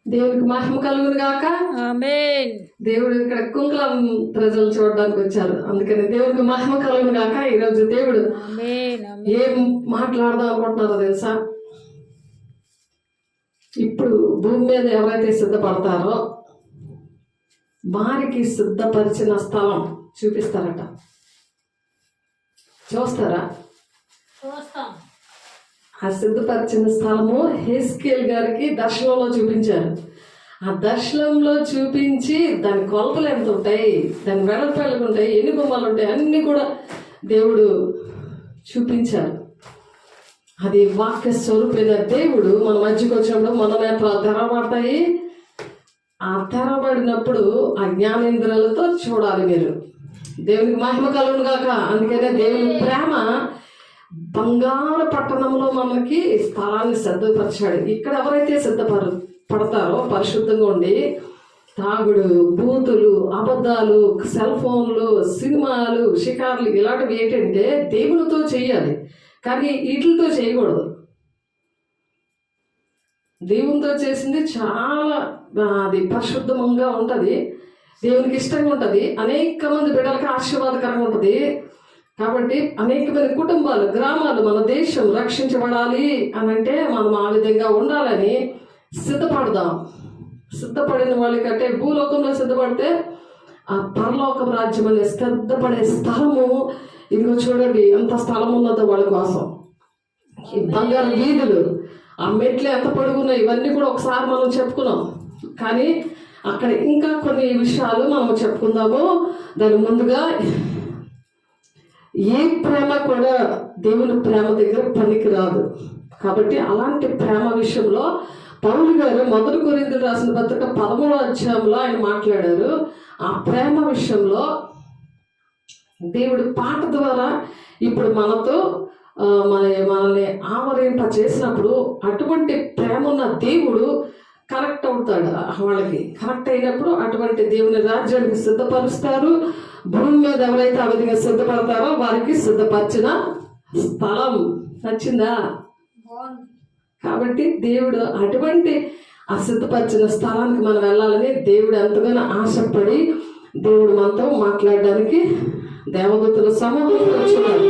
దేవునికి మహిమ కలుగును గాక. ఆమేన్. దేవుడు ఇక్కడ కుంకులం ప్రజలు చూడడానికి వచ్చారు, అందుకని దేవునికి మహిమ కలుగును గాక. ఈరోజు దేవుడు ఆమేన్. ఆమేన్. ఏం మాట్లాడదాం అనుకుంటున్నారో తెలుసా? ఇప్పుడు భూమి మీద ఎవరైతే సిద్ధపడతారో వారికి సిద్ధపరిచిన స్థలం చూపిస్తారట. చూస్తారా? చూస్తాం. ఆ సిద్ధపరిచిన స్థలము హెస్కేల్ గారికి దర్శనంలో చూపించారు. ఆ దర్శనంలో చూపించి దాని కొలతలు ఎంత ఉంటాయి, దాని వెడల్పాలు ఉంటాయి, ఎన్ని గుమ్మాలు ఉంటాయి, అన్నీ కూడా దేవుడు చూపించారు. అది వాక్య స్వరూపైన దేవుడు మన మధ్యకి వచ్చినప్పుడు మన నేత్రాలు తెరవబడతాయి. ఆ తెరవబడినప్పుడు ఆ జ్ఞానేంద్రియాలతో చూడాలి మీరు. దేవునికి మహిమ కలుగును గాక. అందుకనే దేవుని ప్రేమ బంగారు పట్టణంలో మనకి స్థలాన్ని సిద్ధపరిచాడు. ఇక్కడ ఎవరైతే పడతారో పరిశుద్ధంగా ఉండి తాగుడు, బూతులు, అబద్ధాలు, సెల్ ఫోన్లు, సినిమాలు, షికార్లు ఇలాంటివి ఏంటంటే దేవునితో చేయాలి, కానీ వీటితో చేయకూడదు. దేవునితో చేసింది చాలా అది పరిశుద్ధంగా ఉంటుంది, దేవునికి ఇష్టంగా ఉంటుంది, అనేక మంది బిడ్డలకి ఆశీర్వాదకరంగా ఉంటుంది. కాబట్టి అనేక మంది కుటుంబాలు, గ్రామాలు, మన దేశం రక్షించబడాలి అని అంటే మనం ఆ విధంగా ఉండాలని సిద్ధపడదాం. సిద్ధపడిన వాళ్ళకంటే భూలోకంలో సిద్ధపడితే ఆ పరలోకం రాజ్యం అనే సిద్ధపడే స్థలము ఇదిగో చూడండి ఎంత స్థలం ఉన్నదో వాళ్ళ కోసం. ఈ బంగారు వీధులు, ఆ మెట్లు ఎంత పొడుగున్నాయి, ఇవన్నీ కూడా ఒకసారి మనం చెప్పుకున్నాం. కానీ అక్కడ ఇంకా కొన్ని విషయాలు మనం చెప్పుకుందాము. దాని ముందుగా ఏ ప్రేమ కూడా దేవుని ప్రేమ దగ్గర పనికి రాదు. కాబట్టి అలాంటి ప్రేమ విషయంలో పౌలు గారు 1 కొరింథీయులకు రాసిన పత్రిక 13వ అధ్యాయంలో ఆయన మాట్లాడారు. ఆ ప్రేమ విషయంలో దేవుడు పాట ద్వారా ఇప్పుడు మనతో మనల్ని ఆవరింప చేసినప్పుడు అటువంటి ప్రేమ ఉన్న దేవుడు కనెక్ట్ అవుతాడు. వాళ్ళకి కనెక్ట్ అయినప్పుడు అటువంటి దేవుని రాజ్యానికి సిద్ధపరుస్తారు. భూమి మీద ఎవరైతే ఆ విధంగా సిద్ధపడతారో వారికి సిద్ధపరిచిన స్థలం. నచ్చిందా? కాబట్టి దేవుడు అటువంటి ఆ సిద్ధపరిచిన స్థలానికి మనం వెళ్ళాలని దేవుడు ఎంతగానో ఆశపడి దేవుడు మనతో మాట్లాడడానికి దేవదూతల సమూహం వచ్చున్నారు.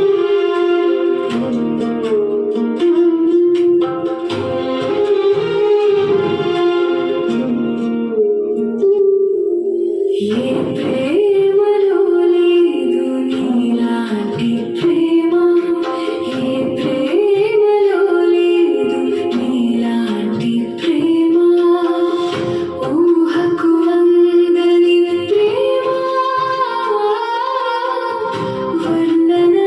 వర్ణన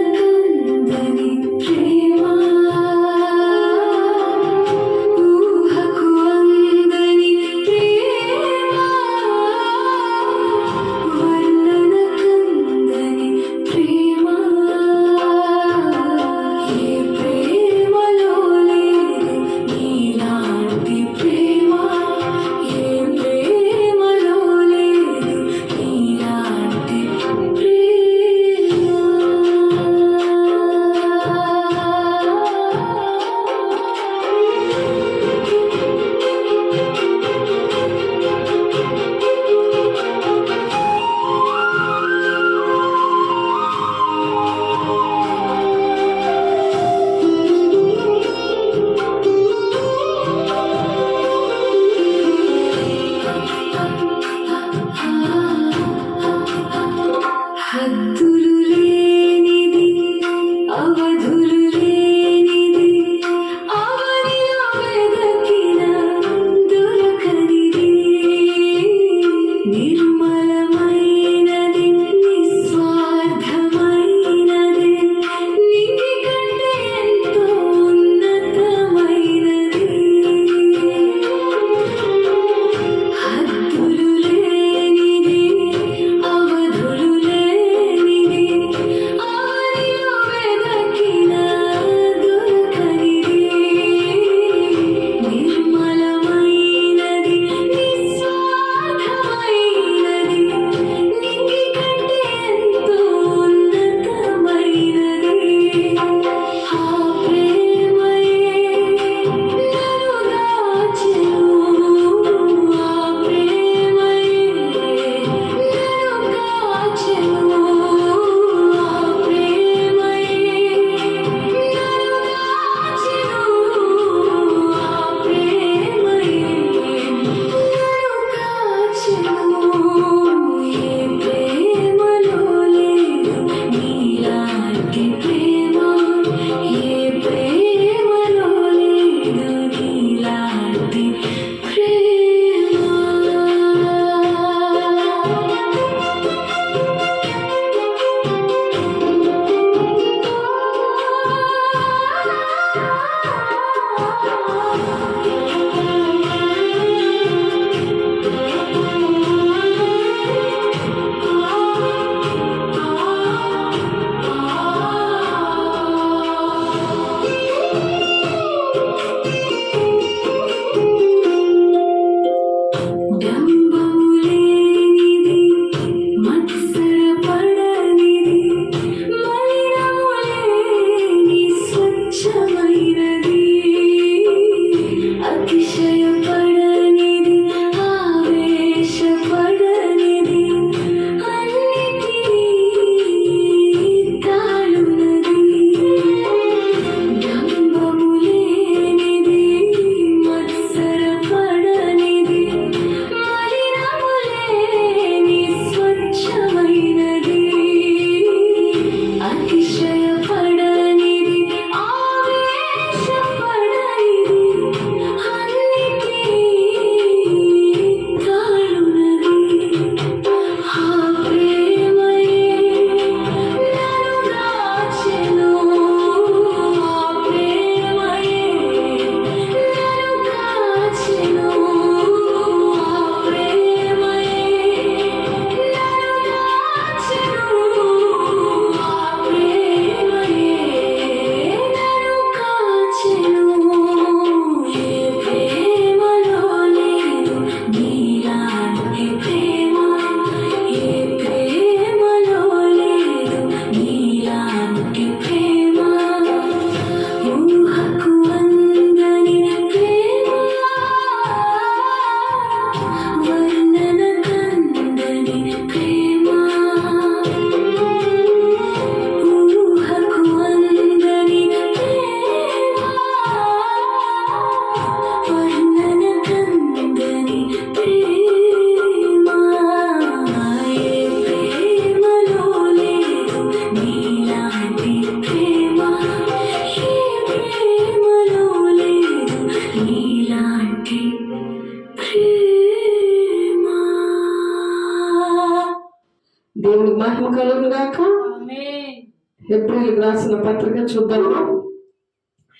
దేవునికి మహిమ కలుగును గాక. ఆమేన్. హెబ్రీయులకు రాసిన పత్రిక చూద్దాము.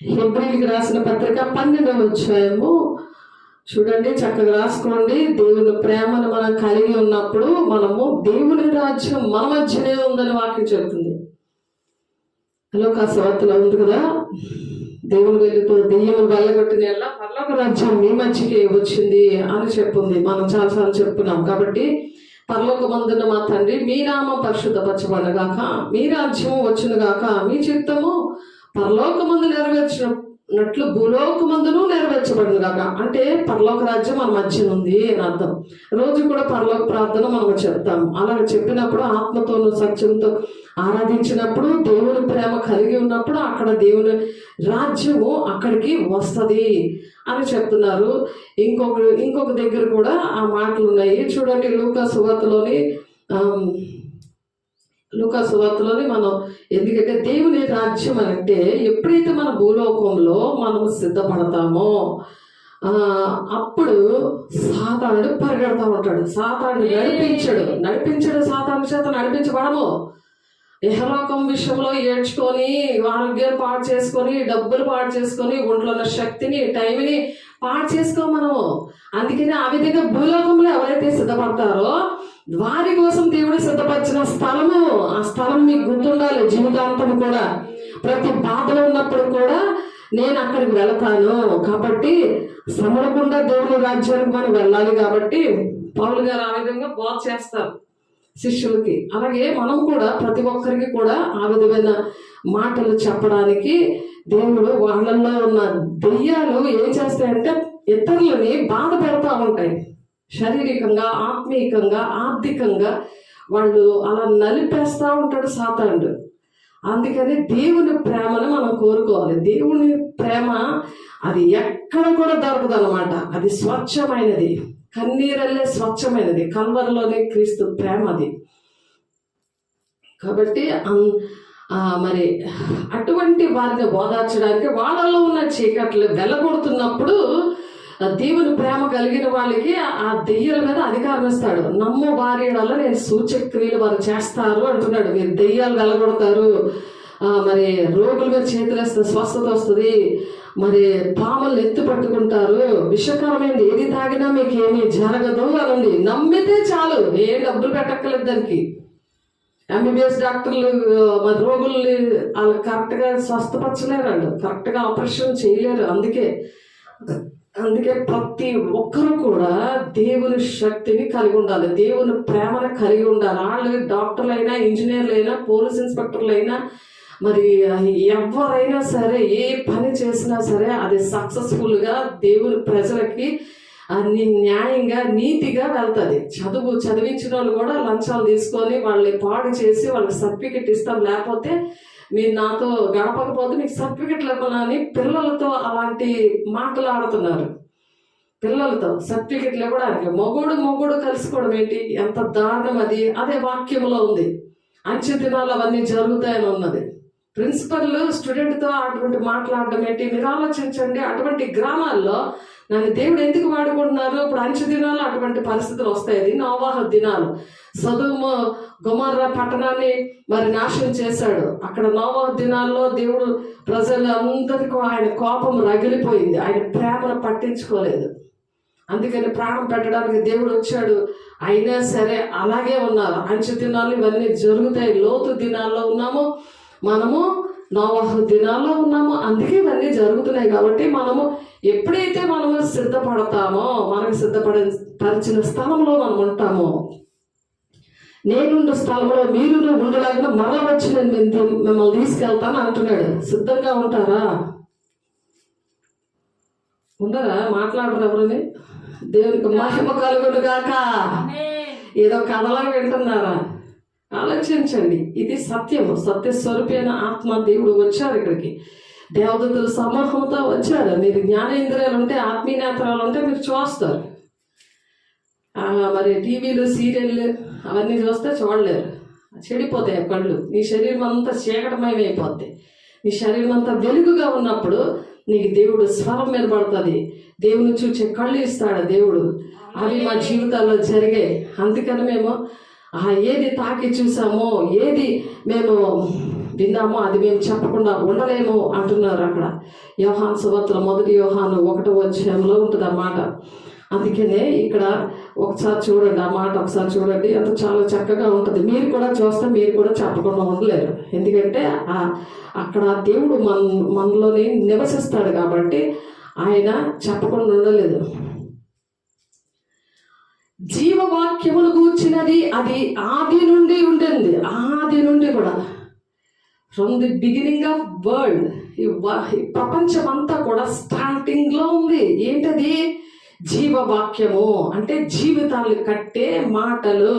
హెబ్రీయులకు రాసిన పత్రిక 12వ అధ్యాయము చూడండి, చక్కగా రాసుకోండి. దేవుని ప్రేమను మనం కలిగి ఉన్నప్పుడు మనము దేవుని రాజ్యం మన మధ్యనే ఉందని వాక్యం చెబుతుంది. లోకాసు వార్తలో ఉంది కదా, దేవుని వెలుగుతో దెయ్యము వెళ్ళగొట్టిన పరలోక రాజ్యం మీ మధ్యకే వచ్చింది అని చెప్పింది. మనం చాలాసార్లు చెప్పుకున్నాం. కాబట్టి పరలోకమందున్న మా తండ్రి, మీ నామం పరిశుద్ధపరచబడగాక, మీ రాజ్యము వచ్చును గాక, మీ చిత్తము పరలోకమందు నెరవేర్చినట్లు భూలోకమందును నెరవేర్చబడును గాక. అంటే పరలోక రాజ్యం మన మధ్య ఉంది అని అర్థం. రోజు కూడా పరలోక ప్రార్థన మనం చెప్తాం. అలా చెప్పినప్పుడు ఆత్మతోనూ సత్యంతో ఆరాధించినప్పుడు, దేవుని ప్రేమ కలిగి ఉన్నప్పుడు అక్కడ దేవుని రాజ్యము అక్కడికి వస్తుంది అని చెప్తున్నారు. ఇంకొక దగ్గర కూడా ఆ మాటలు ఉన్నాయి. చూడండి, లూకాసు వార్తలోని మనం, ఎందుకంటే దేవుని రాజ్యం అంటే ఎప్పుడైతే మన భూలోకంలో మనము సిద్ధపడతామో అప్పుడు సాతానుడు పరిగెడతా ఉంటాడు. సాతానుడు నడిపించడు సాతాను చేత నడిపించబడము. ఇహలోకం విషయంలో ఏడ్చుకొని, ఆరోగ్యాన్ని పాడు చేసుకొని, డబ్బులు పాడు చేసుకొని, ఒంట్లో ఉన్న శక్తిని, టైంని పాడు చేసుకో మనము. అందుకని ఆ విధంగా భూలోకంలో ఎవరైతే సిద్ధపడతారో వారి కోసం దేవుడు సిద్ధపరిచిన స్థలము, ఆ స్థలం మీకు గుర్తుండాలి జీవితాంతం కూడా. ప్రతి బాధలో ఉన్నప్పుడు కూడా నేను అక్కడికి వెళతాను. కాబట్టి సమరకుండా దేవుని రాజ్యానికి మనం వెళ్ళాలి. కాబట్టి పౌలు గారు ఆ విధంగా బోధ చేస్తారు శిష్యులకి. అలాగే మనం కూడా ప్రతి ఒక్కరికి కూడా ఆ విధమైన మాటలు చెప్పడానికి దేవుడు, వాళ్ళల్లో ఉన్న దెయ్యాలు ఏం చేస్తాయంటే ఇతరులని బాధ పెడతా ఉంటాయి. శారీరకంగా, ఆత్మీయంగా, ఆర్థికంగా వాళ్ళు అలా నలిపేస్తూ ఉంటాడు సాతానుడు. అందుకని దేవుని ప్రేమను మనం కోరుకోవాలి. దేవుని ప్రేమ అది ఎక్కడ కూడా దొరకదు అనమాట. అది స్వచ్ఛమైనది, కన్నీరల్లే స్వచ్ఛమైనది. కల్వరిలోనే క్రీస్తు ప్రేమ అది. కాబట్టి మరి అటువంటి వారిని ఓదార్చడానికి, వాళ్ళలో ఉన్న చీకట్లు వెళ్ళగొడుతున్నప్పుడు దేవుని ప్రేమ కలిగిన వాళ్ళకి ఆ దెయ్యాల మీద అధికారం ఇస్తాడు. నమ్ము వారి వల్ల నేను సూచక్రియలు వారు చేస్తారు అంటున్నాడు. మీరు దెయ్యాలు వెళ్ళగొడతారు, మరి రోగుల మీద చేతులేస్తే స్వస్థత వస్తుంది, మరి పాములను ఎత్తు పట్టుకుంటారు, విషకరమైనది ఏది తాగినా మీకు ఏమీ జరగదు అని నమ్మితే చాలు. ఏ డబ్బులు పెట్టక్కర్లేదు దానికి. ఎంబీబీఎస్ డాక్టర్లు మరి రోగుల్ని వాళ్ళు కరెక్ట్గా స్వస్థపరచలేరు, వాళ్ళు కరెక్ట్గా ఆపరేషన్ చేయలేరు. అందుకే ప్రతి ఒక్కరు కూడా దేవుని శక్తిని కలిగి ఉండాలి, దేవుని ప్రేమను కలిగి ఉండాలి. వాళ్ళు డాక్టర్లు అయినా, ఇంజనీర్లు అయినా, పోలీస్ ఇన్స్పెక్టర్లు అయినా, మరి ఎవరైనా సరే ఏ పని చేసినా సరే అది సక్సెస్ఫుల్గా దేవుని ప్రజలకి అన్ని న్యాయంగా, నీతిగా వెళ్తుంది. చదివించిన వాళ్ళు కూడా లంచాలు తీసుకొని వాళ్ళని పాడు చేసి వాళ్ళకి సర్టిఫికెట్ ఇస్తాం, లేకపోతే మీరు నాతో గడపకపోతే మీకు సర్టిఫికెట్లు ఇవ్వాలని పిల్లలతో అలాంటి మాటలు ఆడుతున్నారు. పిల్లలతో సర్టిఫికెట్లు ఇవ్వడానికి మొగుడు కలుసుకోవడం ఏంటి, ఎంత దారుణం అది. అదే వాక్యంలో ఉంది. అంచె దినాలు అవన్నీ జరుగుతాయని ఉన్నది. ప్రిన్సిపల్ స్టూడెంట్తో అటువంటి మాట్లాడడం ఏంటి? మీరు ఆలోచించండి. అటువంటి గ్రామాల్లో నన్ను దేవుడు ఎందుకు వాడుకుంటున్నారు? ఇప్పుడు అంచె దినాలు అటువంటి పరిస్థితులు వస్తాయి. అది నోవాహు దినాలు. సొదొమ గొమొర్రా పట్టణాన్ని మరి నాశనం చేశాడు. అక్కడ నోవాహు దినాల్లో దేవుడు ప్రజలందరికీ ఆయన కోపం రగిలిపోయింది. ఆయన ప్రేమను పట్టించుకోలేదు. అందుకని ప్రాణం పెట్టడానికి దేవుడు వచ్చాడు. అయినా సరే అలాగే ఉన్నారు. అంచె దినాలు ఇవన్నీ జరుగుతాయి. లోతు దినాల్లో ఉన్నాము మనము, నోవాహు దినాల్లో ఉన్నాము. అందుకే ఇవన్నీ జరుగుతున్నాయి. కాబట్టి మనము ఎప్పుడైతే మనము సిద్ధపడతామో, మనకు సిద్ధపరిచిన స్థలంలో మనం ఉంటామో, నేనుండు స్థలంలో మీరు ఉండలాగా మరల వచ్చి నేను మిమ్మల్ని తీసుకెళ్తాను అంటున్నాడు. సిద్ధంగా ఉంటారా? ఉండరా? మాట్లాడరు ఎవరని? దేవునికి మహిమ కలుగును గాక. ఏదో కథలాగా వింటున్నారా? ఆలోచించండి. ఇది సత్యము. సత్య స్వరూపైన ఆత్మ దేవుడు వచ్చారు ఇక్కడికి. దేవదూతలు సమూహంతో వచ్చారు. మీరు జ్ఞానేంద్రియాలు ఉంటే, ఆత్మీయ నేత్రాలు ఉంటే మీరు చూస్తారు. మరి టీవీలు, సీరియళ్ళు అవన్నీ చూస్తే చూడలేరు, చెడిపోతాయి కళ్ళు. నీ శరీరం అంతా చీకటమయమైపోద్ది. నీ శరీరం అంతా వెలుగుగా ఉన్నప్పుడు నీకు దేవుడు స్వరం మీద పడుతుంది. దేవుని చూచే కళ్ళు ఇస్తాడు దేవుడు. అవి మా జీవితాల్లో జరిగాయి. అందుకని మేము ఏది తాకి చూసామో, ఏది మేము విన్నామో అది మేము చెప్పకుండా ఉండలేము అంటున్నారు అక్కడ. యోహాను సువార్తలో 1 యోహాను 1వ అధ్యాయంలో ఉంటుంది ఆ మాట. అందుకనే ఇక్కడ ఒకసారి చూడండి, ఆ మాట ఒకసారి చూడండి, అంత చాలా చక్కగా ఉంటుంది. మీరు కూడా చూస్తే మీరు కూడా చెప్పకుండా ఉండలేరు. ఎందుకంటే అక్కడ దేవుడు మనలోనే నివసిస్తాడు కాబట్టి ఆయన చెప్పకుండా ఉండలేదు. జీవవాక్యములు గూర్చినది అది ఆది నుండి ఉంటుంది. ఆది నుండి కూడా, from the beginning of world, ఈ ప్రపంచం అంతా కూడా స్టార్టింగ్ లో ఉంది. ఏంటది? జీవవాక్యము అంటే జీవితాలు కట్టే మాటలు.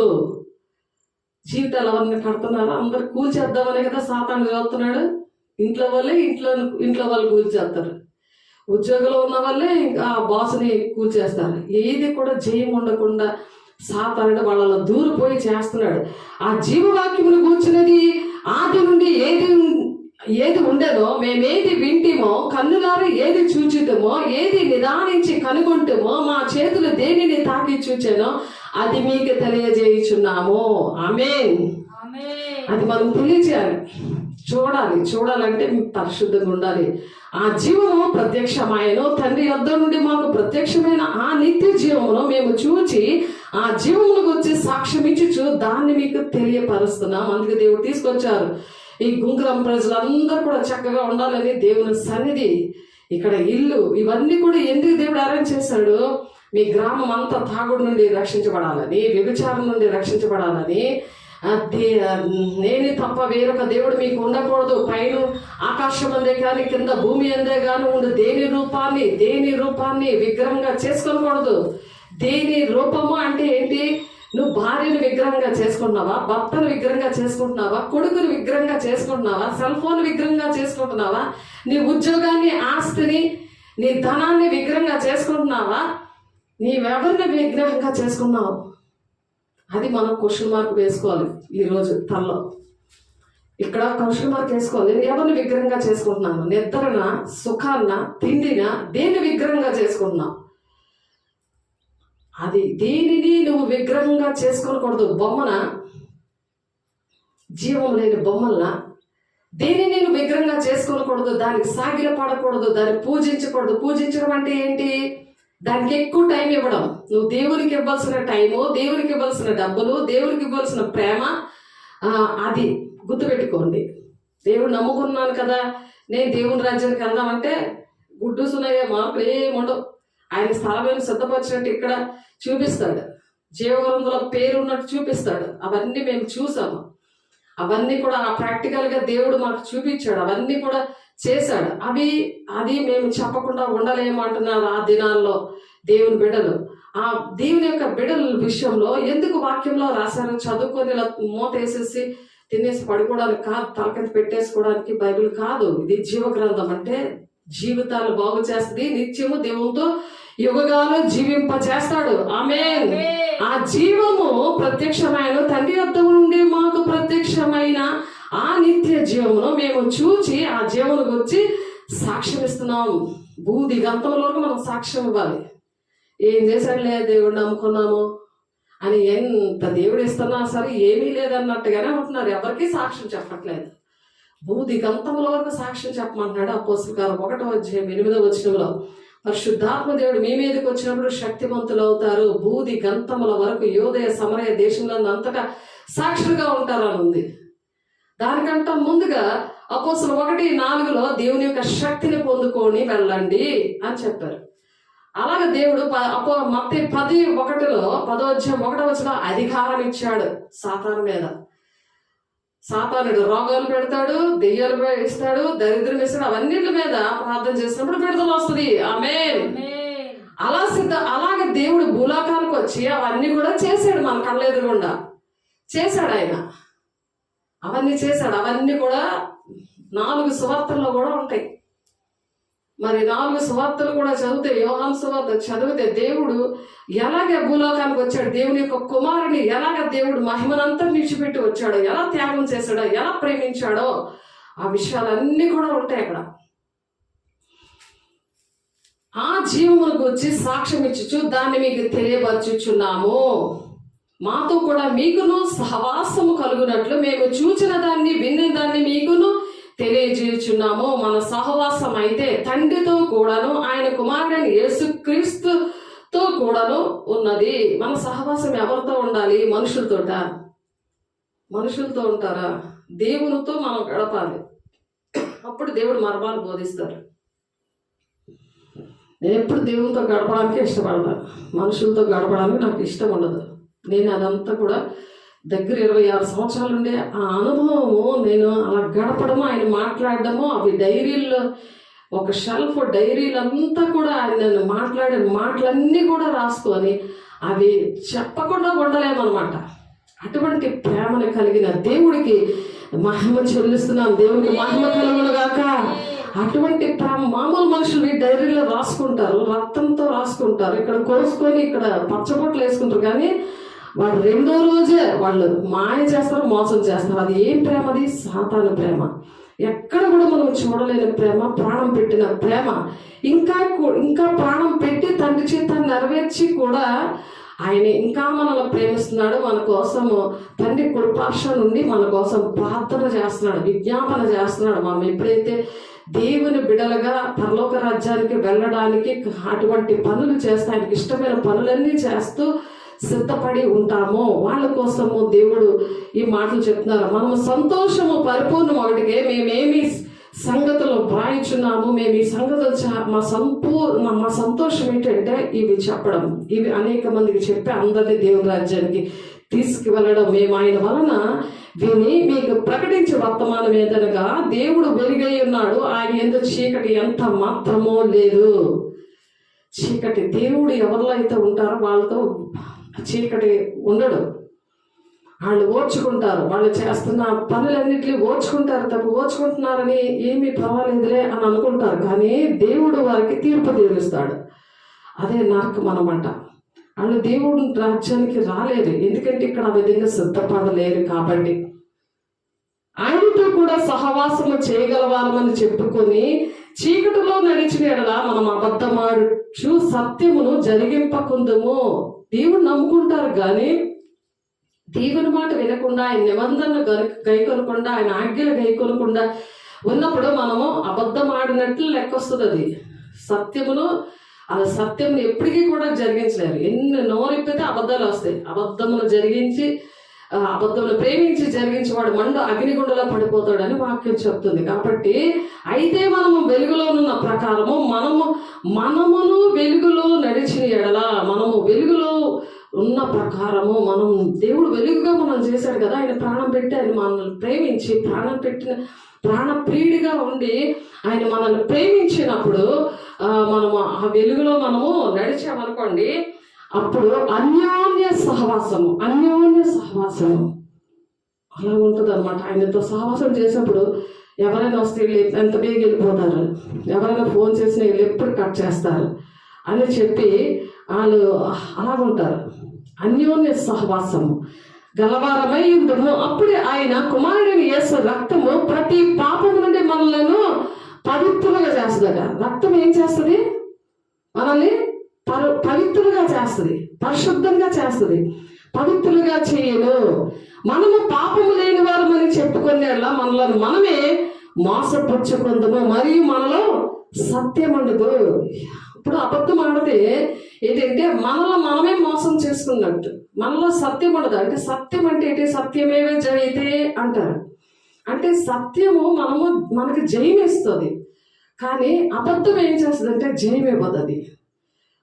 జీవితాలు ఎవరిని కడుతున్నారో అందరు కూల్చేద్దామనే కదా సాతాను చదువుతున్నాడు. ఇంట్లో వాళ్ళే ఇంట్లో వాళ్ళు కూల్చేస్తారు. ఉద్యోగంలో ఉన్న వాళ్ళే ఆ బాస్ని కూల్చేస్తారు. ఏది కూడా జయం ఉండకుండా సాతానుడు వాళ్ళలో దూరిపోయి చేస్తున్నాడు. ఆ జీవవాక్యమును కూర్చున్నది ఆది నుండి ఏది ఉండేదో, మేమేది వింటిమో, కన్నులారా ఏది చూచితమో, ఏది నిదానించి కనుగొంటమో, మా చేతులు దేనిని తాకి చూచానో అది మీకు తెలియజేయుచున్నాము. ఆమేన్. అది మనం తెలియజేయాలి, చూడాలంటే పరిశుద్ధంగా ఉండాలి. ఆ జీవము ప్రత్యక్షమాయను, తండ్రి యొద్ద నుండి మాకు ప్రత్యక్షమైన ఆ నిత్య జీవమును మేము చూచి ఆ జీవమును గురించి సాక్ష్యం ఇచ్చుచు దాన్ని మీకు తెలియపరుస్తున్నాం. అందుకే దేవుడు తీసుకొచ్చారు. ఈ గుంగురం ప్రజలందరూ కూడా చక్కగా ఉండాలని దేవుని సన్నిధి, ఇక్కడ ఇల్లు, ఇవన్నీ కూడా ఎందుకు దేవుడు అరేంజ్ చేశాడు? మీ గ్రామం అంతా తాగుడు నుండి రక్షించబడాలని, వ్యభిచారం నుండి రక్షించబడాలని. నేనే తప్ప వేరొక దేవుడు మీకు ఉండకూడదు. పైన ఆకాశం అందే కానీ కింద భూమి అందే కానీ ఉండు దేని రూపాన్ని విగ్రహంగా చేసుకోకూడదు. దేని రూపము అంటే ఏంటి? నువ్వు భార్యను విగ్రహంగా చేసుకుంటున్నావా? భర్తను విగ్రహంగా చేసుకుంటున్నావా? కొడుకుని విగ్రహంగా చేసుకుంటున్నావా? Cell phone విగ్రహంగా చేసుకుంటున్నావా? నీ ఉద్యోగాన్ని, ఆస్తిని, నీ ధనాన్ని విగ్రహంగా చేసుకుంటున్నావా? నీవెవరిని విగ్రహంగా చేసుకున్నావు? అది మనం క్వశ్చన్ మార్క్ వేసుకోవాలి ఈరోజు తనలో. ఇక్కడ క్వశ్చన్ మార్క్ వేసుకోవాలి. నేను ఎవరిని విగ్రహంగా చేసుకుంటున్నాను? నిద్రన, సుఖాన్న, తిండిన, దేని విగ్రహంగా చేసుకుంటున్నావు? అది దేనిని నువ్వు విగ్రహంగా చేసుకోకూడదు. బొమ్మన, జీవం లేని బొమ్మల్లా దేనిని నువ్వు విగ్రహంగా చేసుకోకూడదు. దానికి సాగిల పడకూడదు, దాన్ని పూజించకూడదు. పూజించడం అంటే ఏంటి? దానికి ఎక్కువ టైం ఇవ్వడం. నువ్వు దేవునికి ఇవ్వాల్సిన టైము, దేవునికి ఇవ్వాల్సిన డబ్బులు, దేవునికి ఇవ్వాల్సిన ప్రేమ, అది గుర్తుపెట్టుకోండి. దేవుడు నమ్ముకున్నాను కదా, నేను దేవుని రాజ్యానికి వెళ్దామంటే గుడ్డు సునయ్య మార్పులు ఏముండవు. ఆయన స్థలమైన సిద్ధపరిచినట్టు ఇక్కడ చూపిస్తాడు, జీవగ్రంథంలో పేరున్నట్టు చూపిస్తాడు. అవన్నీ మేము చూసాము. అవన్నీ కూడా ప్రాక్టికల్గా దేవుడు మాకు చూపించాడు. అవన్నీ కూడా చేశాడు. అది మేము చెప్పకుండా ఉండలేము అంటున్నారు ఆ దినాల్లో దేవుని బిడ్డలు. ఆ దేవుని యొక్క బిడ్డల విషయంలో ఎందుకు వాక్యంలో రాశారు? చదువుకొని ఇలా మూత వేసేసి తినేసి పడుకోవడానికి కాదు, తలకింద పెట్టేసుకోవడానికి బైబిల్ కాదు. ఇది జీవగ్రంథం. అంటే జీవితాలు బాగు చేస్తుంది, నిత్యము దేవునితో యుగగాలు జీవింపచేస్తాడు. ఆమేన్. ఆ జీవము ప్రత్యక్షమైన తండ్రి యొద్ద నుండి మాకు ప్రత్యక్షమైన ఆ నిత్య జీవమును మేము చూచి ఆ జీవను గురించి సాక్ష్యం ఇస్తున్నాం. బూది గంతములోకి మనం సాక్ష్యం ఇవ్వాలి. ఏం చేశాడులే, దేవుడు నమ్ముకున్నాము అని ఎంత దేవుడు ఇస్తున్నా సరే ఏమీ లేదన్నట్టుగానే ఉంటున్నారు. ఎవరికి సాక్ష్యం చెప్పట్లేదు. బూది గంతముల వరకు సాక్ష్యం చెప్పమంటున్నాడు అపోస్తలుల కార్యం 1వ అధ్యాయం 8వ వచనంలో. పరిశుద్ధాత్మ దేవుడు మీ మీదకి వచ్చినప్పుడు శక్తివంతులు అవుతారు. బూది గంతముల వరకు యోదయ సమరయ దేశంలో అంతటా సాక్షులుగా ఉంటారని ఉంది. దానికంటే ముందుగా అపోస్తలుల 1:4 దేవుని యొక్క శక్తిని పొందుకొని వెళ్ళండి అని చెప్పారు. అలాగే దేవుడు మత్తయి 10:1 10వ అధ్యాయం 1వ వచనంలో అధికారం ఇచ్చాడు సాతాను మీద. సాతానుడు రోగాలు పెడతాడు, దెయ్యాలు ఇస్తాడు, దరిద్రం ఇస్తాడు. అవన్నిటి మీద ప్రార్థన చేసినప్పుడు విడుదల వస్తుంది. ఆమేన్. అలాగే దేవుడు భూలోకానికి వచ్చి అవన్నీ కూడా చేశాడు. మన కళ్ళ ఎదురుగుండా చేశాడు ఆయన. అవన్నీ చేశాడు. అవన్నీ కూడా 4 సువార్తల్లో కూడా ఉంటాయి. మరి 4 సువార్తలు కూడా చదివితే, యోహాను సువార్త చదివితే దేవుడు ఎలాగ భూలోకానికి వచ్చాడు, దేవుని యొక్క కుమారుని ఎలాగ దేవుడు మహిమనంతా నిలిచిపెట్టి వచ్చాడో, ఎలా త్యాగం చేశాడో, ఎలా ప్రేమించాడో ఆ విషయాలన్నీ కూడా ఉంటాయి అక్కడ. ఆ జీవమును గురించి సాక్ష్యం ఇచ్చుచు దాన్ని మీకు తెలియపరచుచున్నాము. మాతో కూడా మీకును సహవాసము కలుగునట్లు మేము చూచిన దాన్ని విన్న దాన్ని మీకును తెలియజేయుచున్నాము. మన సహవాసం అయితే తండ్రితో కూడాను ఆయన కుమారుడైన యేసుక్రీస్తుతో కూడాను ఉన్నది. మన సహవాసం ఎవరితో ఉండాలి? మనుషులతో ఉంటారా? దేవునితో మనం గడపాలి. అప్పుడు దేవుడు మర్మాలు బోధిస్తారు. నేను ఎప్పుడు దేవునితో గడపడానికి ఇష్టపడతాను, మనుషులతో గడపడానికి నాకు ఇష్టం ఉండదు. నేను అదంతా కూడా దగ్గర 26 సంవత్సరాలు ఉండే ఆ అనుభవము, నేను అలా గడపడము, ఆయన మాట్లాడడము, అవి డైరీల్లో ఒక షెల్ఫ్ డైరీలంతా కూడా ఆయన నన్ను మాట్లాడే మాటలన్నీ కూడా రాసుకొని అవి చెప్పకుండా ఉండలేమన్నమాట. అటువంటి ప్రేమను కలిగిన దేవుడికి మహిమ చెల్లిస్తున్నాం. దేవుడికి మహిమ కలుగునుగాక. అటువంటి ప్రేమ మామూలు మనుషులు ఈ డైరీలో రాసుకుంటారు, రక్తంతో రాసుకుంటారు, ఇక్కడ కోసుకొని ఇక్కడ పచ్చబొట్లు వేసుకుంటారు. కానీ వాడు 2వ రోజే వాళ్ళు మాయ చేస్తారు, మోసం చేస్తారు. అది ఏం ప్రేమ? అది సాతాను ప్రేమ. ఎక్కడ కూడా మనం చూడలేని ప్రేమ, ప్రాణం పెట్టిన ప్రేమ. ఇంకా ప్రాణం పెట్టి తండ్రి చిత్తాన్ని నెరవేర్చి కూడా ఆయన ఇంకా మనల్ని ప్రేమిస్తున్నాడు. మన కోసము తండ్రి కుడిపార్శ్వ నుండి మన కోసం ప్రార్థన చేస్తున్నాడు, విజ్ఞాపన చేస్తున్నాడు. మనం ఎప్పుడైతే దేవుని బిడలుగా పరలోక రాజ్యానికి వెళ్ళడానికి అటువంటి పనులు చేస్తూ, ఆయనకి ఇష్టమైన పనులన్నీ చేస్తూ సిద్ధపడి ఉంటామో వాళ్ళ కోసము దేవుడు ఈ మాటలు చెప్తున్నారు. మనము సంతోషము పరిపూర్ణం ఒకటికే మేమేమి సంగతులు వ్రాయిచున్నాము, మేము ఈ సంగతులు మా సంతోషం ఏంటంటే ఇవి చెప్పడం, ఇవి అనేక మందికి చెప్పి అందరినీ దేవుని రాజ్యానికి తీసుకువెళ్ళడం. మేము ఆయన వలన విని మీకు ప్రకటించే వర్తమానం ఏదనగా దేవుడు వెలుగై ఉన్నాడు, ఆయన యందు చీకటి ఎంత మాత్రమో లేదు. చీకటి దేవుడు ఎవరిలో అయితే ఉంటారో వాళ్ళతో చీకటి ఉండడు. వాళ్ళు ఓర్చుకుంటారు, వాళ్ళు చేస్తున్న పనులన్నింటినీ ఓర్చుకుంటారు. తప్ప ఓర్చుకుంటున్నారని ఏమీ పర్వాలేదులే అని అనుకుంటారు. కానీ దేవుడు వారికి తీర్పు తీరుస్తాడు. అదే నరకం అన్నమాట. వాళ్ళు దేవుడు రాజ్యానికి రాలేరు, ఎందుకంటే ఇక్కడ ఆ విధంగా సిద్ధపడలేరు. కాబట్టి ఆయనతో కూడా సహవాసము చేయగలవారమని చెప్పుకొని చీకటిలో నడిచిన ఎడల మనం అబద్ధమాడుచు సత్యమును జరిగింపకుందుము. దేవుడు నమ్ముకుంటారు కానీ దేవుని మాట వినకుండా, ఆయన నిబంధనలు గైకొనకుండా, ఆయన ఆజ్ఞలు గైకొనకుండా ఉన్నప్పుడు మనము అబద్ధం ఆడినట్లు లెక్క వస్తుంది. అది సత్యమును ఎప్పటికీ కూడా జరిగించలేరు. ఎన్ని నోరిప్పితే అబద్ధాలు వస్తాయి. అబద్ధమును ప్రేమించి జరిగించి వాడు అగ్నిగుండలో పడిపోతాడని వాక్యం చెప్తుంది. కాబట్టి అయితే మనము వెలుగులోనున్న ప్రకారము మనమును వెలుగులో నడిచిన ఎడల, మనము వెలుగులో ఉన్న ప్రకారము మనం దేవుడు వెలుగుగా మనం చేశాడు కదా. ఆయన ప్రాణం పెట్టి ఆయన మనల్ని ప్రేమించి ప్రాణప్రియుడిగా ఉండి ఆయన మనల్ని ప్రేమించినప్పుడు మనము ఆ వెలుగులో మనము నడిచామనుకోండి, అప్పుడు అన్యోన్య సహవాసము అలా ఉంటుంది అనమాట. ఆయనతో సహవాసం చేసినప్పుడు ఎవరైనా వస్తే ఎంత బేగ వెళ్ళిపోతారు, ఎవరైనా ఫోన్ చేసినా వీళ్ళు ఎప్పుడు కట్ చేస్తారు అని చెప్పి వాళ్ళు అలాగుంటారు. అన్యోన్య సహవాసము గలవారమై ఉందము. అప్పుడే ఆయన కుమారుడిని యేసు రక్తము ప్రతి పాపము నుండి మనలను పవిత్రులుగా చేస్తుందట. రక్తం ఏం చేస్తుంది? మనల్ని పవిత్రులుగా చేస్తుంది, పరిశుద్ధంగా చేస్తుంది, పవిత్రులుగా చేయను. మనము పాపము లేని వారమని చెప్పుకునేలా మనలను మనమే మోసపుచ్చుకుందాము, మరియు మనలో సత్యం ఉండదు. ఇప్పుడు అబద్ధం ఆడితే ఏంటంటే మనమే మోసం చేసుకున్నట్టు, మనలో సత్యం ఉండదు. అంటే సత్యం అంటే ఏంటి? సత్యమేవే జయితే అంటారు. అంటే సత్యము మనకి జయమిస్తుంది. కానీ అబద్ధం ఏం చేస్తుంది అంటే జయం ఇవ్వదు. అది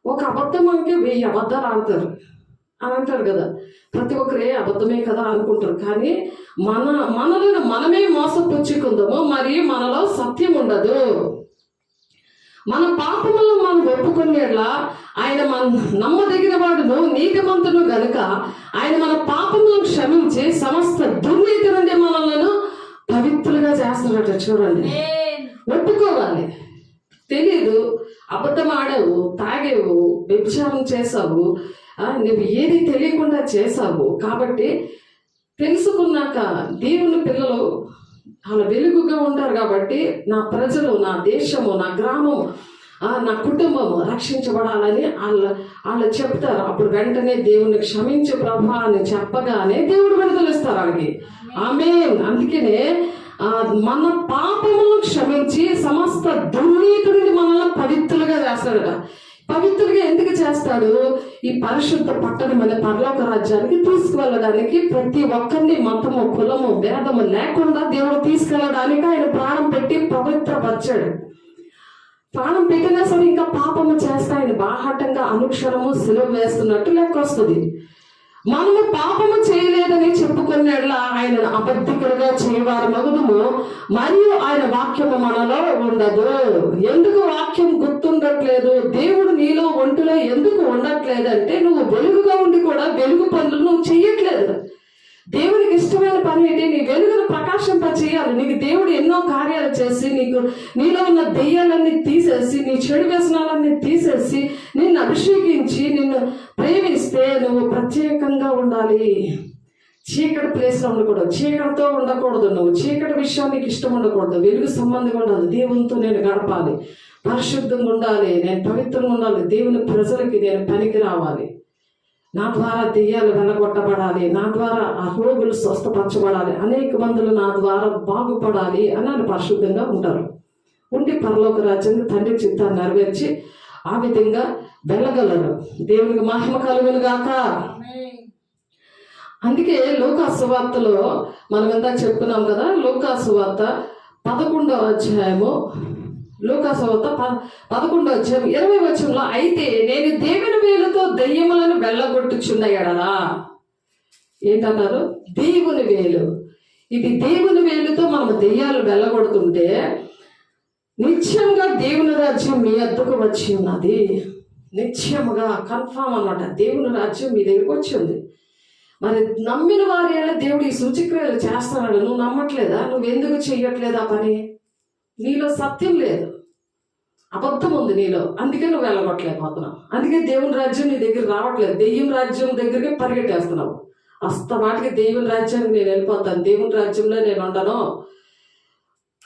ఒక అబద్ధం అంటే 1000 అబద్ధాలు ఆడతారు అని అంటారు కదా. ప్రతి ఒక్కరే అబద్ధమే కదా అనుకుంటారు. కానీ మనలను మనమే మోసపుచ్చుకుందాము, మరియు మనలో సత్యం ఉండదు. మన పాపములను మనం ఒప్పుకునేలా ఆయన నమ్మదగిన వాడును నీతిమంతును గనుక ఆయన మన పాపములను క్షమించి సమస్త దుర్నీతి నుండి మనలను పవిత్రులుగా చేస్తున్నట్టు. చూడండి, ఒప్పుకోవాలి. తెలీదు, అబద్ధం ఆడావు, తాగేవు, వ్యభిచారం చేసావు, నువ్వు ఏది తెలియకుండా చేసావు. కాబట్టి తెలుసుకున్నాక దేవుని పిల్లలు అలా వెలుగుగా ఉంటారు. కాబట్టి నా ప్రజలు, నా దేశము, నా గ్రామము నా కుటుంబము రక్షించబడాలని వాళ్ళు చెప్తారు. అప్పుడు వెంటనే దేవుని క్షమించు ప్రభా అని చెప్పగానే దేవుడు విడుదలిస్తారు వాళ్ళకి. ఆమేన్. అందుకనే మన పాపములను క్షమించి సమస్త దుర్నీతి నుండి మనల్ని పవిత్రులుగా చేస్తాడట. పవిత్రులుగా ఎందుకు చేస్తాడు? ఈ పరిశుద్ధ పట్టణమైన పరలోక రాజ్యానికి తీసుకువెళ్ళడానికి, ప్రతి ఒక్కరిని మతము కులము భేదము లేకుండా దేవుడు తీసుకెళ్ళడానికి ఆయన ప్రాణం పెట్టి పవిత్రపరిచాడు. ప్రాణం పెట్టినా సరే ఇంకా పాపము చేస్తా ఆయన బాహాటంగా అనుక్షరము సిలువ వేస్తున్నట్టు లెక్క వస్తుంది. మనము పాపము చేయలేదని చెప్పుకునేలా ఆయన అబద్ధికులుగా చేయవారు మగుదుము, మరియు ఆయన వాక్యము మనలో ఉండదు. ఎందుకు వాక్యం గుర్తుండట్లేదు? దేవుడు నీలో ఒంటిలో ఎందుకు ఉండట్లేదంటే నువ్వు వెలుగుగా ఉండి కూడా వెలుగు పనులు నువ్వు చెయ్యట్లేదు. దేవునికి ఇష్టమైన పని ఏంటి? నీ వెలుగును ప్రకాశింప చేయాలి. నీకు దేవుడు ఎన్నో కార్యాలు చేసి నీలో ఉన్న దెయ్యాలన్నీ తీసేసి, నీ చెడు వ్యసనాలన్నీ తీసేసి, నిన్ను అభిషేకించి నిన్ను ప్రేమిస్తే నువ్వు ప్రత్యేకంగా ఉండాలి. చీకటి ప్లేస్లో ఉండకూడదు, చీకటితో ఉండకూడదు, నువ్వు చీకటి విషయం నీకు ఇష్టం ఉండకూడదు, వెలుగు సంబంధంగా ఉండాలి. దేవునితో నేను గడపాలి, పరిశుద్ధంగా ఉండాలి, నేను పవిత్రంగా ఉండాలి, దేవుని ప్రజలకి నేను పనికి రావాలి, నా ద్వారా దెయ్యాలు వెలగొట్టబడాలి, నా ద్వారా ఆ రోగులు స్వస్థపరచబడాలి, అనేక మందులు నా ద్వారా బాగుపడాలి అని పరిశుద్ధంగా ఉంటారు. ఉండి పరలోక రాజ్యానికి తండ్రి చిత్తాన్ని నెరవేర్చి ఆ విధంగా వెళ్ళగలరు. దేవునికి మహిమ కలుగును గాక. అందుకే లూకా సువార్తలో మనం ఇందాక చెప్పుకున్నాం కదా, లూకా సువార్త 11వ అధ్యాయము, లూకా సువార్త 11వ అధ్యాయం 20వ వచనంలో, అయితే నేను దేవుని వేలుతో దెయ్యములను వెళ్ళగొట్టుచున్న ఎడలా, ఏంటన్నారు? దేవుని వేలు. ఇది దేవుని వేలుతో మనం దెయ్యాలు వెళ్ళగొడుతుంటే నిత్యంగా దేవుని రాజ్యం మీ వద్దకు వచ్చి ఉన్నది. నిత్యముగా కన్ఫామ్ అన్నమాట, దేవుని రాజ్యం మీ దగ్గరకు వచ్చింది. మరి నమ్మిన వారి దేవుడు ఈ సూచక్రియలు చేస్తున్నాడు, నువ్వు నమ్మట్లేదా? నువ్వు ఎందుకు చెయ్యట్లేదా పని? నీలో సత్యం లేదు, అబద్ధం ఉంది నీలో, అందుకే నువ్వు వెళ్ళగొట్టలేకపోతున్నావు. అందుకే దేవుని రాజ్యం నీ దగ్గర రావట్లేదు, దెయ్యం రాజ్యం దగ్గరికి పరిగెట్టేస్తున్నావు. అస్తమాటికి దేవుని రాజ్యానికి నేను వెళ్ళిపోతాను, దేవుని రాజ్యంలో నేను ఉండను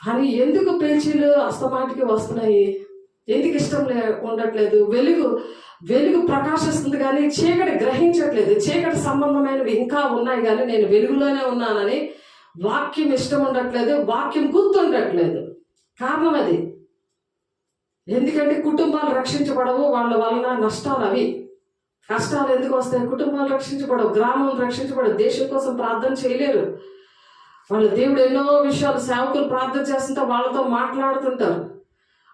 అని ఎందుకు పేచీలు అస్తమాటికి వస్తున్నాయి? ఎందుకు ఇష్టం ఉండట్లేదు? వెలుగు ప్రకాశిస్తుంది కానీ చీకటి గ్రహించట్లేదు. చీకటి సంబంధమైనవి ఇంకా ఉన్నాయి కానీ నేను వెలుగులోనే ఉన్నానని వాక్యం ఇష్టం ఉండట్లేదు, వాక్యం గుర్తుండట్లేదు. కారణం అది. ఎందుకంటే కుటుంబాలు రక్షించబడవు, వాళ్ళ వలన నష్టాలు అవి. కష్టాలు ఎందుకు వస్తాయి? కుటుంబాలు రక్షించబడవు, గ్రామం రక్షించబడవు, దేశం కోసం ప్రార్థన చేయలేరు. వాళ్ళ దేవుడు ఎన్నో విషయాలు సేవకులు ప్రార్థన చేస్తుంటే వాళ్ళతో మాట్లాడుతుంటారు,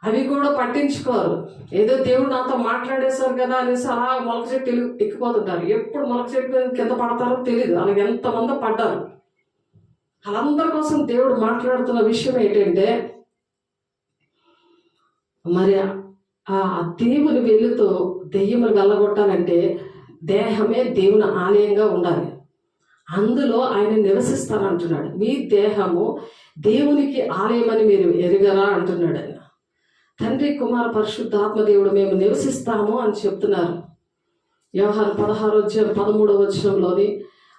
అవి కూడా పట్టించుకోరు. ఏదో దేవుడు నాతో మాట్లాడేశారు కదా అనేసి అలా మొలక చెట్టు ఎక్కిపోతుంటారు. ఎప్పుడు మొలక చెట్టు కింద పడతారో తెలియదు. అలాగే ఎంతమంది పడ్డారు. వాళ్ళందరి కోసం దేవుడు మాట్లాడుతున్న విషయం ఏంటంటే, మరి ఆ దేవుని వెలుగుతో దెయ్యములు వెళ్ళగొట్టాలంటే దేహమే దేవుని ఆలయంగా ఉండాలి. అందులో ఆయన నివసిస్తానంటున్నాడు. మీ దేహము దేవునికి ఆలయమని మీరు ఎరుగరా అంటున్నాడు ఆయన. తండ్రి కుమార పరిశుద్ధాత్మ దేవుడు మేము నివసిస్తాము అని చెప్తున్నారు. యోహాను 16:13 వచనంలోని,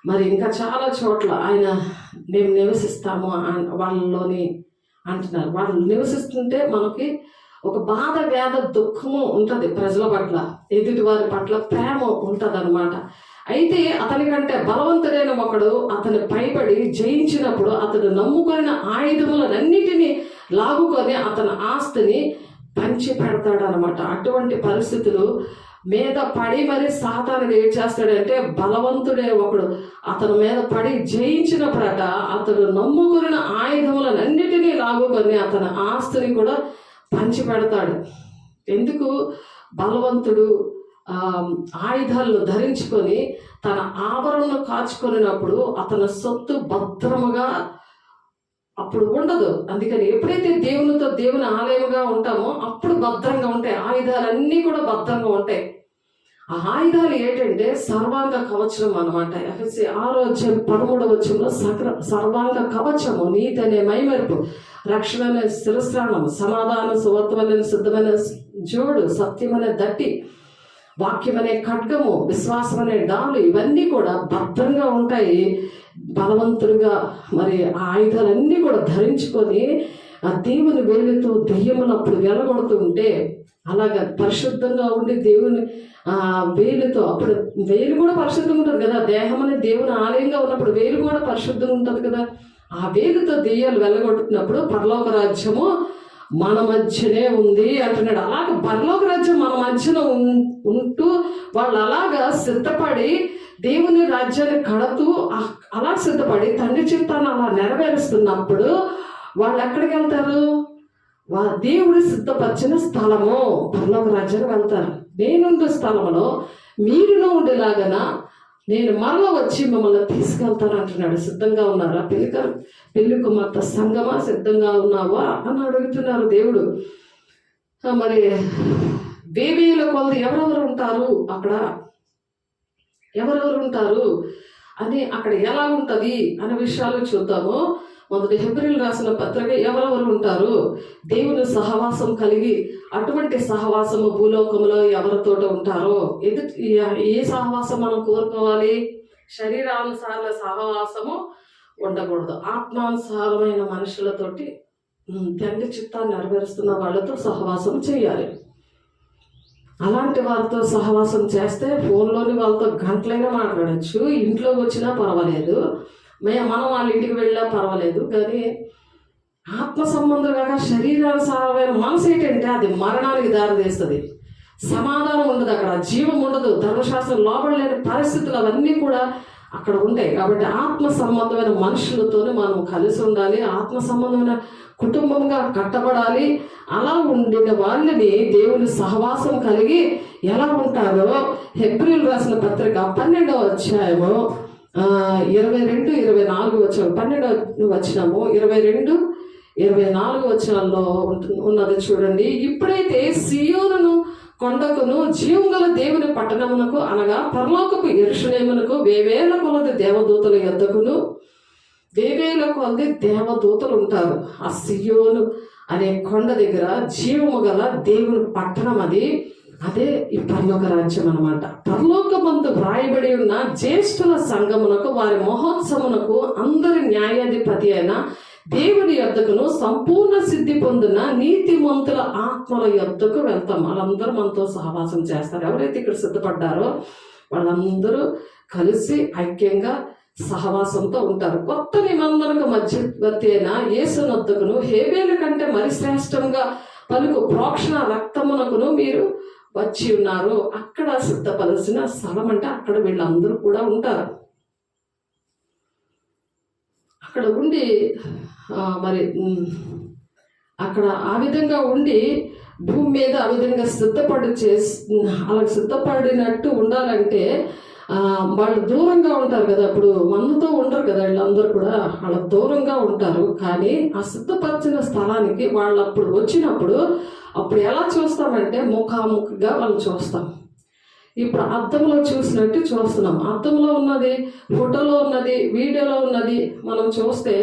మరి ఇంకా చాలా చోట్ల ఆయన మేము నివసిస్తాము వాళ్ళలోని అంటున్నారు. వాళ్ళు నివసిస్తుంటే మనకి ఒక బాధ, వేద, దుఃఖము ఉంటుంది ప్రజల పట్ల, ఎదుటి వారి పట్ల ప్రేమ ఉంటుంది అనమాట. అయితే అతనికంటే బలవంతుడైన ఒకడు అతని పైబడి జయించినప్పుడు అతడు నమ్ముకున్న ఆయుధములన్నిటినీ లాగుకొని అతని ఆస్తిని పంచి పెడతాడు అనమాట. అటువంటి పరిస్థితులు మీద పడి మరి సాతానుడు ఏం చేస్తాడంటే, బలవంతుడే ఒకడు అతని మీద పడి జయించినప్పుడట అతడు నమ్ముకున్న ఆయుధములన్నిటినీ లాగుకొని అతని ఆస్తిని కూడా పంచి పెడతాడు. ఎందుకు? బలవంతుడు ఆయుధాలను ధరించుకొని తన ఆభరణను కాచుకొనినప్పుడు అతని సొత్తు భద్రముగా అప్పుడు ఉండదు. అందుకని ఎప్పుడైతే దేవుని ఆలయముగా ఉంటామో అప్పుడు భద్రంగా ఉంటాయి. ఆయుధాలన్నీ కూడా భద్రంగా ఉంటాయి. ఆ ఆయుధాలు ఏంటంటే సర్వాంగ కవచం అనమాట. ఎఫెసీ 6:13 సర్వాంగ కవచము, నీతి అనే మైమెరుపు, రక్షణ అనే శిరస్త్రాణం, సమాధానం, సువర్తమైన సిద్ధమైన జోడు, సత్యం అనే దట్టి, వాక్యం అనే ఖడ్గము, విశ్వాసం అనే డాలు, ఇవన్నీ కూడా భద్రంగా ఉంటాయి. బలవంతులుగా మరి ఆ ఆయుధాలన్నీ కూడా ధరించుకొని ఆ దేవుని వేలుతో దెయ్యములు అప్పుడు వెలగొడుతూ ఉంటే అలాగా పరిశుద్ధంగా ఉండి దేవుని వేలుతో, అప్పుడు వేలు కూడా పరిశుద్ధంగా ఉంటుంది కదా, దేహం అనేది దేవుని ఆలయంగా ఉన్నప్పుడు వేలు కూడా పరిశుద్ధంగా ఉంటుంది కదా. ఆ వేలుతో దెయ్యాలు వెలగొట్టినప్పుడు పరలోక రాజ్యము మన మధ్యనే ఉంది అంటున్నాడు. అలాగ పరలోక రాజ్యం మన మధ్యన ఉంటూ వాళ్ళు అలాగా సిద్ధపడి దేవుని రాజ్యాన్ని కడుతూ అలా సిద్ధపడి తండ్రి చిత్తాన్ని అలా నెరవేరుస్తున్నప్పుడు వాళ్ళు ఎక్కడికి వెళ్తారు? దేవుడి సిద్ధపరిచిన స్థలము పరలోక రాజ్యానికి వెళ్తారు. నేనుండే స్థలంలో మీరును ఉండేలాగన నేను మరలా వచ్చి మిమ్మల్ని తీసుకెళ్తాను అంటున్నాడు. సిద్ధంగా ఉన్నారా? పెళ్లి కుమార్తె సంగమా సిద్ధంగా ఉన్నావా అని అడుగుతున్నారు దేవుడు. మరి వేవేల కొలది ఎవరెవరు ఉంటారు అక్కడ, ఎవరెవరు ఉంటారు అని అక్కడ ఎలా ఉంటది అనే విషయాలు చూద్దాము. మొదటి హెబ్రీయులకు రాసిన పత్రిక ఎవరెవరు ఉంటారు, దేవుని సహవాసం కలిగి, అటువంటి సహవాసము భూలోకంలో ఎవరితోట ఉంటారో, ఏ సహవాసం మనం కోరుకోవాలి? శరీరానుసార సహవాసము ఉండకూడదు. ఆత్మానుసారమైన మనుషులతోటి తండ్రి చిత్తాన్ని నెరవేరుస్తున్న వాళ్ళతో సహవాసం చేయాలి. అలాంటి వారితో సహవాసం చేస్తే ఫోన్లోని వాళ్ళతో గంటలైనా మాట్లాడచ్చు, ఇంట్లోకి వచ్చినా పర్వాలేదు, మనం వాళ్ళ ఇంటికి వెళ్ళినా పర్వాలేదు. కానీ ఆత్మ సంబంధం కాక శరీరానుసారమైన మనసు ఏంటంటే అది మరణానికి దారితీస్తుంది. సమాధానం ఉండదు, అక్కడ జీవం ఉండదు, ధర్మశాస్త్రం లోపడలేని పరిస్థితులు అవన్నీ కూడా అక్కడ ఉంటాయి. కాబట్టి ఆత్మ సంబంధమైన మనుషులతోనే మనం కలిసి ఉండాలి, ఆత్మ సంబంధమైన కుటుంబంగా కట్టబడాలి. అలా ఉండిన వాళ్ళని దేవుని సహవాసం కలిగి ఎలా ఉంటారో హెబ్రీయులకు రాసిన పత్రిక 12వ అధ్యాయము 22-24 వచనం, 12వ వచనము 22-24 వచనాల్లో ఉన్నది చూడండి. ఇప్పుడైతే సియోనును కొండకును జీవం గల దేవుని పట్టణమునకు అనగా పరలోకపు యెరూషలేమునకు వేవేల కొలది దేవదూతల యొద్దకును, వేవేల కొలది దేవదూతలు ఉంటారు. ఆ సియోను అనే కొండ దగ్గర జీవము గల దేవుని పట్టణం అదే ఈ పరలోక రాజ్యం అనమాట. పరలోకమందు వ్రాయబడి ఉన్న జ్యేష్ఠుల సంఘమునకు వారి మహోత్సవమునకు అందరి న్యాయాధిపతి అయిన దేవుని యొద్దకును సంపూర్ణ సిద్ధి పొందిన నీతిమంతుల ఆత్మల యొద్దకు వెళ్తాం. వాళ్ళందరూ మనతో సహవాసం చేస్తారు. ఎవరైతే ఇక్కడ సిద్ధపడ్డారో వాళ్ళందరూ కలిసి ఐక్యంగా సహవాసంతో ఉంటారు. కొత్త నిబంధనకు మధ్యవర్తి అయిన యేసునొద్దకును హేబేలు కంటే మరి శ్రేష్టంగా పలుకు ప్రోక్షణ రక్తమునకును మీరు వచ్చి ఉన్నారు. అక్కడ సిద్ధపడాల్సిన స్థలం అంటే అక్కడ వీళ్ళందరూ కూడా ఉంటారు. అక్కడ ఉండి మరి అక్కడ ఆ విధంగా ఉండి భూమి మీద ఆ విధంగా అలా సిద్ధపడినట్టు ఉండాలంటే వాళ్ళు దూరంగా ఉంటారు కదా, అప్పుడు మనతో ఉండరు కదా, వీళ్ళందరూ కూడా వాళ్ళ దూరంగా ఉంటారు. కానీ ఆ సిద్ధపరిచిన స్థలానికి వాళ్ళు అప్పుడు వచ్చినప్పుడు అప్పుడు ఎలా చూస్తామంటే ముఖాముఖిగా వాళ్ళు చూస్తాం. ఇప్పుడు అద్దంలో చూసినట్టు చూస్తున్నాం. అద్దంలో ఉన్నది, ఫోటోలో ఉన్నది, వీడియోలో ఉన్నది మనం చూస్తే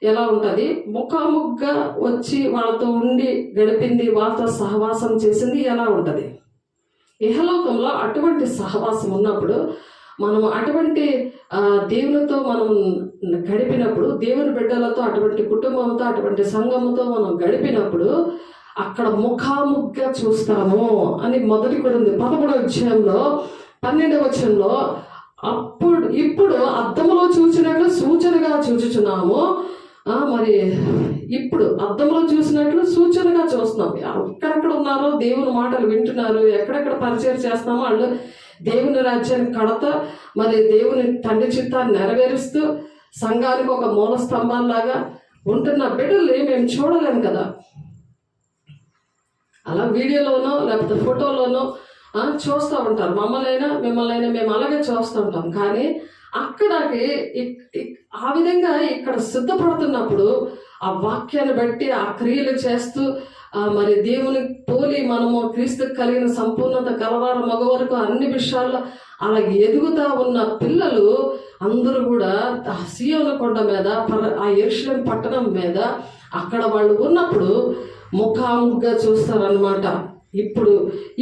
ఎలా ఉంటుంది? ముఖాముఖిగా వచ్చి వాళ్ళతో ఉండి గడిపింది, వాళ్ళతో సహవాసం చేసింది ఎలా ఉంటుంది? ఇహలోకంలో అటువంటి సహవాసం ఉన్నప్పుడు మనం అటువంటి దేవునితో మనం గడిపినప్పుడు, దేవుని బిడ్డలతో అటువంటి కుటుంబంతో అటువంటి సంఘముతో మనం గడిపినప్పుడు అక్కడ ముఖాముఖిగా చూస్తాము అని మొదటి కూడా ఉంది. 13వ అధ్యాయంలో 12వ వచనంలో ఇప్పుడు అద్దంలో చూసినట్లు సూచనగా చూచుచున్నాము. మరి ఇప్పుడు అద్దంలో చూసినట్లు సూచనగా చూస్తున్నాం. ఎక్కడెక్కడ ఉన్నారో దేవుని మాటలు వింటున్నారు, ఎక్కడెక్కడ పరిచయం చేస్తున్నామో వాళ్ళు దేవుని రాజ్యాన్ని కడతా మరి దేవుని తండ్రి చిత్తాన్ని నెరవేరుస్తూ సంఘానికి ఒక మూల స్తంభాల్లాగా ఉంటున్న బిడ్డల్ని మేము చూడలేము కదా. అలా వీడియోలోనో లేకపోతే ఫోటోలోనో చూస్తూ ఉంటారు. మిమ్మల్ని మేము అలాగే చూస్తూ ఉంటాం. కానీ అక్కడికి ఆ విధంగా ఇక్కడ సిద్ధపడుతున్నప్పుడు ఆ వాక్యాన్ని బట్టి ఆ క్రియలు చేస్తూ మరి దేవుని పోలి మనము క్రీస్తుకు కలిగిన సంపూర్ణత కలవారు మగ వరకు అన్ని విషయాల్లో అలా ఎదుగుతా ఉన్న పిల్లలు అందరూ కూడా ఆ సియోను కొండ మీద ఆ యెరూషలేము పట్టణం మీద అక్కడ వాళ్ళు ఉన్నప్పుడు ముఖాముఖిగా చూస్తారనమాట.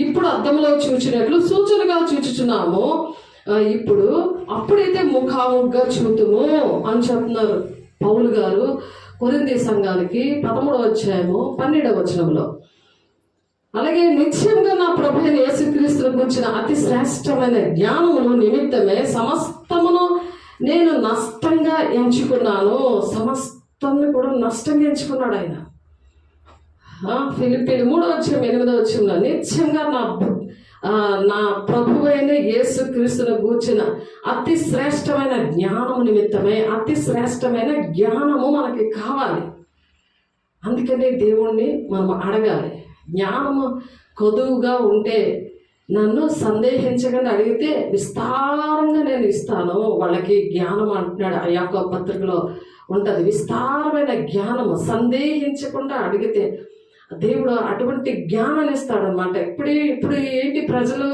ఇప్పుడు అద్దంలో చూచినట్లు సూచనగా చూచుచున్నాము, అప్పుడైతే ముఖాముఖిగా చూతుము అని చెప్తున్నారు పౌలు గారు కొరింథీ సంఘానికి 13వ అధ్యాయము 12వ వచనంలో. అలాగే నిత్యంగా నా ప్రభు అయిన యేసుక్రీస్తును గురించిన అతి శ్రేష్టమైన జ్ఞానమును నిమిత్తమే సమస్తమును నేను నష్టంగా ఎంచుకున్నాను. సమస్తాన్ని కూడా నష్టంగా ఎంచుకున్నాడు ఆయన. ఫిలిప్పీలు 3వ అధ్యాయం 8వ వచనంలో నిత్యంగా నా ప్రభు అయిన యేసుక్రీస్తును గూర్చిన అతి శ్రేష్టమైన జ్ఞానము నిమిత్తమే. అతి శ్రేష్టమైన జ్ఞానము మనకి కావాలి. అందుకనే దేవుణ్ణి మనం అడగాలి. జ్ఞానము కొదువుగా ఉంటే నన్ను సందేహించకుండా అడిగితే విస్తారంగా నేను ఇస్తాను వాళ్ళకి జ్ఞానం అంటున్నాడు. యాకోబు పత్రికలో ఉంటుంది. విస్తారమైన జ్ఞానము సందేహించకుండా అడిగితే దేవుడు అటువంటి జ్ఞానాన్ని ఇస్తాడనమాట. ఇప్పుడు ఏంటి, ప్రజలు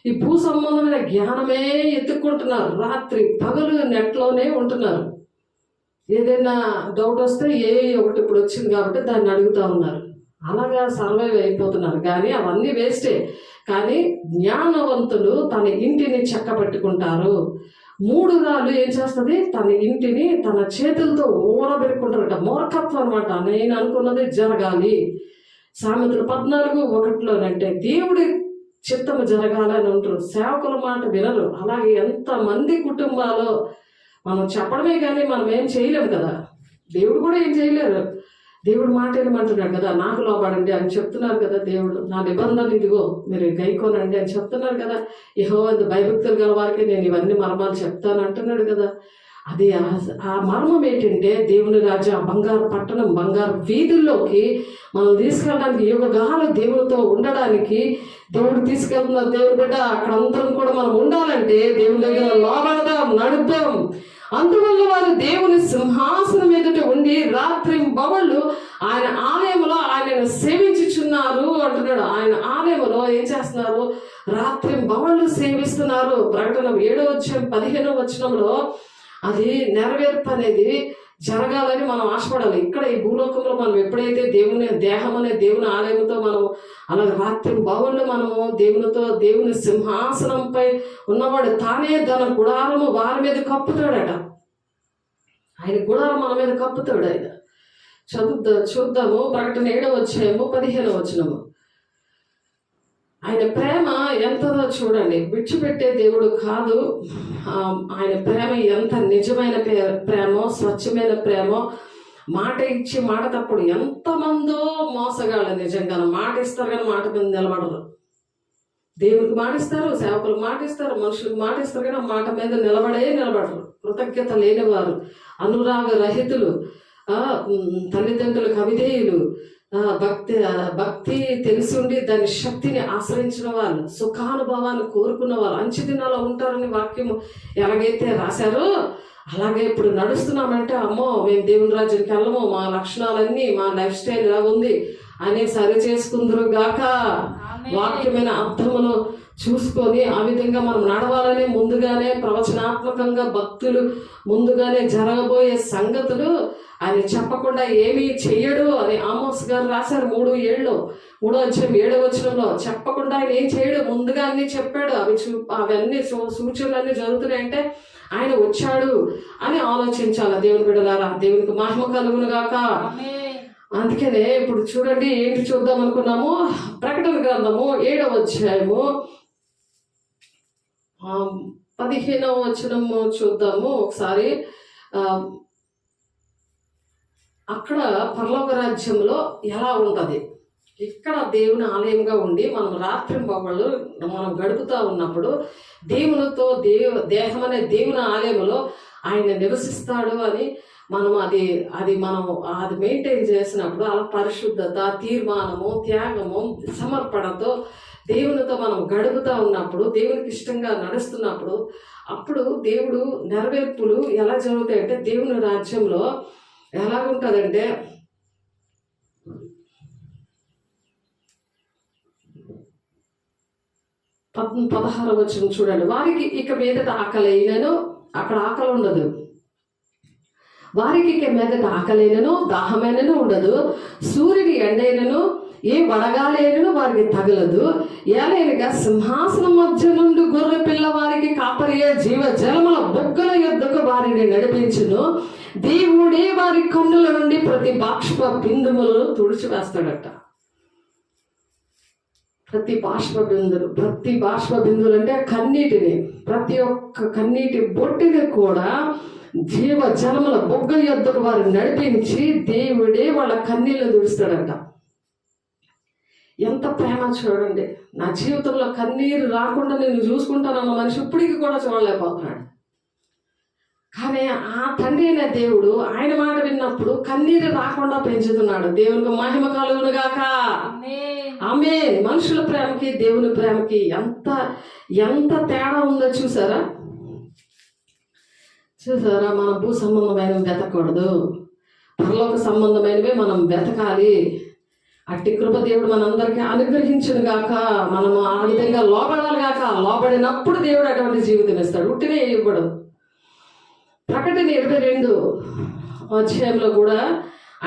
ఈ భూ సంబంధమైన జ్ఞానమే ఎత్తుక్కుంటున్నారు. రాత్రి పగలు నెట్లోనే ఉంటున్నారు. ఏదైనా డౌట్ వస్తే ఒకటి ఇప్పుడు వచ్చింది కాబట్టి దాన్ని అడుగుతూ ఉన్నారు. అలాగా సర్వైవ్ అయిపోతున్నారు. కానీ అవన్నీ వేస్టే. కానీ జ్ఞానవంతులు తన ఇంటిని చక్కబెట్టుకుంటారు. 3 రాళ్ళు ఏం చేస్తుంది, తన ఇంటిని తన చేతులతో ఊడబెట్టుకుంటారట. మూర్ఖత్వం అనమాట. నేను అనుకున్నది జరగాలి. సామెతలు 14:1 దేవుడి చిత్తము జరగాలని ఉంటారు, సేవకుల మాట వినరు. అలాగే ఎంతమంది కుటుంబాలు మనం చెప్పడమే కానీ మనం ఏం చేయలేము కదా. దేవుడు కూడా ఏం చేయలేరు. దేవుడు మాట ఏమంటున్నాడు కదా, నాకు లోబడండి అని చెప్తున్నారు కదా. దేవుడు నా నిబంధన ఇదిగో మీరు గైకోనండి అని చెప్తున్నారు కదా. యెహోవా భయభక్తులు గల వారికి నేను ఇవన్నీ మర్మాలు చెప్తాను అంటున్నాడు కదా. అది ఆ మర్మం ఏంటంటే దేవుని రాజ్యం, బంగారు పట్టణం, బంగారు వీధుల్లోకి మనం తీసుకెళ్ళడానికి, యుగగాలు దేవునితో ఉండడానికి దేవుడు తీసుకెళ్తున్నారు. దేవుని బిడ్డ అక్కడ అందరం కూడా మనం ఉండాలంటే దేవుని దగ్గర లోబడదాం, నడుద్దాం. అందువల్ల వారు దేవుని సింహాసనం ఎదుట ఉండి రాత్రి బవళ్ళు ఆయన ఆలయంలో ఆయనను సేవించుచున్నారు అంటున్నాడు. ఆయన ఆలయంలో ఏం చేస్తున్నారు, రాత్రి బవళ్ళు సేవిస్తున్నారు. ప్రకటన 7వ అధ్యాయం 15వ వచనంలో అది నెరవేర్పు అనేది జరగాలని మనం ఆశపడాలి. ఇక్కడ ఈ భూలోకంలో మనం ఎప్పుడైతే దేవుని దేహం అనే దేవుని ఆలయంతో మనం అలా రాత్రి బవళ్ళు మనము దేవుని సింహాసనంపై ఉన్నవాడు తానే తన గుడారము వారి మీద కప్పుతాడట. ఆయన గుడారం మన మీద కప్పుతాడు. ఆయన చూద్దాము. ప్రకటన 7వ అధ్యాయము 15వ వచనము. ఆయన ప్రేమ ఎంతదో చూడండి. విడిచిపెట్టే దేవుడు కాదు. ఆయన ప్రేమ ఎంత నిజమైన ప్రేమో, స్వచ్ఛమైన ప్రేమో. మాట ఇచ్చి మాట తప్పుడు ఎంతమందో మోసగాళ్ళు. నిజంగా మాట ఇస్తారు కానీ మాట మీద నిలబడరు. దేవుడికి మాటిస్తారు, సేవకులకు మాటిస్తారు, మనుషులకు మాటిస్తారు కానీ మాట మీద నిలబడరు. కృతజ్ఞత లేనివారు, అనురాగ రహితులు, తల్లిదండ్రులకు అవిధేయులు, భక్తి తెలిసి ఉండి దాని శక్తిని ఆశ్రయించిన వాళ్ళు, సుఖానుభవాన్ని కోరుకున్న వాళ్ళు అంచె దినాల్లో ఉంటారని వాక్యము ఎలాగైతే రాశారో అలాగే ఇప్పుడు నడుస్తున్నామంటే అమ్మో మేము దేవుని రాజ్యానికి వెళ్ళము, మా లక్షణాలన్నీ మా లైఫ్ స్టైల్ ఇలా ఉంది అని సరి చేసుకుందరు గాక. వాక్యమైన అర్థమును చూసుకొని ఆ విధంగా మనం నడవాలని ముందుగానే ప్రవచనాత్మకంగా భక్తులు ముందుగానే జరగబోయే సంగతులు ఆయన చెప్పకుండా ఏమీ చెయ్యడు అని ఆమోస్ గారు రాశారు 3:7 3వ అధ్యాయం 7వ వచనంలో. చెప్పకుండా ఆయన ఏం చేయడు, ముందుగా అన్ని చెప్పాడు. అవన్నీ సూచనలన్నీ జరుగుతున్నాయంటే ఆయన వచ్చాడు అని ఆలోచించాలి. దేవుని బిడ్డలారా, దేవునికి మహిమ కలుగును గాక. అందుకనే ఇప్పుడు చూడండి ఏంటి చూద్దాం అనుకున్నాము. ప్రకటన గ్రంథము 7వ అధ్యాయము 15వ వచనము చూద్దాము ఒకసారి. అక్కడ పరలోక రాజ్యంలో ఎలా ఉంటుంది, ఇక్కడ దేవుని ఆలయంగా ఉండి మనం రాత్రి పగళ్ళు మనం గడుపుతూ ఉన్నప్పుడు దేవునితో దేహం అనే దేవుని ఆలయంలో ఆయన నివసిస్తాడు అని మనం అది మెయింటైన్ చేసినప్పుడు అలా పరిశుద్ధత, తీర్మానము, త్యాగము, సమర్పణతో దేవునితో మనం గడుపుతూ ఉన్నప్పుడు, దేవునికి ఇష్టంగా నడుస్తున్నప్పుడు అప్పుడు దేవుడు నెరవేర్పులు ఎలా జరుగుతాయంటే దేవుని రాజ్యంలో ఎలాగుంటుందంటే 16వ వచనం చూడండి. వారికి ఇక మీదట ఆకలైనను, అక్కడ ఆకలి ఉండదు. వారికి ఇక మీదట ఆకలైనను దాహమైనను ఉండదు. సూర్యుని ఎండైనను ఏ వడగాలేను వారికి తగలదు. ఏలైనగా సింహాసనం మధ్య నుండి గొర్రె పిల్ల వారికి కాపరియే జీవ జలముల బొగ్గల యొద్దకు వారిని నడిపించును. దేవుడే వారి కన్నుల నుండి ప్రతి బాష్ప బిందువులను తుడిచివేస్తాడట. ప్రతి బాష్ప బిందువులు అంటే కన్నీటిని, ప్రతి ఒక్క కన్నీటి బొట్టిని కూడా జీవ జలముల బొగ్గ యొద్దకు వారిని నడిపించి దేవుడే వాళ్ళ కన్నీళ్ళు తుడుస్తాడట. ఎంత ప్రేమ చూడండి. నా జీవితంలో కన్నీరు రాకుండా నేను చూసుకుంటానన్న మనిషి ఇప్పటికి కూడా చూడలేకపోతున్నాడు. కానీ ఆ తండ్రి అయిన దేవుడు ఆయన మాట విన్నప్పుడు కన్నీరు రాకుండా పెంచుతున్నాడు. దేవునికి మహిమ కలుగును గాక. ఆమేన్. మనుషుల ప్రేమకి దేవుని ప్రేమకి ఎంత తేడా ఉందో చూసారా? మన భూ సంబంధమైనవి వెతకూడదు, పరలోక సంబంధమైనవే మనం వెతకాలి. అట్టి కృప దేవుడు మనందరికీ అనుగ్రహించును గాక. మనము ఆ విధంగా లోబడాలి గాక. లోబడినప్పుడు దేవుడు అటువంటి జీవితం ఇస్తాడు, ఉట్టినే ఇవ్వడు. ప్రకటన 22 అధ్యాయంలో కూడా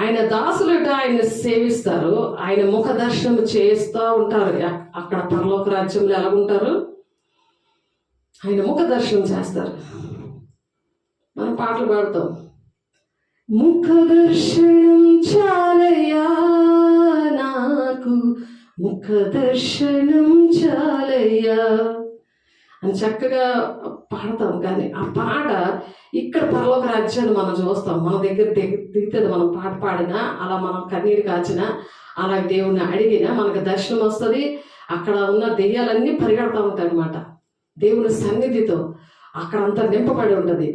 ఆయన దాసులుట ఆయన సేవిస్తారు, ఆయన ముఖ దర్శనం చేస్తూ ఉంటారు. అక్కడ పరలోక రాజ్యంలో ఎలాగుంటారు? ఆయన ముఖ దర్శనం చేస్తారు. మనం పాటలు పాడతాం, ముఖ దర్శనం చాలయ్యా నాకు, ముఖ దర్శనం చాలయ్యా అని చక్కగా పాడతాం. కానీ ఆ పాట ఇక్కడ పరలోక రాజ్యాన్ని మనం చూస్తాం. మన దగ్గర దిగుతుంది. మనం పాట పాడినా, అలా మనం కన్నీరు కాచినా, అలా దేవుణ్ణి అడిగినా మనకు దర్శనం వస్తుంది. అక్కడ ఉన్న దెయ్యాలన్నీ పరిగెడతా ఉంటాయి అన్నమాట. దేవుని సన్నిధితో అక్కడంతా నింపబడి ఉంటుంది.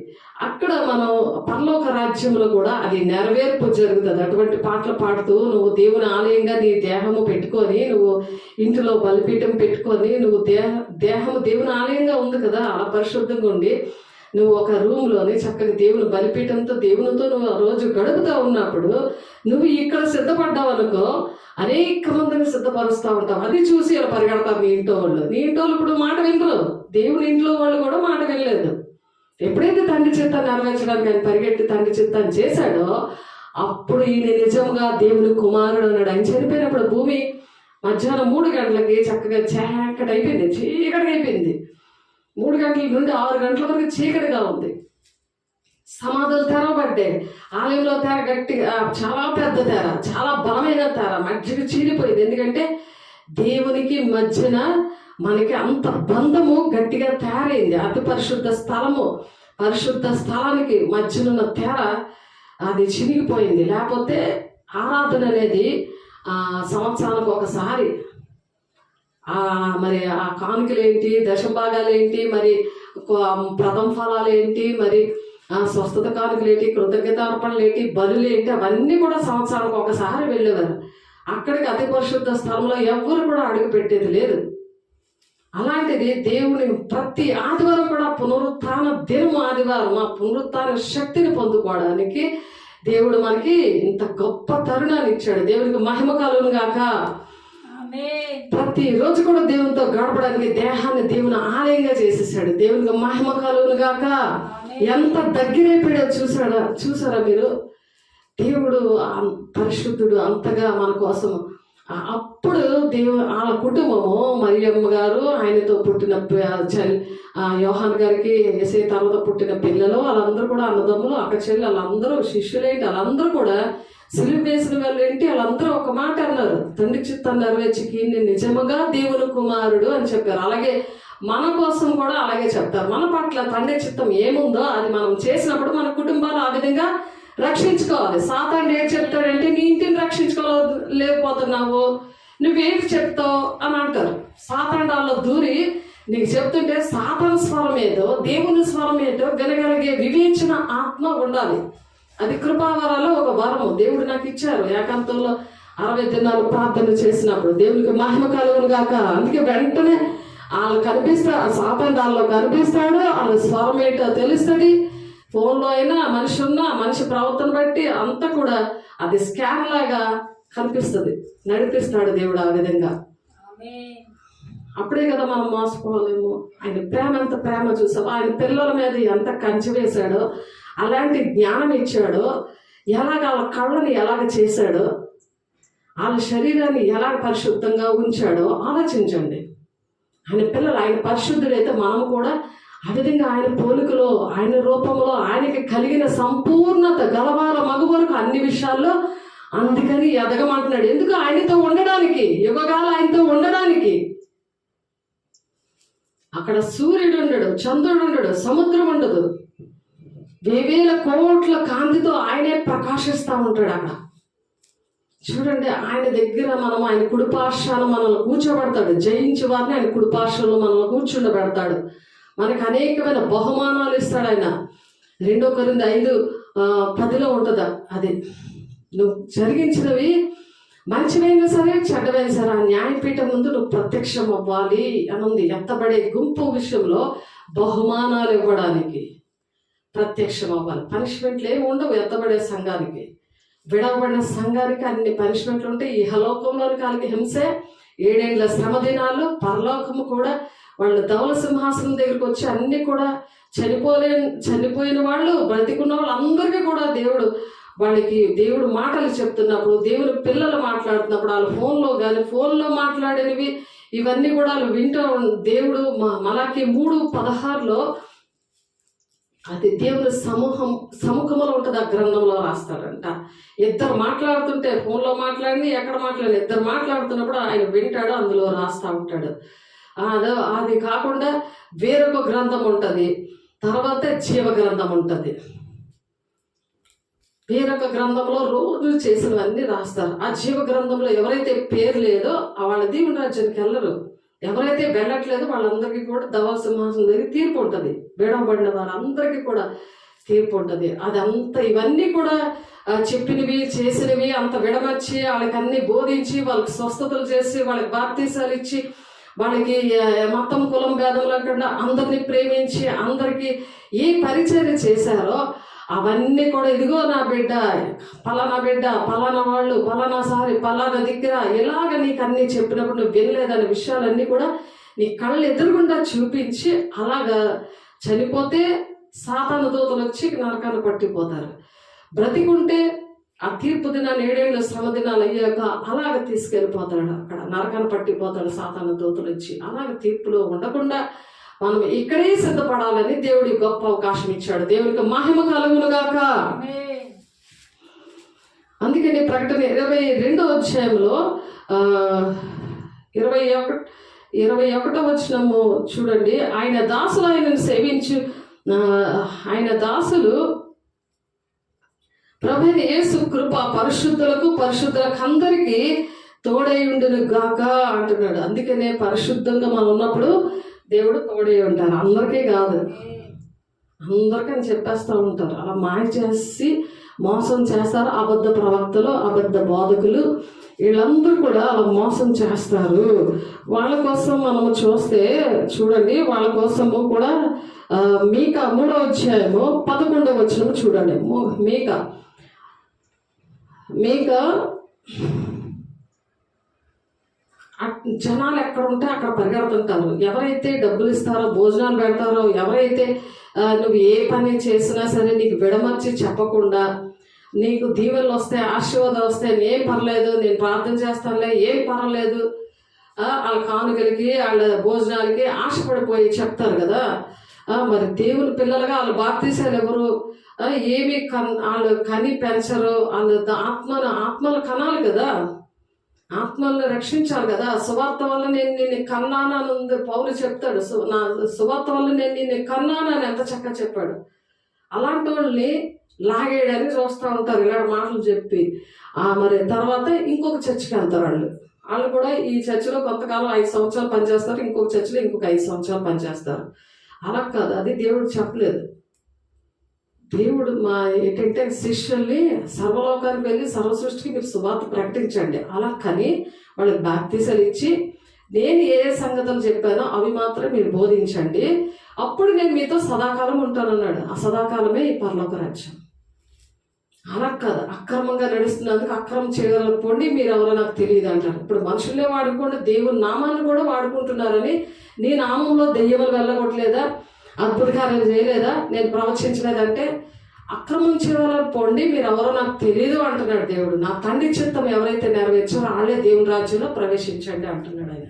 అక్కడ మనం పరలోక రాజ్యంలో కూడా అది నెరవేర్పు జరుగుతుంది. అటువంటి పాటలు పాడుతూ నువ్వు దేవుని ఆలయంగా నీ దేహము పెట్టుకొని, నువ్వు ఇంటిలో బలిపీఠం పెట్టుకొని, నువ్వు దేహము దేవుని ఆలయంగా ఉంది కదా, అలా పరిశుద్ధంగా ఉండి నువ్వు ఒక రూమ్లోని చక్కగా దేవుని బలిపీఠంతో దేవునితో నువ్వు రోజు గడుపుతూ ఉన్నప్పుడు నువ్వు ఇక్కడ సిద్ధపడ్డావు అనుకో, అనేక మందిని సిద్ధపరుస్తూ ఉంటావు. అది చూసి ఇలా పరిగెడతావు నీ ఇంట్లో వాళ్ళు. నీ ఇంట్లో వాళ్ళు ఇప్పుడు మాట వినరు. దేవుని ఇంట్లో వాళ్ళు కూడా మాట వినలేదు. ఎప్పుడైతే తండ్రి చిత్తాన్ని నెరవేర్చడానికి ఆయన పరిగెట్టి తండ్రి చిత్తాన్ని చేశాడో అప్పుడు ఈయన నిజంగా దేవుని కుమారుడు అన్నాడు. ఆయన చనిపోయినప్పుడు భూమి మధ్యాహ్నం 3 గంటలకి చక్కగా చీకటి అయిపోయింది. 3 గంటల నుండి 6 గంటల వరకు చీకటిగా ఉంది. సమాధులు తెరవబడ్డాయి. ఆలయంలో తెర గట్టిగా, చాలా పెద్ద తెర, చాలా బలమైన తెర మధ్యకి చీలిపోయింది. ఎందుకంటే దేవునికి మధ్యన మనకి అంత బంధము గట్టిగా తయారైంది. అతి పరిశుద్ధ స్థలానికి మధ్యనున్న తెర అది చినిగిపోయింది. లేకపోతే ఆరాధన అనేది సంవత్సరానికి ఒకసారి మరి ఆ కానుకలు ఏంటి, దశభాగాలు ఏంటి, మరి ప్రథమ ఫలాలు ఏంటి, మరి స్వస్థత కానుకలు ఏంటి, కృతజ్ఞతార్పణలు ఏంటి, బలులు ఏంటి, అవన్నీ కూడా సంవత్సరానికి ఒకసారి వెళ్ళేవారు. అక్కడికి అతి పరిశుద్ధ స్థలంలో ఎవ్వరు కూడా అడుగు పెట్టేది లేదు. అలాంటిది దేవుని ప్రతి ఆదివారం కూడా పునరుత్థాన దినము ఆదివారం ఆ పునరుత్థాన శక్తిని పొందుకోవడానికి దేవుడు మనకి ఇంత గొప్ప తరుణాన్ని ఇచ్చాడు. దేవునికి మహిమ కలుగును గాక. ప్రతి రోజు కూడా దేవునితో గడపడానికి దేహాన్ని దేవుని ఆలయంగా చేసేసాడు. దేవునికి మహిమ కలుగును గాక. ఎంత దగ్గరైపోయాడో చూసారా మీరు? దేవుడు పరిశుద్ధుడు అంతగా మన కోసం. అప్పుడు వాళ్ళ కుటుంబము, మరియమ్మ గారు, ఆయనతో పుట్టిన యోహాన్ గారికి యేసయ్య తర్వాత పుట్టిన పిల్లలు, వాళ్ళందరూ కూడా అన్నదమ్ములు, అక్క చెల్లి, వాళ్ళందరూ శిష్యులేంటి, వాళ్ళందరూ కూడా సిలువ వేసిన వాళ్ళు ఏంటి, వాళ్ళందరూ ఒక మాట అన్నారు, తండ్రి చిత్తాన్ని నెరవేర్చికి నేను నిజముగా దేవుని కుమారుడు అని చెప్పారు. అలాగే మన కోసం కూడా అలాగే చెప్తారు. మన పట్ల తండ్రి చిత్తం ఏముందో అది మనం చేసినప్పుడు మన కుటుంబాలు ఆ విధంగా రక్షించుకోవాలి. సాతాను ఏం చెప్తాడంటే నీ ఇంటిని రక్షించుకోలేకపోతున్నావు, నువ్వేమి చెప్తావు అని అంటారు. సాతాండాల్లో దూరి నీకు చెప్తుంటే సాతాను స్వరం ఏదో దేవుని స్వరం ఏదో వినగలిగే వివేచన ఆత్మ ఉండాలి. అది కృపావరాలు ఒక వరము దేవుడు నాకు ఇచ్చారు. ఏకాంతంలో 60 దినాలు ప్రార్థన చేసినప్పుడు దేవునికి మహిమ కలుగును గాక. అందుకే వెంటనే వాళ్ళు కనిపిస్తారు, సాతాండాల్లో కనిపిస్తాడు, వాళ్ళ స్వరం ఏంటో తెలుస్తుంది. ఫోన్లో అయినా మనిషి ప్రవర్తన బట్టి అంతా కూడా అది స్కాన్ లాగా కనిపిస్తుంది. నడిపిస్తాడు దేవుడు ఆ విధంగా. అప్పుడే కదా మనం మోసపోలేము. ఆయన ప్రేమ ఎంత ప్రేమ చూసావు. ఆయన పిల్లల మీద ఎంత కంచె వేశాడో, అలాంటి జ్ఞానం ఇచ్చాడో, ఎలాగ వాళ్ళ కళ్ళని ఎలాగ చేశాడో, వాళ్ళ శరీరాన్ని ఎలా పరిశుద్ధంగా ఉంచాడో ఆలోచించండి. ఆయన పిల్లలు, ఆయన పరిశుద్ధుడైతే మనము కూడా ఆ విధంగా ఆయన పోలికలో, ఆయన రూపంలో, ఆయనకి కలిగిన సంపూర్ణత గలవార మగు వరకు అన్ని విషయాల్లో అందుకని ఎదగమంటున్నాడు. ఎందుకు? ఆయనతో ఉండడానికి, యుగకాలం ఆయనతో ఉండడానికి. అక్కడ సూర్యుడు ఉండడు, చంద్రుడు ఉండడు, సముద్రం ఉండదు. వేవేల కోట్ల కాంతితో ఆయనే ప్రకాశిస్తూ ఉంటాడు అక్కడ. చూడండి, ఆయన దగ్గర మనం ఆయన కుడిపార్శ్వాన మనల్ని కూర్చోబెడతాడు. జయించి వారిని ఆయన కుడిపార్శ్వంలో మనల్ని కూర్చుండబెడతాడు. మనకు అనేకమైన బహుమానాలు ఇస్తాడు ఆయన. 2 కొరింథీ 5:10 ఉంటుంది అది. నువ్వు జరిగించినవి మంచివైనా సరే చెడ్డవైనా సరే ఆ న్యాయపీఠం ముందు నువ్వు ప్రత్యక్షం అవ్వాలి అని ఉంది. ఎత్తబడే గుంపు విషయంలో బహుమానాలు ఇవ్వడానికి ప్రత్యక్షం అవ్వాలి. పనిష్మెంట్లు ఏమి ఉండవు ఎత్తబడే సంఘానికి. విడవబడిన సంఘానికి అన్ని పనిష్మెంట్లు ఉంటాయి. ఈ ఇహలోకంలోని కాలికి హింసే, 7 ఏళ్ల శ్రమ దినాలు, పరలోకము కూడా. వాళ్ళు ధవల సింహాసనం దగ్గరికి వచ్చి అన్ని కూడా చనిపోయిన వాళ్ళు, బ్రతికున్న వాళ్ళు అందరికీ కూడా దేవుడు మాటలు చెప్తున్నప్పుడు, దేవుని పిల్లలు మాట్లాడుతున్నప్పుడు, వాళ్ళు ఫోన్లో మాట్లాడేవి ఇవన్నీ కూడా వాళ్ళు వింటూ దేవుడు మలాకి 3:16 అది దేవుని సముఖంలో ఉంటుంది. ఆ గ్రంథంలో రాస్తాడంట. ఇద్దరు మాట్లాడుతుంటే, ఫోన్లో మాట్లాడి ఎక్కడ మాట్లాడి, ఇద్దరు మాట్లాడుతున్నప్పుడు ఆయన వింటాడు, అందులో రాస్తూ ఉంటాడు. అది కాకుండా వేరొక గ్రంథం ఉంటుంది, తర్వాత జీవ గ్రంథం ఉంటుంది. వేరొక గ్రంథంలో రోజు చేసినవన్నీ రాస్తారు. ఆ జీవ గ్రంథంలో ఎవరైతే పేరు లేదో వాళ్ళ దేవుని రాజ్యానికి వెళ్ళరు. ఎవరైతే వెళ్ళట్లేదు వాళ్ళందరికీ కూడా ధవల సింహాసనం దగ్గర తీర్పు ఉంటుంది. విడవబడిన వారందరికీ కూడా తీర్పు ఉంటుంది. అదంతా ఇవన్నీ కూడా చెప్పినవి చేసినవి అంత విడమర్చి వాళ్ళకి అన్ని బోధించి వాళ్ళకి స్వస్థతలు చేసి వాళ్ళకి బాప్తీసాలు ఇచ్చి వాళ్ళకి మతం కులం భేదం లేకుండా అందరినీ ప్రేమించి అందరికీ ఏ పరిచర్య చేశారో అవన్నీ కూడా ఇదిగో నా బిడ్డ, పలానా బిడ్డ, పలానా వాళ్ళు, పలానా దగ్గర ఇలాగ నీకు అన్నీ చెప్పినప్పుడు నువ్వు వినలేదనే విషయాలన్నీ కూడా నీ కళ్ళు ఎదురుగుండా చూపించి అలాగా చనిపోతే సాతాను దూతలు వచ్చి నరకాన్ని పట్టిపోతారు. బ్రతికుంటే ఆ తీర్పు దినాన్ని 7 ఏళ్ల శ్రమ దినాలు అయ్యాక అలాగ తీసుకెళ్ళిపోతాడు. అక్కడ నరకాన్ని పట్టిపోతాడు సాతాను దూతలు వచ్చి. అలాగ తీర్పులో ఉండకుండా మనం ఇక్కడే సిద్ధపడాలని దేవుడి గొప్ప అవకాశం ఇచ్చాడు. దేవుడికి మహిమ కలుగునుగాక. అందుకని ప్రకటన 22వ అధ్యాయంలో 21వ వచనము చూడండి. ఆయన దాసులు ఆయనను సేవించు, ఆయన దాసులు ప్రభువైన యేసు కృప పరిశుద్ధులకు అందరికీ తోడై ఉండును గాక అంటున్నాడు. అందుకనే పరిశుద్ధంగా మనం ఉన్నప్పుడు దేవుడు తోడై ఉంటారు. అందరికీ కాదు, అందరికని చెప్పేస్తూ ఉంటారు. అలా మాయ చేసి మోసం చేస్తారు. అబద్ధ ప్రవక్తలు, అబద్ధ బోధకులు, వీళ్ళందరూ కూడా అలా మోసం చేస్తారు. వాళ్ళ కోసం మనము చూడండి, వాళ్ళ కోసము కూడా మీకా 3వ అధ్యాయము 11వ వచనము చూడండి. మీకా జనాలు ఎక్కడ ఉంటే అక్కడ పరిగెడుతుంటారు. ఎవరైతే డబ్బులు ఇస్తారో, భోజనాలు పెడతారో, ఎవరైతే నువ్వు ఏ పని చేసినా సరే నీకు విడమర్చి చెప్పకుండా, నీకు దీవెనలు వస్తాయి, ఆశీర్వాదాలు వస్తాయి, ఏం పర్లేదు, నేను ప్రార్థన చేస్తానులే, ఏం పర్వాలేదు, వాళ్ళ కానుకలకి వాళ్ళ భోజనాలకి ఆశపడిపోయి చెప్తారు కదా. మరి దేవుని పిల్లలుగా వాళ్ళు బాప్తీసాలు ఎవరు? ఏమి వాళ్ళు కని పెంచరు. వాళ్ళు ఆత్మలు కనాలి కదా, ఆత్మల్ని రక్షించాలి కదా. సువార్త వల్ల నేను నిన్ను కన్నానని పౌలు చెప్తాడు. నా సువార్త వల్ల నేను నిన్ను కన్నానని ఎంత చక్కగా చెప్పాడు. అలాంటి వాళ్ళని లాగేయడానికి చూస్తూ ఉంటారు ఇలాంటి మాటలు చెప్పి. మరి తర్వాత ఇంకొక చర్చికి వెళ్తారు. వాళ్ళు కూడా ఈ చర్చిలో కొంతకాలం 5 సంవత్సరాలు పనిచేస్తారు, ఇంకొక చర్చిలో ఇంకొక 5 సంవత్సరాలు పనిచేస్తారు. అలా కాదు, అది దేవుడు చెప్పలేదు. దేవుడు ఏంటంటే శిష్యుల్ని సర్వలోకానికి వెళ్ళి సర్వసృష్టికి మీరు సువార్త ప్రకటించండి. అలా కానీ వాళ్ళకి బాప్తీసాలు ఇచ్చి నేను ఏ సంగతులు చెప్పానో అవి మాత్రం మీరు బోధించండి, అప్పుడు నేను మీతో సదాకాలం ఉంటానన్నాడు. ఆ సదాకాలమే ఈ పరలోక రాజ్యం. అలా కాదు, అక్రమంగా నడుస్తున్నందుకు అక్రమం చేయగలకపోండి, మీరు ఎవరో నాకు తెలియదు అంటారు. ఇప్పుడు మనుషులే వాడుకోండి, దేవుని నామాన్ని కూడా వాడుకుంటున్నారని. నీ నామంలో దెయ్యములు వెళ్ళగొట్టలేదా, అద్భుత కార్యాలు చేయలేదా, నేను ప్రవచించలేదంటే అక్రమించే వాళ్ళని పోండి, మీరు ఎవరో నాకు తెలియదు అంటున్నాడు దేవుడు. నా తండ్రి చిత్తం ఎవరైతే నెరవేర్చారో వాళ్ళే దేవుని రాజ్యంలో ప్రవేశించండి అంటున్నాడు ఆయన.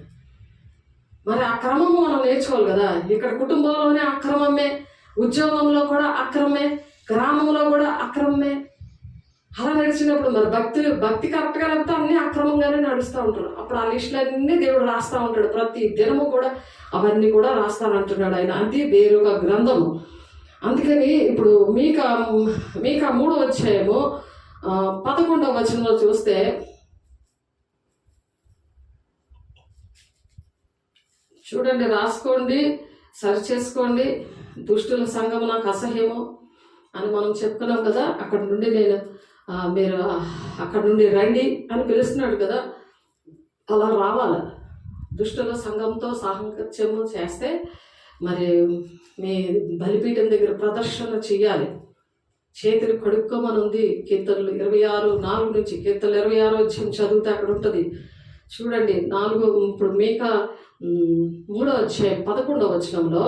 మరి ఆ క్రమము మనం నేర్చుకోవాలి కదా. ఇక్కడ కుటుంబంలోనే అక్రమమే, ఉద్యోగంలో కూడా అక్రమే, గ్రామంలో కూడా అక్రమమే. అలా నడిచినప్పుడు మరి భక్తి కరెక్ట్గా లేకపోతే అన్నీ అక్రమంగానే నడుస్తూ ఉంటారు. అప్పుడు ఆ లిస్టులన్నీ దేవుడు రాస్తూ ఉంటాడు. ప్రతి దినము కూడా అవన్నీ కూడా రాస్తానంటున్నాడు ఆయన. అది వేరొక గ్రంథము. అందుకని ఇప్పుడు మీకా 3వ అధ్యాయము 11వ వచనంలో చూస్తే, చూడండి, రాసుకోండి, సరి చేసుకోండి. దుష్టుల సంఘం నాకు అసహ్యము అని మనం చెప్పుకున్నాం కదా. అక్కడ నుండి మీరు అక్కడ నుండి రండి అని పిలుస్తున్నాడు కదా. అలా రావాలి. దుష్టుల సంఘంతో సాహంకత్యము చేస్తే మరి మీ బలిపీఠం దగ్గర ప్రదర్శన చెయ్యాలి. చేతులు కడుక్కోమని ఉంది కీర్తనలు 26:4 నుంచి. కీర్తనలు 26 వచ్చి చదివితే అక్కడ ఉంటుంది. చూడండి 4 ఇప్పుడు మీకా 3వ అధ్యాయం 11వ వచనంలో,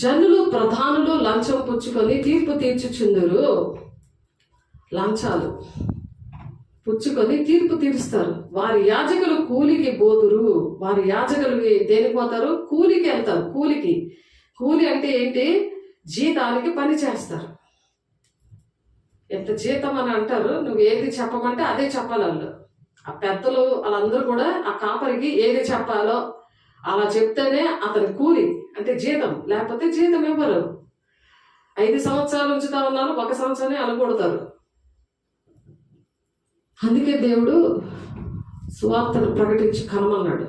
జనులు ప్రధానులు లంచం పుచ్చుకొని తీర్పు తీర్చుచుందురు. లంచాలు పుచ్చుకొని తీర్పు తీరుస్తారు. వారి యాజకులు కూలికి పోదురు. వారి యాజకులు దేనికి పోతారు? కూలికి వెళ్తారు. కూలి అంటే ఏంటి? జీతానికి పని చేస్తారు. ఎంత జీతం అని అంటారు. నువ్వు ఏది చెప్పమంటే అదే చెప్పాలి వాళ్ళు. ఆ పెద్దలు వాళ్ళందరూ కూడా ఆ కాపరికి ఏది చెప్పాలో అలా చెప్తేనే అతని కూలి అంటే జీతం. లేకపోతే జీతం ఇవ్వరు. 5 సంవత్సరాలు ఉంచుతా ఉన్నారు, 1 సంవత్సరాన్ని అలగొడతారు. అందుకే దేవుడు సువార్తను ప్రకటించి కనమన్నాడు.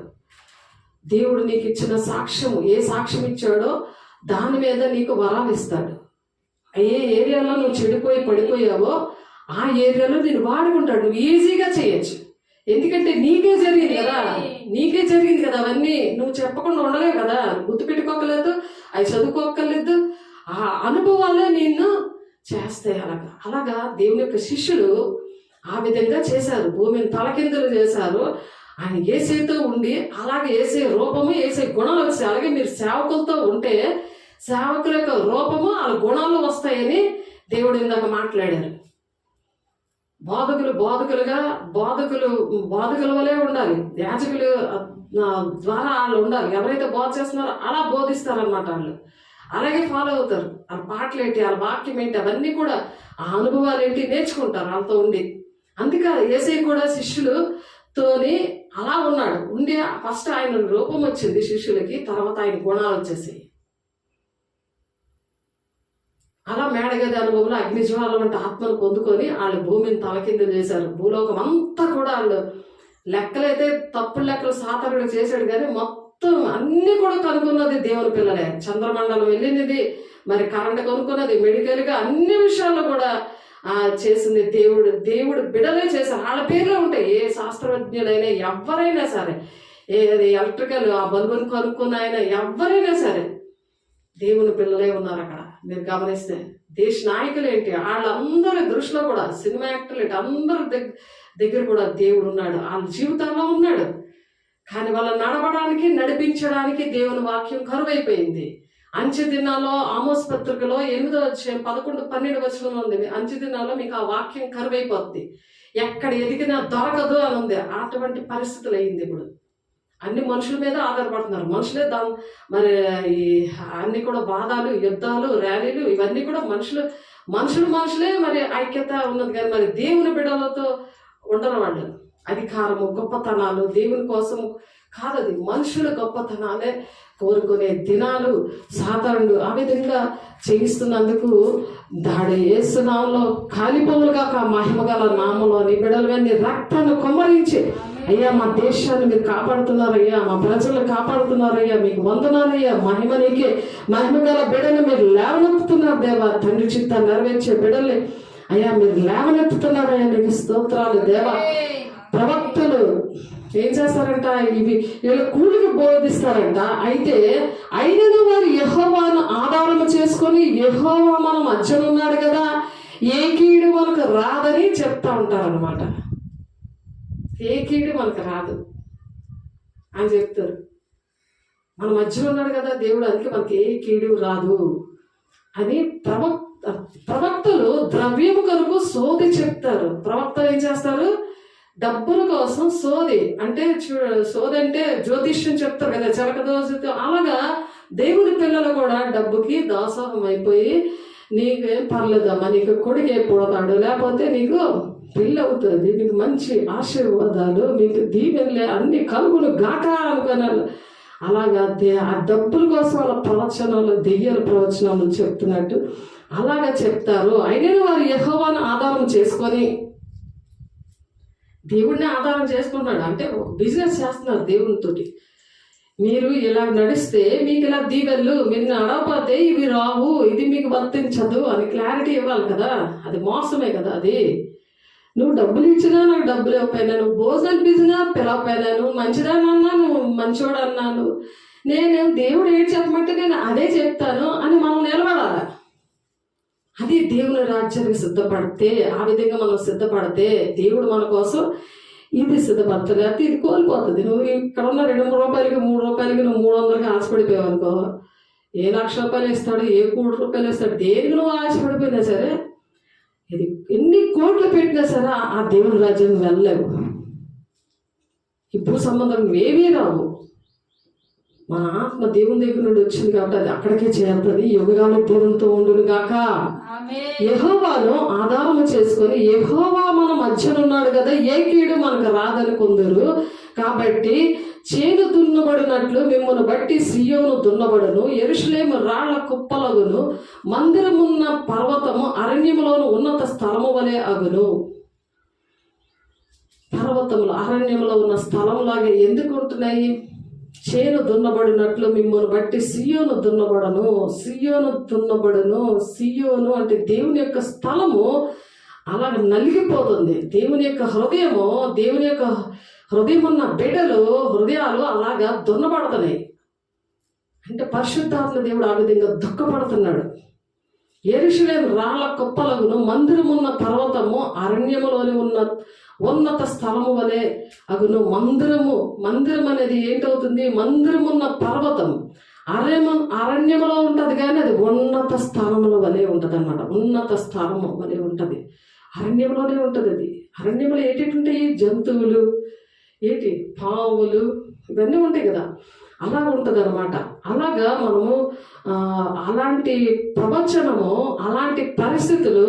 దేవుడు నీకు ఇచ్చిన సాక్ష్యము, ఏ సాక్ష్యం ఇచ్చాడో దాని మీద నీకు వరాలు ఇస్తాడు. ఏ ఏరియాలో నువ్వు చెడిపోయి పడిపోయావో ఆ ఏరియాలో నేను వాడుకుంటాడు. నువ్వు ఈజీగా చేయొచ్చు. ఎందుకంటే నీకే జరిగింది కదా. అవన్నీ నువ్వు చెప్పకుండా ఉండలేవు కదా. గుర్తు పెట్టుకోకలేదు, అవి చదువుకోక్కర్లేదు. ఆ అనుభవాలే నిన్ను చేస్తాయి. అలాగా దేవుని యొక్క శిష్యులు ఆ విధంగా చేశారు. భూమిని తలకిందులు చేశారు. ఆయన ఏసైతో ఉండి అలాగే ఏసే రూపము, ఏసే గుణాలు వచ్చాయి. అలాగే మీరు సేవకులతో ఉంటే సేవకుల యొక్క రూపము వాళ్ళ గుణాలు వస్తాయని దేవుడు ఇందాక మాట్లాడారు. బోధకుల వలే ఉండాలి. యాజకులు ద్వారా వాళ్ళు ఉండాలి. ఎవరైతే బోధ చేస్తున్నారో అలా బోధిస్తారనమాట. వాళ్ళు అలాగే ఫాలో అవుతారు. వాళ్ళ పాటలు ఏంటి, వాళ్ళ వాక్యం ఏంటి, అవన్నీ కూడా ఆ అనుభవాలు ఏంటి నేర్చుకుంటారు వాళ్ళతో ఉండి. అందుకే యేసయ్య కూడా శిష్యులతోని అలా ఉన్నాడు. ఉండి ఫస్ట్ ఆయన రూపం వచ్చింది శిష్యులకి, తర్వాత ఆయన గుణాలు వచ్చేసాయి. అలా మేడగది అనుభవంలో అగ్నిజ్వాల వంటి ఆత్మను పొందుకొని వాళ్ళు భూమిని తలకిందులు చేశారు. భూలోకం అంతా కూడా వాళ్ళు లెక్కలైతే తప్పుడు లెక్కలు సాతానుడు చేశాడు, కానీ మొత్తం అన్ని కూడా కనుక్కున్నది దేవుని పిల్లలే. చంద్రమండలం వెళ్ళినది, మరి కరెంట్ కొనుక్కున్నది, మెడికల్గా అన్ని విషయాల్లో కూడా చేసింది దేవుడు బిడలే చేశారు. వాళ్ళ పేర్లే ఉంటాయి. ఏ శాస్త్రజ్ఞులైనా ఎవరైనా సరే, ఏది ఎలక్ట్రికల్ ఆ బల్బును కనుక్కున్న ఆయన ఎవరైనా సరే దేవుని పిల్లలే ఉన్నారు అక్కడ. మీరు గమనిస్తే దేశ నాయకులు ఏంటి, వాళ్ళందరి దృష్టిలో కూడా సినిమా యాక్టర్లు ఏంటి, అందరి దగ్గర కూడా దేవుడు ఉన్నాడు. వాళ్ళ జీవితంలో ఉన్నాడు. కానీ వాళ్ళని నడిపించడానికి దేవుని వాక్యం కరువైపోయింది. అంచె దినాల్లో ఆమోస్ పత్రికలో 8వ అధ్యాయం 11, 12 వచనంలో ఉంది. అంచె దినాల్లో మీకు ఆ వాక్యం కరువైపోద్ది, ఎక్కడ ఎదిగినా దొరకదు అని ఉంది. అటువంటి పరిస్థితులు అయింది. ఇప్పుడు అన్ని మనుషుల మీద ఆధారపడుతున్నారు. మనుషులే మరి ఈ అన్ని కూడా వాదాలు, యుద్ధాలు, ర్యాలీలు ఇవన్నీ కూడా మనుషులే మరి ఐక్యత ఉన్నది. కానీ మరి దేవుని బిడ్డలతో ఉండరు వాళ్ళు. అధికారము, గొప్పతనాలు దేవుని కోసం కాదు, అది మనుషుల గొప్పతనాలే కోరుకునే దినాలు సాతానుడు ఆ విధంగా చేయిస్తున్నందుకు దాడి యేసునామంలో కాలిపోవులుగా మహిమగల నామంలో నీ బిడ్డలవన్నీ రక్తాన్ని కొమ్మరించి, అయ్యా మా దేశాన్ని మీరు కాపాడుతున్నారయ్యా, మా ప్రజలను కాపాడుతున్నారయ్యా, మీకు వందనాలయ్యా, మహిమ నీకే. మహిమగల బిడ్డలు మీరు లేవనెత్తుతున్నారు దేవా. తండ్రి చిత్తాన్ని నెరవేర్చే బిడ్డల్ని అయ్యా మీరు లేవనెత్తుతున్నారయ్యా, నీకు స్తోత్రాలు దేవా. ప్రవక్తలు ఏం చేస్తారంట, వీళ్ళు కూలికి బోధిస్తారంట. అయితే అయినను వారు యెహోవాను ఆధారము చేసుకొని, యెహోవా మన మధ్యన ఉన్నాడు కదా, ఏ కీడు మనకు రాదని చెప్తా ఉంటారనమాట. ఏ కీడు మనకు రాదు అని చెప్తారు. మన మధ్యలో ఉన్నాడు కదా దేవుడు, అందుకే మనకి ఏ కీడు రాదు అని ప్రవక్తలు ద్రవ్యము కొరకు సోది చెప్తారు. ప్రవక్తలు ఏం చేస్తారు? డబ్బుల కోసం సోది అంటే సోది అంటే జ్యోతిష్యం చెప్తారు కదా, చరక దోషతో. అలాగా దేవుని పిల్లలు కూడా డబ్బుకి దాసోహం అయిపోయి, నీకేం పర్లేదమ్మా, నీకు కొడుకు పుడతాడు, లేకపోతే నీకు పెళ్ళి అవుతుంది, నీకు మంచి ఆశీర్వాదాలు, మీకు దీవెనలే అన్ని కలుగులు గాక అనుకున్నాను. అలాగా ఆ డబ్బుల కోసం వాళ్ళ ప్రవచనాలు, దెయ్యాల ప్రవచనాలు చెప్తున్నట్టు అలాగా చెప్తారు. అయినా వారు యెహోవాను ఆధారం చేసుకొని దేవుడిని ఆధారం చేసుకుంటున్నాడు. అంటే బిజినెస్ చేస్తున్నారు దేవునితోటి. మీరు ఇలా నడిస్తే మీకు ఇలా దీవెళ్ళు, మీరు నడవకపోతే ఇవి రావు, ఇది మీకు వర్తించదు అని క్లారిటీ ఇవ్వాలి కదా. అది మోసమే కదా. అది నువ్వు డబ్బులు ఇచ్చినా నాకు డబ్బులు ఇవ్వకపోయినా, నువ్వు భోజనం పిలిచినా పిలవకపోయినా, నువ్వు మంచిదానన్నా నువ్వు మంచోడు అన్నాను, నేను దేవుడు ఏం చెప్పమంటే నేను అదే చెప్తాను అని మనం నిలబడాలి. అది దేవుని రాజ్యానికి సిద్ధపడితే, ఆ విధంగా మనం సిద్ధపడితే దేవుడు మన కోసం ఇది సిద్ధపడుతుంది. అయితే ఇది కోల్పోతుంది. నువ్వు ఇక్కడ ఉన్న 2 రూపాయలకి 3 రూపాయలకి నువ్వు 300కి ఆశపడిపోయావు అనుకో, ఏ ₹1,00,000 ఇస్తాడు, ఏ ₹1,00,00,000 ఇస్తాడు, దేనికి నువ్వు ఆశపడిపోయినా సరే, ఇది ఎన్ని కోట్లు పెట్టినా సరే ఆ దేవుని రాజ్యం వెళ్ళలేవు. ఇప్పుడు సంబంధం ఏమీ రావు. మన ఆత్మ దేవుని దగ్గర నుండి వచ్చింది కాబట్టి అది అక్కడికే చేరుతుంది. యుగగాలు దేవునితో ఉండును గాక. యెహోవాను ఆధారము చేసుకొని, యెహోవా మన మధ్యన ఉన్నాడు కదా, ఏ కీడు మనకు రాదని కొందరు. కాబట్టి చేను దున్నబడినట్లు మిమ్మల్ని బట్టి సియోను దున్నబడును, యెరూషలేము రాళ్ల కుప్పలగును, మందిరమున్న పర్వతము అరణ్యములోను ఉన్నత స్థలము వలె అగును. పర్వతములు అరణ్యంలో ఉన్న స్థలంలాగే ఎందుకు ఉంటున్నాయి? చేను దున్నబడినట్లు మిమ్మల్ని బట్టి సియోను దున్నబడను. సియోను దున్నబడును. సియోను అంటే దేవుని యొక్క స్థలము అలాగ నలిగిపోతుంది. దేవుని యొక్క హృదయము, దేవుని యొక్క హృదయం ఉన్న బిడ్డలు హృదయాలు అలాగా దున్నబడుతున్నాయి. అంటే పరిశుద్ధాత్మ దేవుడు ఆ విధంగా దుఃఖపడుతున్నాడు. యెరూషలేము రాళ్ల కుప్పలగును, మందిరమున్న పర్వతము అరణ్యములోని ఉన్నత స్థలము వలె అగును. మందిరం అనేది ఏంటవుతుంది? మందిరమున్న పర్వతం అరణ్యములో ఉంటది, కానీ అది ఉన్నత స్థలముల వలె ఉంటది అన్నమాట. ఉన్నత స్థలము వలె ఉంటది, అరణ్యంలోనే ఉంటది. అది అరణ్యంలో ఏంటి ఉంటాయి? జంతువులు, ఏంటి పావులు, ఇవన్నీ ఉంటాయి కదా. అలా ఉంటుంది అనమాట. అలాగా మనము అలాంటి ప్రవచనము, అలాంటి పరిస్థితులు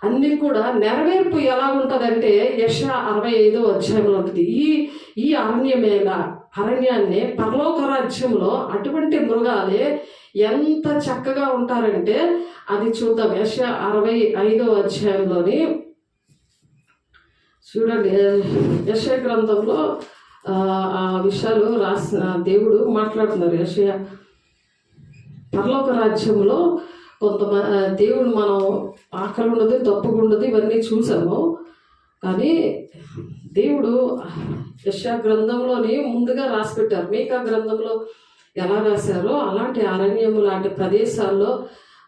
అన్నీ కూడా నెరవేర్పు ఎలా ఉంటుందంటే యెషయా 65వ అధ్యాయంలో ఉంటుంది. ఈ అరణ్యాన్ని పరలోక రాజ్యంలో అటువంటి మృగాలే ఎంత చక్కగా ఉంటారంటే అది చూద్దాం. యెషయా 65వ అధ్యాయంలోని చూడండి. యెషయా గ్రంథంలో ఆ విషయాలు రాసిన దేవుడు మాట్లాడుతున్నారు. యెషయా పరలోక రాజ్యంలో దేవుడు మనం ఆకలి ఉండదు, తప్పుగా ఉండదు, ఇవన్నీ చూసాము. కానీ దేవుడు యెషయా గ్రంథంలోని ముందుగా రాసి పెట్టారు. మీకా గ్రంథంలో ఎలా రాశారో అలాంటి అరణ్యము లాంటి ప్రదేశాల్లో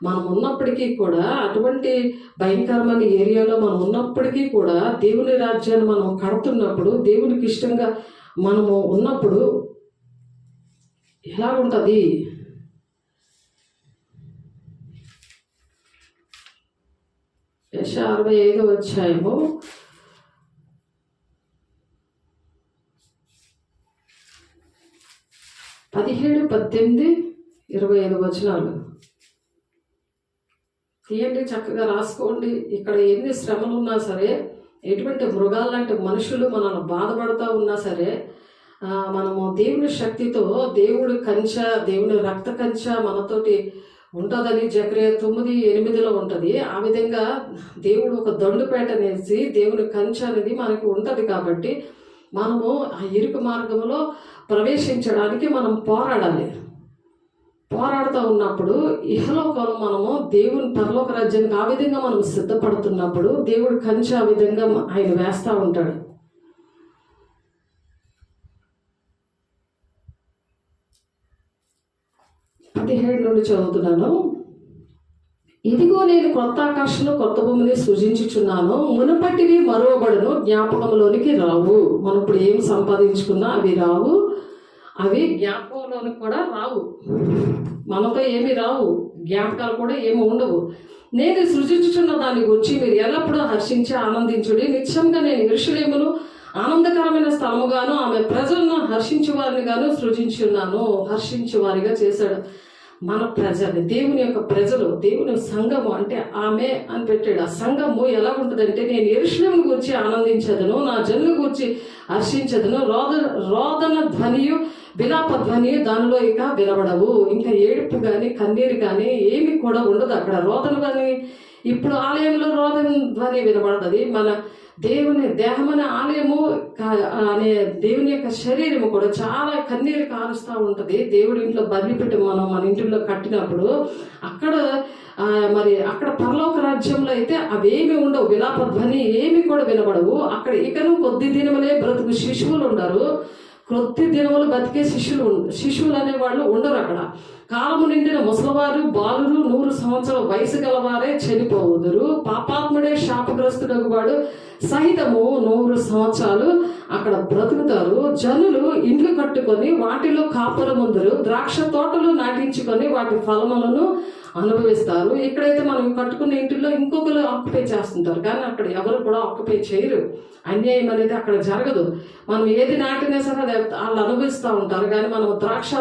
మనం ఉన్నప్పటికీ కూడా, అటువంటి భయంకరమైన ఏరియాలో మనం ఉన్నప్పటికీ కూడా దేవుని రాజ్యాన్ని మనం కడుతున్నప్పుడు, దేవునికి ఇష్టంగా మనము ఉన్నప్పుడు ఎలా ఉంటుంది? యెషయా 65వ అధ్యాయము 17, 18, 25 వచనాలు తీయండి, చక్కగా రాసుకోండి. ఇక్కడ ఎన్ని శ్రమలు ఉన్నా సరే, ఎటువంటి మృగాలు లాంటి మనుషులు మనల్ని బాధపడుతూ ఉన్నా సరే, మనము దేవుని శక్తితో, దేవుడి కంచె, దేవుని రక్త కంచె మనతోటి ఉంటుందని జకర్యా 9:8లో ఉంటుంది. ఆ విధంగా దేవుడు ఒక దండుపేట నేసి దేవుని కంచె అనేది మనకి ఉంటుంది. కాబట్టి మనము ఆ ఇరుకు మార్గంలో ప్రవేశించడానికి మనం పోరాడాలి. పోరాడుతూ ఉన్నప్పుడు ఇహలోకంలో మనము దేవుని పరలోక రాజ్యానికి ఆ విధంగా మనం సిద్ధపడుతున్నప్పుడు దేవుడు కంచె ఆ విధంగా ఆయన వేస్తూ ఉంటాడు. నుండి చదువుతున్నాను. ఇదిగో నేను కొత్త ఆకాశంలో కొత్త భూమిని సృజించుచున్నాను, మునుపటివి మరువబడును, జ్ఞాపకంలోనికి రావు. మనం ఇప్పుడు ఏం సంపాదించుకున్నా అవి రావు, అవి జ్ఞాపకంలోనికి కూడా రావు. మనతో ఏమి రావు, జ్ఞాపకాలు కూడా ఏమి ఉండవు. నేను సృజించుచున్న దాన్ని గురించి మీరు ఎల్లప్పుడూ హర్షించి ఆనందించుడి. నిత్యంగా నేను యెరూషలేమును ఆనందకరమైన స్థలముగాను ఆమె ప్రజలను హర్షించు వారిని గాను సృజించున్నాను. హర్షించు వారిగా చేశాడు. మన ప్రజలు, దేవుని యొక్క ప్రజలు, దేవుని సంఘము అంటే ఆమె అని పెట్టాడు. ఆ సంఘము ఎలా ఉంటుందంటే, నేను యెరూషలేమును గురించి ఆనందించదును, నా జనుల గురించి హర్షించదును. రోదన ధ్వనియు విలాప ధ్వనియు దానిలో ఇక వినబడవు. ఇంకా ఏడుపు కానీ కన్నీరు కానీ ఏమి కూడా ఉండదు అక్కడ. రోదన ధ్వని, ఇప్పుడు ఆలయంలో రోదన ధ్వని వినబడుతుంది. మన దేవుని దేహమనే ఆలయము అనే దేవుని యొక్క శరీరము కూడా చాలా కన్నీరు కారుస్తూ ఉంటుంది. దేవుడి ఇంట్లో బలిపెట్టి మనం మన ఇంటిలో కట్టినప్పుడు అక్కడ మరి అక్కడ పరలోక రాజ్యంలో అయితే అవేమి ఉండవు, విలాప ధ్వని ఏమి కూడా వినబడవు. అక్కడ ఇకను కొద్ది దినములే బ్రతుకు శిశువులు ఉండరు, కొద్ది దినములు బతికే శిశువులు అనే వాళ్ళు ఉండరు అక్కడ. కాలము నిండిన ముసలివారు, బాలురు, 100 సంవత్సరాల వయసు గలవారే చనిపోవుదురు. పాపాత్ముడే శాపగ్రస్తుడగు వాడు సహితము 100 సంవత్సరాలు అక్కడ బ్రతుకుతారు. జనులు ఇండ్లు కట్టుకొని వాటిలో కాపురముందరు, ద్రాక్ష తోటలు నాటించుకొని వాటి ఫలములను అనుభవిస్తారు. ఇక్కడైతే మనం కట్టుకున్న ఇంటిలో ఇంకొకరు ఆక్యుపై చేస్తుంటారు, కానీ అక్కడ ఎవరు కూడా ఆక్యుపై చేయరు. అన్యాయం అనేది అక్కడ జరగదు. మనం ఏది నాటినా సరే అది వాళ్ళు అనుభవిస్తూ ఉంటారు. కానీ మనం ద్రాక్ష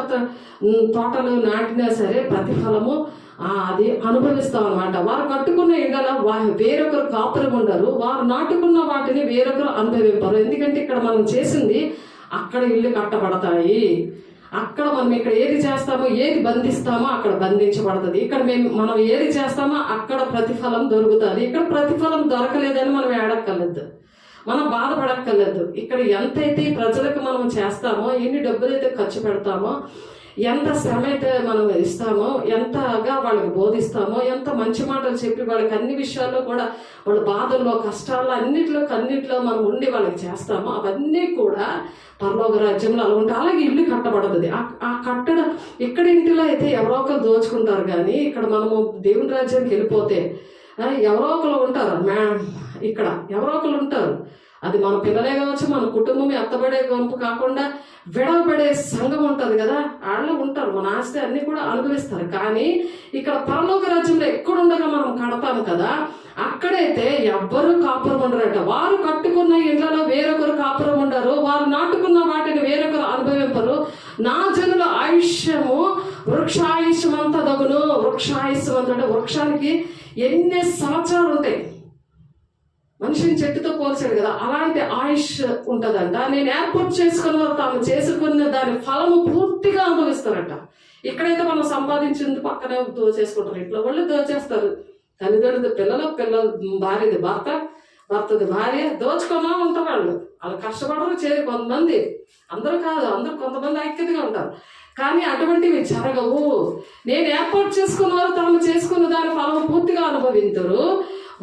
తోటలు నాటినా సరే ప్రతిఫలము అది అనుభవిస్తాం అనమాట. వారు కట్టుకున్న ఇళ్ళ వేరొకరు కాపురం ఉండరు, వారు నాటుకున్న వాటిని వేరొకరు అనుభవింపరు. ఎందుకంటే ఇక్కడ మనం చేసింది అక్కడ ఇల్లు కట్టబడతాయి. అక్కడ మనం ఇక్కడ ఏది చేస్తామో, ఏది బంధిస్తామో అక్కడ బంధించబడుతుంది. ఇక్కడ మనం ఏది చేస్తామో అక్కడ ప్రతిఫలం దొరుకుతుంది. ఇక్కడ ప్రతిఫలం దొరకలేదని మనం ఏడక్కర్లేదు, మనం బాధపడక్కర్లేదు. ఇక్కడ ఎంతైతే ప్రజలకు మనం చేస్తామో, ఎన్ని డబ్బులు అయితే ఖర్చు పెడతామో, ఎంత శ్రమ అయితే మనం ఇస్తామో, ఎంతగా వాళ్ళకి బోధిస్తామో, ఎంత మంచి మాటలు చెప్పి వాళ్ళకి అన్ని విషయాల్లో కూడా వాళ్ళ బాధల్లో కష్టాల్లో కన్నిట్లో మనం ఉండి వాళ్ళకి చేస్తామో, అవన్నీ కూడా పరలోక రాజ్యంలో అలా ఉంటాయి. అలాగే ఇల్లు కట్టబడుతుంది. ఆ కట్టడం ఇక్కడ ఇంటిలో అయితే ఎవరో ఒకరు దోచుకుంటారు, కానీ ఇక్కడ మనము దేవుని రాజ్యానికి వెళ్ళిపోతే ఎవరో ఒకరు ఉంటారు. ఇక్కడ ఎవరో ఒకరు ఉంటారు. అది మన పిల్లలే కావచ్చు, మన కుటుంబం ఎత్తబడే గుంపు కాకుండా విడవబడే సంఘం ఉంటుంది కదా, వాళ్ళు ఉంటారు. మన ఆస్తి అన్ని కూడా అనుభవిస్తారు. కానీ ఇక్కడ పరలోక రాజ్యంలో ఎక్కడుండగా మనం కడతాము కదా, అక్కడైతే ఎవ్వరూ కాపురం ఉండరట. వారు కట్టుకున్న ఇళ్లలో వేరొకరు కాపురం ఉండరు, వారు నాటుకున్న వాటిని వేరొకరు అనుభవింపరు. నా జనుల ఆయుష్యము వృక్షాయుష్యమంత దగును. వృక్షాయుష్యం అంటే వృక్షానికి ఎన్ని సంవత్సరాలు ఉంటాయి. మనిషిని చెట్టుతో పోల్చాడు కదా, అలాంటి ఆయుష్ ఉంటుందంట. నేను ఏర్పాటు చేసుకున్న వారు తాము చేసుకున్న దాని ఫలము పూర్తిగా అనుభవిస్తారట. ఇక్కడైతే మనం సంపాదించింది పక్కనే దోచేసుకుంటారు, ఇంట్లో వాళ్ళు దోచేస్తారు. తల్లిదండ్రులు పిల్లలు, భార్యది భర్తది భార్య, దోచుకున్నా ఉంటారు. వాళ్ళు కష్టపడరు. కొంతమంది, అందరూ కాదు, అందరూ కొంతమంది ఐక్యతగా ఉంటారు. కానీ అటువంటివి జరగవు. నేను ఏర్పాటు చేసుకున్న వారు తాము చేసుకున్న దాని ఫలము పూర్తిగా అనుభవించరు.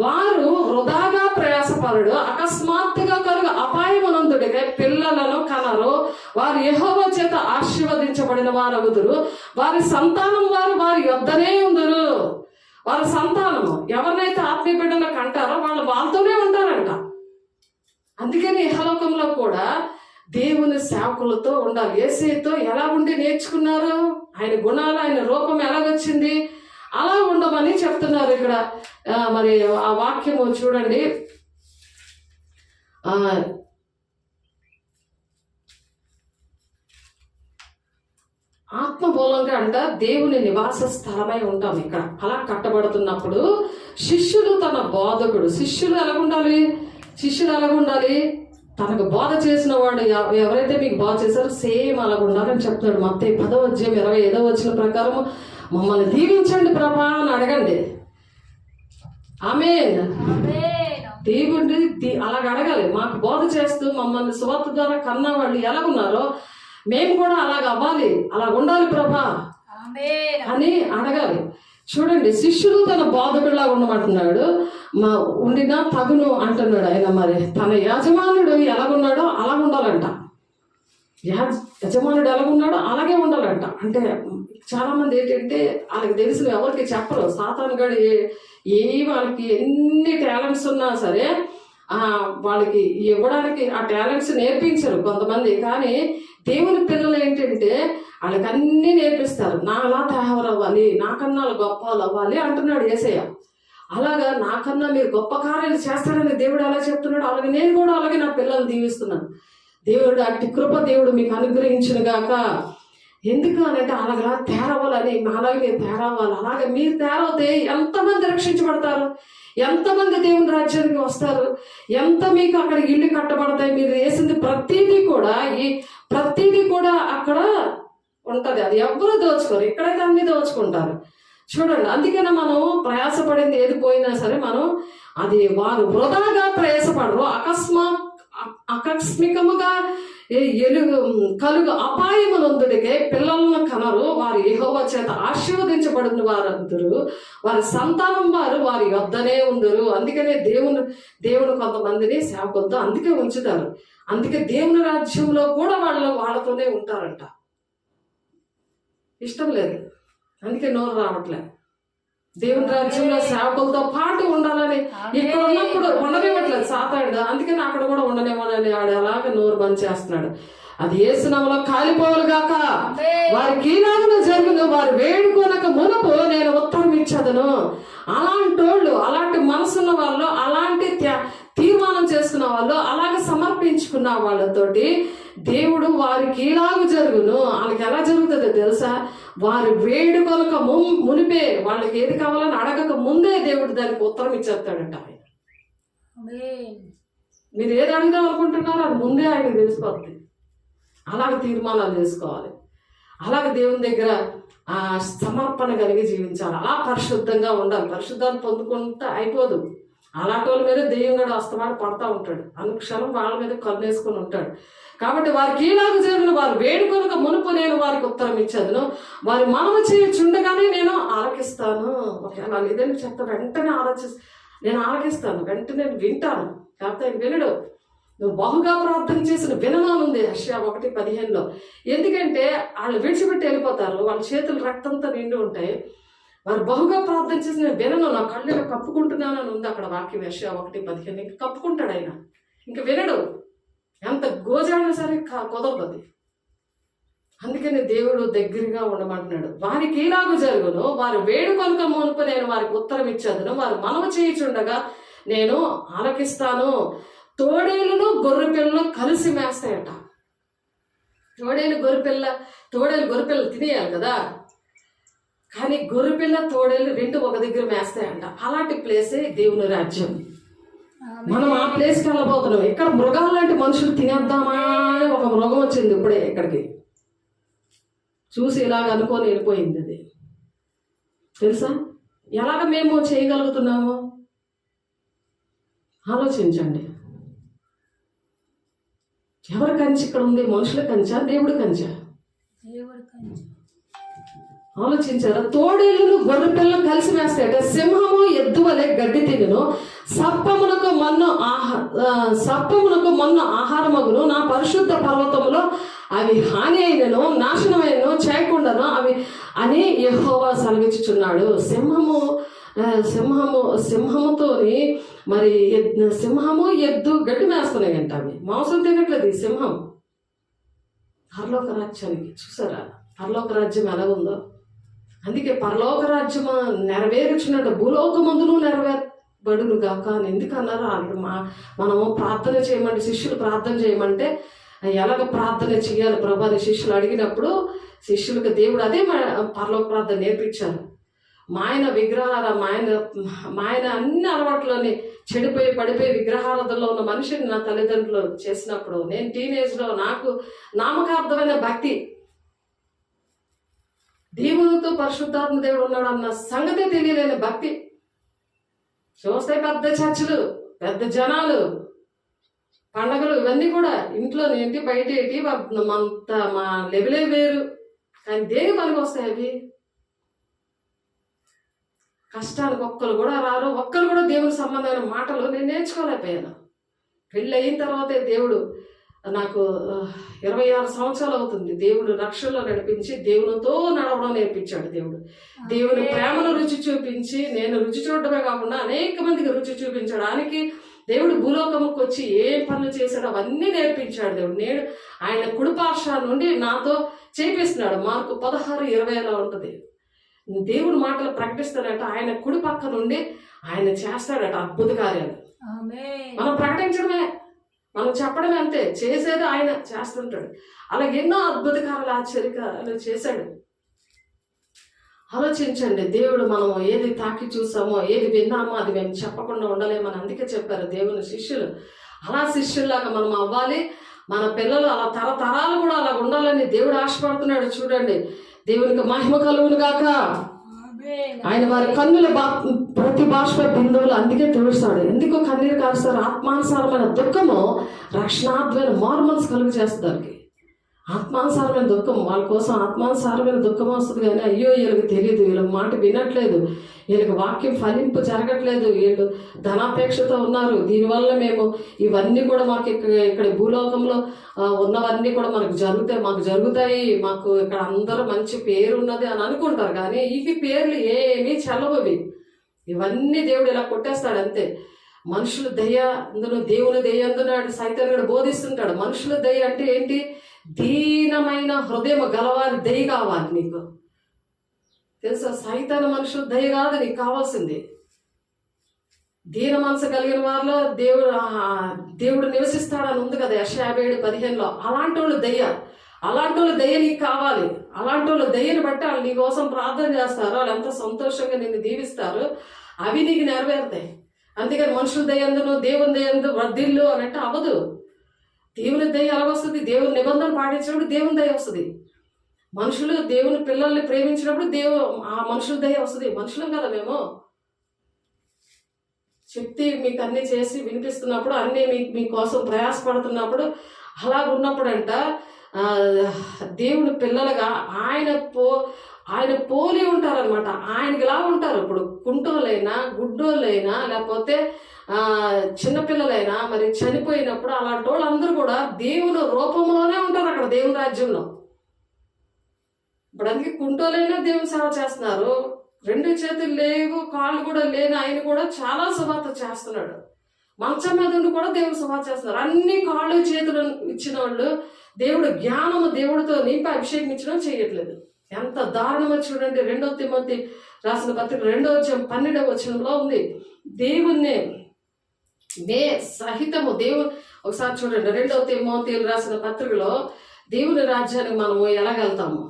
వారు వృధాగా ప్రయాసపరుడు, అకస్మాత్తుగా కలుగు అపాయమునందుడికై పిల్లలను కనరు. వారు యెహోవా చేత ఆశీర్వదించబడిన వారగుదురు. వారి సంతానం వారి యొద్దనే ఉందురు. వారి సంతానము ఎవరినైతే ఆత్మీయ బిడ్డలు కంటారో వాళ్ళు వాళ్ళతోనే ఉంటారంట. అందుకని ఇహలోకంలో కూడా దేవుని సేవకులతో ఉండాలి. యేసయ్యతో ఎలా ఉండి నేర్చుకున్నారు, ఆయన గుణాలు, ఆయన రూపం ఎలాగొచ్చింది, అలా ఉండమని చెప్తున్నారు ఇక్కడ. మరి ఆ వాక్యము చూడండి, ఆత్మమూలంగా అంట దేవుని నివాస స్థలమై ఉంటాం ఇక్కడ. అలా కట్టబడుతున్నప్పుడు శిష్యులు తన బోధకుడు, శిష్యులు ఎలాగుండాలి, తనకు బోధ చేసిన వాడు ఎవరైతే మీకు బోధ చేశారో సేమ్ అలాగ ఉండాలని చెప్తున్నాడు. మత్తయి 10:25 ప్రకారం మమ్మల్ని దీవించండి ప్రభా అని అడగండి. ఆమేన్. దేవుడి అలాగ అడగాలి. మాకు బోధ చేస్తూ మమ్మల్ని సువార్త ద్వారా కన్నా వాళ్ళు ఎలాగున్నారో మేము కూడా అలాగ అవ్వాలి, అలాగ ఉండాలి ప్రభా అని అడగాలి. చూడండి, శిష్యులు తన బోధకుడిలా ఉండమంటున్నాడు. ఉండినా తగును అంటున్నాడు ఆయన. మరి తన యజమానుడు ఎలాగున్నాడో అలా ఉండాలంట. యజమానుడు ఎలాగున్నాడో అలాగే ఉండాలంట. అంటే చాలా మంది ఏంటంటే వాళ్ళకి తెలిసిన ఎవరికి చెప్పరు. సాతాను గడు వాళ్ళకి ఎన్ని టాలెంట్స్ ఉన్నా సరే వాళ్ళకి ఇవ్వడానికి ఆ టాలెంట్స్ నేర్పించరు కొంతమంది. కానీ దేవుని పిల్లలు ఏంటంటే వాళ్ళకి అన్నీ నేర్పిస్తారు. నాలా తయారు అవ్వాలి, నాకన్నా గొప్ప అవ్వాలి అంటున్నాడు యేసయ్య. అలాగా నాకన్నా మీరు గొప్ప కార్యాలు చేస్తారని దేవుడు ఎలా చెప్తున్నాడు, అలాగే నేను కూడా అలాగే నా పిల్లల్ని దీవిస్తున్నాను. దేవుడు అట్టి కృప దేవుడు మీకు అనుగ్రహించును గాక. ఎందుకు అనంటే అలాగా తేరవాలని, అలాగే నేను తేరవాలి. అలాగే మీరు తేరవుతే ఎంతమంది రక్షించబడతారు, ఎంతమంది దేవుని రాజ్యానికి వస్తారు, ఎంత మీకు అక్కడ ఇల్లు కట్టబడతాయి. మీరు వేసింది ప్రతిదీ కూడా అక్కడ ఉంటది. అది ఎవరు దోచుకోరు, ఇక్కడైతే అన్ని దోచుకుంటారు. చూడండి, అందుకనే మనం ప్రయాసపడింది ఏది పోయినా సరే మనం అది వారు వృధాగా ప్రయాసపడరు. ఆకస్మికముగా కలుగు అపాయమునందుడికే పిల్లలను కనరు. వారు యెహోవా చేత ఆశీర్వదించబడిన వారందరూ వారి సంతానం వారి యొద్దనే ఉందరు. అందుకనే దేవుడు కొంతమందిని సేవకులతో అందుకే ఉంచుతారు. అందుకే దేవుని రాజ్యంలో కూడా వాళ్ళతోనే ఉంటారంట. ఇష్టం లేదు, అందుకే నోరు రావట్లే. దేవుని రాజ్యంలో సేవకులతో పాటు ఉండాలని ఇక్కడ ఉన్నప్పుడు ఉండనివ్వట్లేదు సాతాడు. అందుకని అక్కడ కూడా ఉండనివ్వాలని ఆడు అలాగే నోరు బంద్ చేస్తున్నాడు. అది యేసునామములో కాలిపోవాలి గాక. వారికి ఈలాగున జరుగును, వారు వేడుకొనక మునుపు నేను ఉత్తరం ఇచ్చదను. అలాంటి మనసున్న వాళ్ళు, అలాంటి తీర్మానం చేసుకున్న వాళ్ళు, అలాగే సమర్పించుకున్న వాళ్ళతోటి దేవుడు వారికి ఇలాగ జరుగును. వాళ్ళకి ఎలా జరుగుతుందో తెలుసా, వారు వేడుకొనక మునిపే, వాళ్ళకి ఏది కావాలని అడగక ముందే దేవుడు దానికి ఉత్తరం ఇచ్చేస్తాడంట. ఆయన మీరు ఏది అడుగుదాం అనుకుంటున్నారో అది ముందే ఆయనకు తెలిసిపోతుంది. అలాగే తీర్మానాలు చేసుకోవాలి, అలాగే దేవుని దగ్గర సమర్పణ కలిగి జీవించాలి, అలా పరిశుద్ధంగా ఉండాలి. పరిశుద్ధాన్ని పొందుకుంటే అయిపోదు. అలాంటి వాళ్ళ మీద దెయ్యం కూడా అస్తమాడు పడతా ఉంటాడు, అనుక్షణం వాళ్ళ మీద కన్నేసుకుని ఉంటాడు. కాబట్టి వారికి ఈలాగ జరుగును, వారు వేడుకొనక మునుపు నేను వారికి ఉత్తరం ఇచ్చేదను. వారి మనము చేయుచుండగానే నేను ఆలకిస్తాను. ఒకవేళ వాళ్ళు ఏదైనా చెప్తా వెంటనే నేను ఆలకిస్తాను, వెంటనే వింటాను. కాకపోతే ఆయన వినడు. నువ్వు బహుగా ప్రార్థన చేసిన విననానుంది యెషయా 1:15. ఎందుకంటే వాళ్ళు విడిచిపెట్టి వెళ్ళిపోతారు, వాళ్ళ చేతులు రక్తంతో నిండి ఉంటాయి. వారు బహుగా ప్రార్థన చేసి నేను వినను, నా కళ్ళు కప్పుకుంటున్నాను అని ఉంది అక్కడ వాక్యం యెషయా 1:15. ఇంక కప్పుకుంటాడు ఆయన, ఇంక వినడు. ఎంత గోజాడినా సరే కుదరదు అది. అందుకని దేవుడు దగ్గరగా ఉండమంటున్నాడు. వారికి ఈలాగు జరుగును, వారు వేడుకొనక మునుపు నేను వారికి ఉత్తరం ఇచ్చేదను. వారు మనము చేయుచుండగా నేను ఆలకిస్తాను. తోడేలును గొర్రె పిల్లలు కలిసి మేస్తాయట. తోడేలు గొర్రెపిల్ల తినేయాలి కదా, కానీ గొర్రెపిల్ల తోడేలు రెండు ఒక దగ్గర మేస్తాయంట. అలాంటి ప్లేసే దేవుని రాజ్యం. మనం ఆ ప్లేస్కి వెళ్ళబోతున్నాం. ఇక్కడ మృగాలు లాంటి మనుషులు తినేద్దామా అని ఒక మృగం వచ్చింది ఇప్పుడే ఇక్కడికి, చూసి ఇలాగ అనుకొని వెళ్ళిపోయింది. అది తెలుసా ఎలాగ మేము చేయగలుగుతున్నాము? ఆలోచించండి. ఎవరి కంచి ఇక్కడ ఉంది? మనుషుల కంచా, దేవుడి కంచా? ఆలోచించారా? తోడేళ్ళు గొర్రె పిల్లలు కలిసి వేస్తాయట. సింహము ఎద్దు వలె గడ్డి తినును, సర్పమునకు మన్ను ఆహారమగును. నా పరిశుద్ధ పర్వతములో అవి హాని అయినను నాశనమైనను చేయకుండాను అవి అని యెహోవా సెలవిచ్చుచున్నాడు. సింహముతోని మరి సింహము ఎద్దు గడ్డి మేస్తున్నాయంట. అవి మాంసం తినట్లేదు. ఈ సింహం పరలోక రాజ్యానికి చూసారా? పరలోక రాజ్యం ఎలా ఉందో. అందుకే పరలోక రాజ్యం నెరవేర్చినట్టు భూలోకమందును నెరవేర్బడును గాక అని ఎందుకు అన్నారు? మనము ప్రార్థన చేయమంటే, శిష్యులు ప్రార్థన చేయమంటే ఎలాగ ప్రార్థన చేయాలి ప్రభా అని శిష్యులు అడిగినప్పుడు శిష్యులకు దేవుడు అదే పరలోక ప్రార్థన నేర్పించారు. మాయన అన్ని అలవాట్లోని చెడిపోయి పడిపోయి విగ్రహారాధనలో ఉన్న మనిషిని నా తల్లిదండ్రులు చేసినప్పుడు, నేను టీనేజ్లో నాకు నామకార్థమైన భక్తి, దేవునితో పరిశుద్ధాత్మ దేవుడు ఉన్నాడు అన్న సంగతే తెలియలేని భక్తి, చూస్తే పెద్ద చర్చలు, పెద్ద జనాలు, పండగలు, ఇవన్నీ కూడా ఇంట్లో ఏంటి బయట ఏంటి మా లెవెలే వేరు. కానీ దేని పనికి వస్తాయి అవి? కష్టానికి ఒక్కరు కూడా రారు, ఒక్కరు కూడా దేవుని సంబంధమైన మాటలు నేను నేర్చుకోలేకపోయాను. పెళ్ళి అయిన తర్వాతే దేవుడు నాకు 26 సంవత్సరాలు అవుతుంది. దేవుడు రక్షణలో నడిపించి దేవునితో నడవడం నేర్పించాడు. దేవుని ప్రేమను రుచి చూపించి, నేను రుచి చూడటమే కాకుండా అనేక మందికి రుచి చూపించడానికి దేవుడు భూలోకముకు వచ్చి ఏ పనులు చేశాడో అవన్నీ నేర్పించాడు దేవుడు. నేను ఆయన కుడిపార్శ్వ నుండి నాతో చేపిస్తున్నాడు. మార్కు 16:20 ఉంటుంది. దేవుడు మాటలు ప్రకటిస్తాడంట. ఆయన కుడి పక్క నుండి ఆయన చేస్తాడట అద్భుత కార్యాలు. ఆమేన్. మనం ప్రకటించడమే, మనం చెప్పడమే, అంతే. చేసేది ఆయన చేస్తుంటాడు. అలాగే ఎన్నో అద్భుత కార్యాలు, ఆశ్చర్యకార్యాలు చేశాడు. ఆలోచించండి, దేవుడు మనం ఏది తాకి చూసామో, ఏది విన్నామో అది మేము చెప్పకుండా ఉండలేమని అందుకే చెప్పారు దేవుని శిష్యులు. అలా శిష్యుల్లాగా మనం అవ్వాలి. మన పిల్లలు అలా తరతరాలు కూడా అలా ఉండాలని దేవుడు ఆశపడుతున్నాడు. చూడండి, దేవునికి మహిమ కలుగును గాక. ఆమేన్. ఆయన వారి కన్నుల ప్రతి బాష్ప బిందువులు అందుకే తుడుస్తాడు. ఎందుకు కన్నీరు కారుస్తారు? ఆత్మానుసారమైన దుఃఖము రక్షణాత్మైన మార్మల్స్ కలుగు చేస్తారు. ఆత్మానుసారమైన దుఃఖం, వాళ్ళ కోసం ఆత్మానుసారమైన దుఃఖం వస్తుంది. కానీ అయ్యో వీళ్ళకి తెలియదు, వీళ్ళ మాట వినట్లేదు, వీళ్ళకి వాక్యం ఫలింపు జరగట్లేదు, వీళ్ళు ధనాపేక్షతో ఉన్నారు, దీనివల్ల మేము ఇవన్నీ కూడా మాకు ఇక్కడ భూలోకంలో ఉన్నవన్నీ కూడా మాకు జరుగుతాయి, మాకు ఇక్కడ అందరూ మంచి పేరు ఉన్నది అని అనుకుంటారు. కానీ ఈ పేర్లు ఏమీ చెల్లవవి. ఇవన్నీ దేవుడు ఇలా కొట్టేస్తాడు అంతే. మనుషుల దయ అందులో దేవుని దయ అందున్నాడు సైతాన్ కూడా బోధిస్తుంటాడు. మనుషుల దయ అంటే ఏంటి? దీనమైన హృదయం గలవారి దయ కావాలి నీకు. తెలుసా, సైతాన్ మనుషుల దయ కాదు నీకు కావాల్సింది. దీన మనసు కలిగిన వారిలో దేవుడు నివసిస్తాడని ఉంది కదా యెషయా 57:15. అలాంటి వాళ్ళ దయ నీకు కావాలి. అలాంటి వాళ్ళ దయని బట్టి వాళ్ళు నీ కోసం ప్రార్థన చేస్తారు, వాళ్ళు ఎంత సంతోషంగా నిన్ను దీవిస్తారు, అవి నీకు నెరవేరుతాయి. అందుకని మనుషుల దయందును దేవుని దయందు వర్ధిల్లు అన్నట్టు అవ్వదు. దేవుని దయ ఎలా వస్తుంది? దేవుని నిబంధన పాటించినప్పుడు దేవుని దయ వస్తుంది. మనుషులు దేవుని పిల్లల్ని ప్రేమించినప్పుడు ఆ మనుషుల దయ వస్తుంది. మనుషులం కదా మేము. చెప్తే మీకు అన్ని చేసి వినిపిస్తున్నప్పుడు, అన్నీ మీకోసం ప్రయాసపడుతున్నప్పుడు, అలా ఉన్నప్పుడంట దేవుని పిల్లలుగా ఆయన పోలి ఉంటారనమాట. ఆయనకి ఇలా ఉంటారు. ఇప్పుడు కుంటోళ్ళైనా, గుడ్డోళ్ళైనా, లేకపోతే చిన్నపిల్లలైనా మరి చనిపోయినప్పుడు అలాంటి వాళ్ళందరూ కూడా దేవుని రూపంలోనే ఉంటారు అక్కడ దేవుని రాజ్యంలో. ఇప్పుడు అందుకే కుంటోలైనా దేవుని సేవ చేస్తున్నారు. 2 చేతులు లేవు, కాళ్ళు కూడా లేని ఆయన కూడా చాలా సువార్త చేస్తున్నాడు. మంచం మీద ఉండి కూడా దేవుని సువార్త చేస్తున్నారు. అన్ని కాళ్ళు చేతులు ఇచ్చిన వాళ్ళు దేవుడు జ్ఞానము దేవుడితో నింపి అభిషేకం ఇచ్చడం చేయట్లేదు. ఎంత దారుణమో చూడండి. 2 తిమోతి రాసిన పత్రిక 2:12 ఉంది. దేవుణ్ణి సహితము దేవుడు ఒకసారి చూడండి. 2 తిమోతి రాసిన పత్రికలో దేవుని రాజ్యానికి మనము ఎలాగెళ్తాము,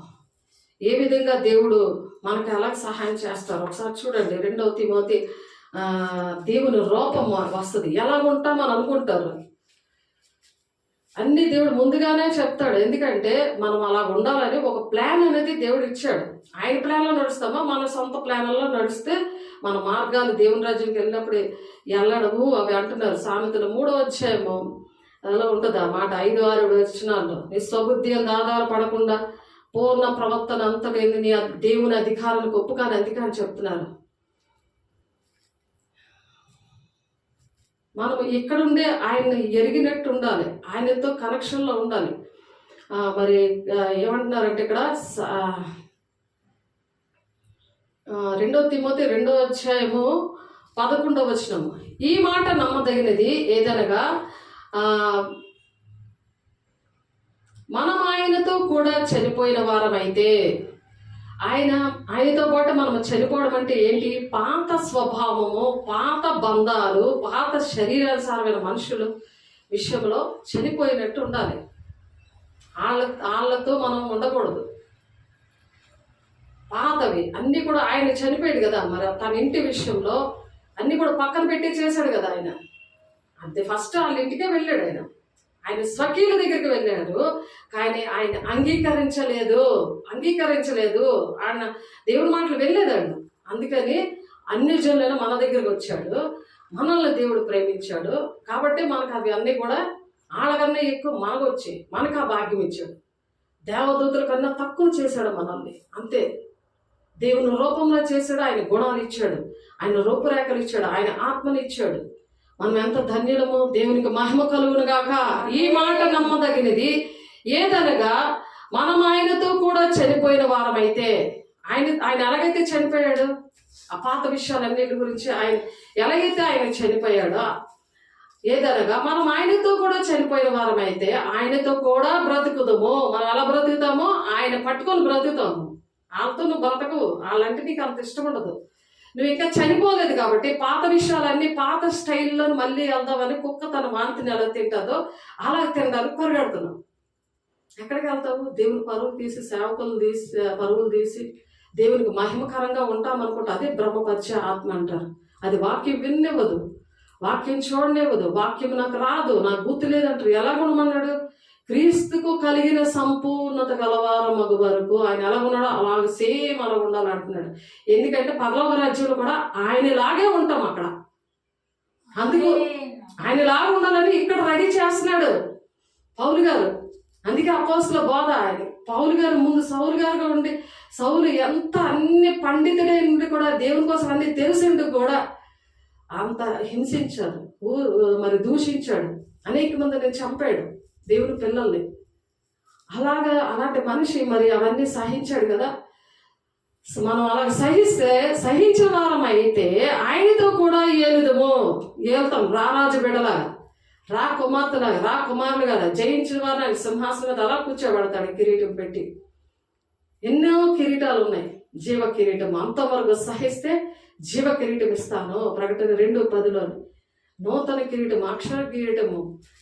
ఏ విధంగా దేవుడు మనకు ఎలా సహాయం చేస్తారు ఒకసారి చూడండి. 2 తిమోతి దేవుని రూపం వస్తుంది. ఎలా ఉంటామని అనుకుంటారు, అన్ని దేవుడు ముందుగానే చెప్తాడు. ఎందుకంటే మనం అలా ఉండాలని ఒక ప్లాన్ అనేది దేవుడు ఇచ్చాడు. ఆయన ప్లాన్లో నడుస్తామా, మన సొంత ప్లాన్లలో నడిస్తే మన మార్గాలు దేవుని రాజ్యంకి వెళ్ళినప్పుడు వెళ్ళడము అవి అంటున్నారు. సామెతలు 3వ అధ్యాయము అలా ఉంటుంది ఆ మాట. 5-6 వచనాల్లో నీ స్వబుద్ధి అంత ఆధారపడకుండా పూర్ణ ప్రవర్తన అంతలేదు నీ దేవుని అధికారులకు ఒప్పుకాని అధికారం చెప్తున్నారు. మనం ఇక్కడుండే ఆయన్ని ఎరిగినట్టు ఉండాలి, ఆయనతో కనెక్షన్లో ఉండాలి. మరి ఏమంటున్నారంటే ఇక్కడ 2 తిమోతి 2వ అధ్యాయము 11వ వచనము. ఈ మాట నమ్మదగినది ఏదనగా మనం ఆయనతో కూడా చనిపోయిన వారమైతే, ఆయనతో పాటు మనం చనిపోవడం అంటే ఏంటి? పాత స్వభావము, పాత బంధాలు, పాత శరీరానుసారమైన మనుషులు విషయంలో చనిపోయినట్టు ఉండాలి. వాళ్ళతో మనం ఉండకూడదు. పాతవి అన్నీ కూడా ఆయన చనిపోయాడు కదా, మరి తన ఇంటి విషయంలో అన్నీ కూడా పక్కన పెట్టి చేశాడు కదా ఆయన. అంతే, ఫస్ట్ వాళ్ళ ఇంటికే వెళ్ళాడు ఆయన స్వకీయుల దగ్గరికి వెళ్ళాడు. కానీ ఆయన అంగీకరించలేదు. ఆయన దేవుని మాటలు వెళ్ళేదాడు. అందుకని అన్ని జనులైనా మన దగ్గరికి వచ్చాడు, మనల్ని దేవుడు ప్రేమించాడు. కాబట్టి మనకు అవి అన్నీ కూడా వాళ్ళకన్నా ఎక్కువ మనకొచ్చి మనకు ఆ భాగ్యం ఇచ్చాడు. దేవదూతుల కన్నా తక్కువ చేశాడు మనల్ని, అంతే. దేవుని రూపంలో చేశాడు, ఆయన గుణాలు ఇచ్చాడు, ఆయన రూపురేఖలు ఇచ్చాడు, ఆయన ఆత్మని ఇచ్చాడు. మనం ఎంత ధన్యులము. దేవునికి మహిమ కలుగును గాక. ఈ మాట నమ్మదగినది ఏదనగా మనం ఆయనతో కూడా చనిపోయిన వారమైతే, ఆయన ఎలాగైతే చనిపోయాడు, ఆ పాత విషయాలన్నిటి గురించి ఆయన ఎలాగైతే ఆయన చనిపోయాడో, ఏదనగా మనం ఆయనతో కూడా చనిపోయిన వారమైతే ఆయనతో కూడా బ్రతుకుదాము. మనం ఎలా బ్రతుకుతామో ఆయన పట్టుకొని బ్రతుకుతాము. వాళ్ళతో నువ్వు బ్రతకు, వాళ్ళంటే నీకు అంత ఇష్టం ఉండదు. నువ్వు ఇంకా చనిపోలేదు కాబట్టి పాత విషయాలన్నీ పాత స్టైల్లో మళ్ళీ వెళ్దామని కుక్క తన వాంతిని ఎలా తింటుందో అలా తినడానికి పరిగెడుతున్నావు. ఎక్కడికి వెళ్తావు? దేవుని పరువు తీసి, సేవకులు తీసి, పరువులు తీసి దేవునికి మహిమకరంగా ఉంటామనుకుంటా. అదే బ్రహ్మపరిచే ఆత్మ అంటారు. అది వాక్యం విన్నివ్వదు, వాక్యం చూడనివ్వదు. వాక్యం నాకు రాదు, నాకు గుర్తు లేదంటారు. ఎలా ఉండమన్నాడు? క్రీస్తుకు కలిగిన సంపూర్ణత గలవారం మగు వరకు ఆయన ఎలా ఉన్నాడో అలాగ సేమ్ అలా ఉండాలంటున్నాడు. ఎందుకంటే పరలోక రాజ్యంలో కూడా ఆయనలాగే ఉంటాం అక్కడ. అందుకు ఆయనలాగా ఉండాలని ఇక్కడ రెడీ చేస్తున్నాడు పౌలు గారు. అందుకే అపోస్తల బోధ ఆయన. పౌలు గారు ముందు సౌలు గారుగా ఉండి, సౌలు ఎంత అన్ని పండితుడే ఉండి కూడా దేవుని కోసం అన్ని తెలిసిండు కూడా అంత హింసించాడు, మరి దూషించాడు, అనేక మందిని చంపాడు దేవుని పిల్లల్ని. అలాంటి మనిషి మరి అవన్నీ సహించాడు కదా. మనం అలాగ సహిస్తే, సహించిన వారం అయితే ఆయనతో కూడా ఏలుతాం. రారాజు బిడలాగా, రా కుమార్తెలాగా, రా కుమారులుగా, జయించిన వారిని ఆయన సింహాసనం మీద అలా కూర్చోబెడతాడు కిరీటం పెట్టి. ఎన్నో కిరీటాలు ఉన్నాయి, జీవ కిరీటం. అంతవరకు సహిస్తే జీవ కిరీటం ఇస్తాను. ప్రకటన 2:10 నూతన కిరీటము, అక్షర కిరీటము,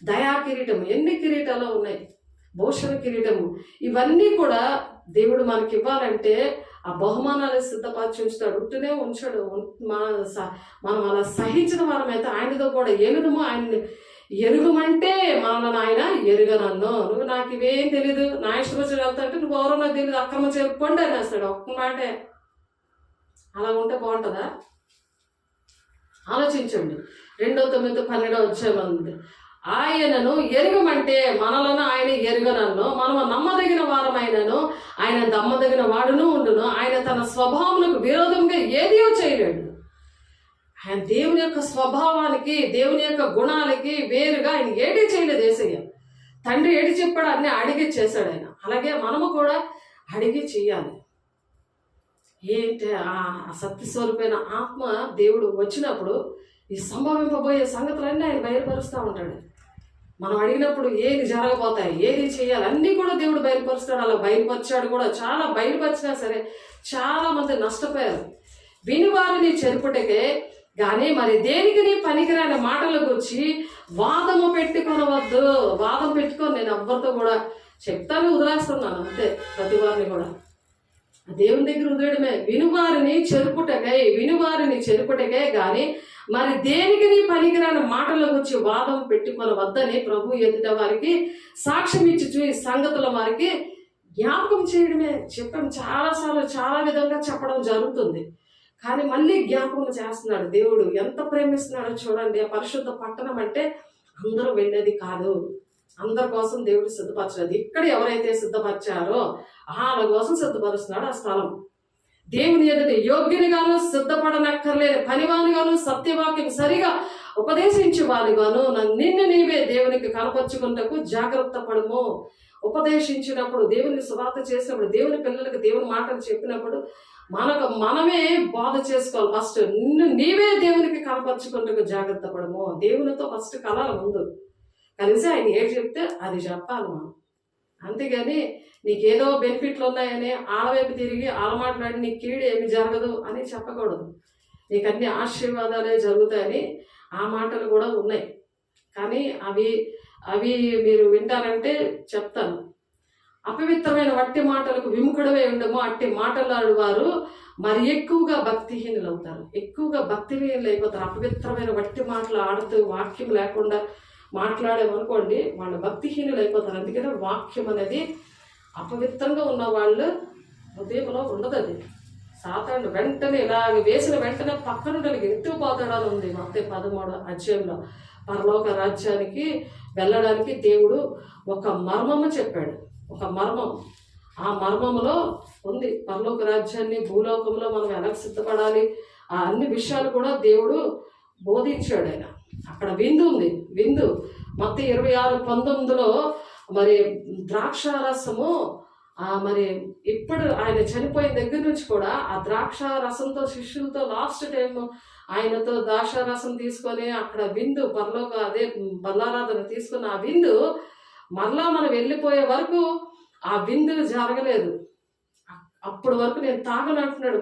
దయా కిరీటము, ఎన్ని కిరీటాలు ఉన్నాయి, భూషణ కిరీటము. ఇవన్నీ కూడా దేవుడు మనకి ఇవ్వాలంటే ఆ బహుమానాలు సిద్ధపరిచి ఉంచుతాడు. ఉంటూనే ఉంచాడు. మనం అలా సహించిన వారమైతే ఆయనతో కూడా ఎలుగుము. ఆయన్ని ఎరుగుమంటే మనల్ని ఆయన ఎరుగనన్ను. నువ్వు నాకు ఇవేం తెలీదు, నా ఇష్టం వచ్చి వెళ్తా అంటే నువ్వు ఎవరో నాకు తెలియదు, అక్రమం చెప్పండి అనేస్తాడు ఒక్క మాటే. అలా ఉంటే బాగుంటుందా? ఆలోచించండి. 2:9-12 వచ్చేమంది. ఆయనను ఎరుగమంటే మనలను ఆయన ఎరుగనన్ను. మనము నమ్మదగిన వారమైనను ఆయన నమ్మదగిన వాడును ఉండును. ఆయన తన స్వభావములకు విరోధంగా ఏదియో చేయలేడు. ఆయన దేవుని యొక్క స్వభావానికి, దేవుని యొక్క గుణాలకి వేరుగా ఆయన ఏది చేయలేదు. యేసయ్య తండ్రి ఏది చెప్పాడు అన్నీ అడిగి చేశాడు ఆయన. అలాగే మనము కూడా అడిగి చెయ్యాలి. ఏంటి ఆ సత్యస్వరూపైన ఆత్మ దేవుడు వచ్చినప్పుడు ఈ సంభవింపబోయే సంగతులన్నీ ఆయన బయలుపరుస్తూ ఉంటాడు. మనం అడిగినప్పుడు ఏది జరగబోతాయి, ఏది చేయాలి అన్నీ కూడా దేవుడు బయలుపరుస్తాడు. అలా బయలుపరిచాడు కూడా. చాలా బయలుపరిచినా సరే చాలా మంది నష్టపోయారు. వినివారిని చెరుపుటకే కానీ మరి దేనికి నీ పనికిరాని మాటల గురించి వాదము పెట్టుకొనవద్దు. వాదం పెట్టుకొని నేను ఎవ్వరితో కూడా చెప్తాను, వదిలేస్తున్నాను అంతే. ప్రతి వారిని కూడా దేవుని దగ్గర వదిలేయడమే. వినువారిని చెరుపుటకే గాని మరి దేనికి నీ పనికిరాని మాటల గురించి వాదం పెట్టుకొనవద్దని ప్రభు ఎదుట వారికి సాక్ష్యం ఇచ్చి ఈ సంగతుల వారికి జ్ఞాపకం చేయడమే. చెప్పాం చాలాసార్లు, చాలా విధంగా చెప్పడం జరుగుతుంది. కానీ మళ్ళీ జ్ఞాపకం చేస్తున్నాడు. దేవుడు ఎంత ప్రేమిస్తున్నాడో చూడండి. ఆ పరిశుద్ధ పట్టణం అంటే అందరూ వెళ్ళేది కాదు. అందరి కోసం దేవుడు సిద్ధపరచలేదు. ఇక్కడ ఎవరైతే సిద్ధపరిచారో వాళ్ళ కోసం సిద్ధపరుస్తున్నాడు ఆ స్థలం. దేవుని ఎదుట యోగ్యునిగాను, సిద్ధపడనక్కర్లేదు పనివానిగాను, సత్యవాక్యం సరిగా ఉపదేశించే వానిగాను నిన్ను నీవే దేవునికి కనపరుచుకుంటకు జాగ్రత్త పడము. ఉపదేశించినప్పుడు, దేవునికి సువార్త చేసినప్పుడు, దేవుని పిల్లలకు దేవుని మాటలు చెప్పినప్పుడు మనమే బోధ చేసుకోవాలి. ఫస్ట్ నిన్ను నీవే దేవునికి కనపరుచుకుంటకు జాగ్రత్త పడము. దేవునితో ఫస్ట్ కలాలి ముందు. కలిసి ఆయన ఏది చెప్తే అది చెప్పాలి మనం. అంతేగాని నీకేదో బెనిఫిట్లు ఉన్నాయని ఆడవైపు తిరిగి మాట్లాడి నీకు కీడు ఏమి జరగదు అని చెప్పకూడదు. నీకు అన్ని ఆశీర్వాదాలే జరుగుతాయని ఆ మాటలు కూడా ఉన్నాయి. కానీ అవి మీరు వింటారంటే చెప్తాను. అపవిత్రమైన వట్టి మాటలకు విముఖుడవే ఉండము. అట్టి మాటలాడు వారు మరి ఎక్కువగా భక్తిహీనులు అవుతారు. ఎక్కువగా భక్తిహీనులు అయిపోతారు. అపవిత్రమైన వట్టి మాటలు ఆడుతూ వాక్యం లేకుండా మాట్లాడేమనుకోండి, వాళ్ళు భక్తిహీనులు అయిపోతారు. అందుకనే వాక్యం అనేది అపవిత్రంగా ఉన్న వాళ్ళు హృదయంలో ఉండదు. అది సాతాను వెంటనే ఇలాగ వేసిన వెంటనే పక్కన ఎత్తుకుపోతాడని ఉంది మత్తయి 13 పరలోక రాజ్యానికి వెళ్ళడానికి దేవుడు ఒక మర్మము చెప్పాడు. ఒక మర్మం. ఆ మర్మములో ఉంది పరలోక రాజ్యాన్ని భూలోకంలో మనం ఎలా సిద్ధపడాలి, ఆ అన్ని విషయాలు కూడా దేవుడు బోధించాడు ఆయన. అక్కడ విందు ఉంది. విందు మత్తయి 26:19 మరి ద్రాక్షారసము మరి ఇప్పుడు ఆయన చనిపోయిన దగ్గర నుంచి కూడా ఆ ద్రాక్ష రసంతో శిష్యులతో లాస్ట్ టైం ఆయనతో ద్రాక్షారసం తీసుకొని అక్కడ విందు పరలోక అదే బల్లారాధన తీసుకున్న ఆ విందు మరలా మనం వెళ్ళిపోయే వరకు ఆ విందు జరగలేదు. అప్పటి వరకు నేను తాగను అంటున్నాడు.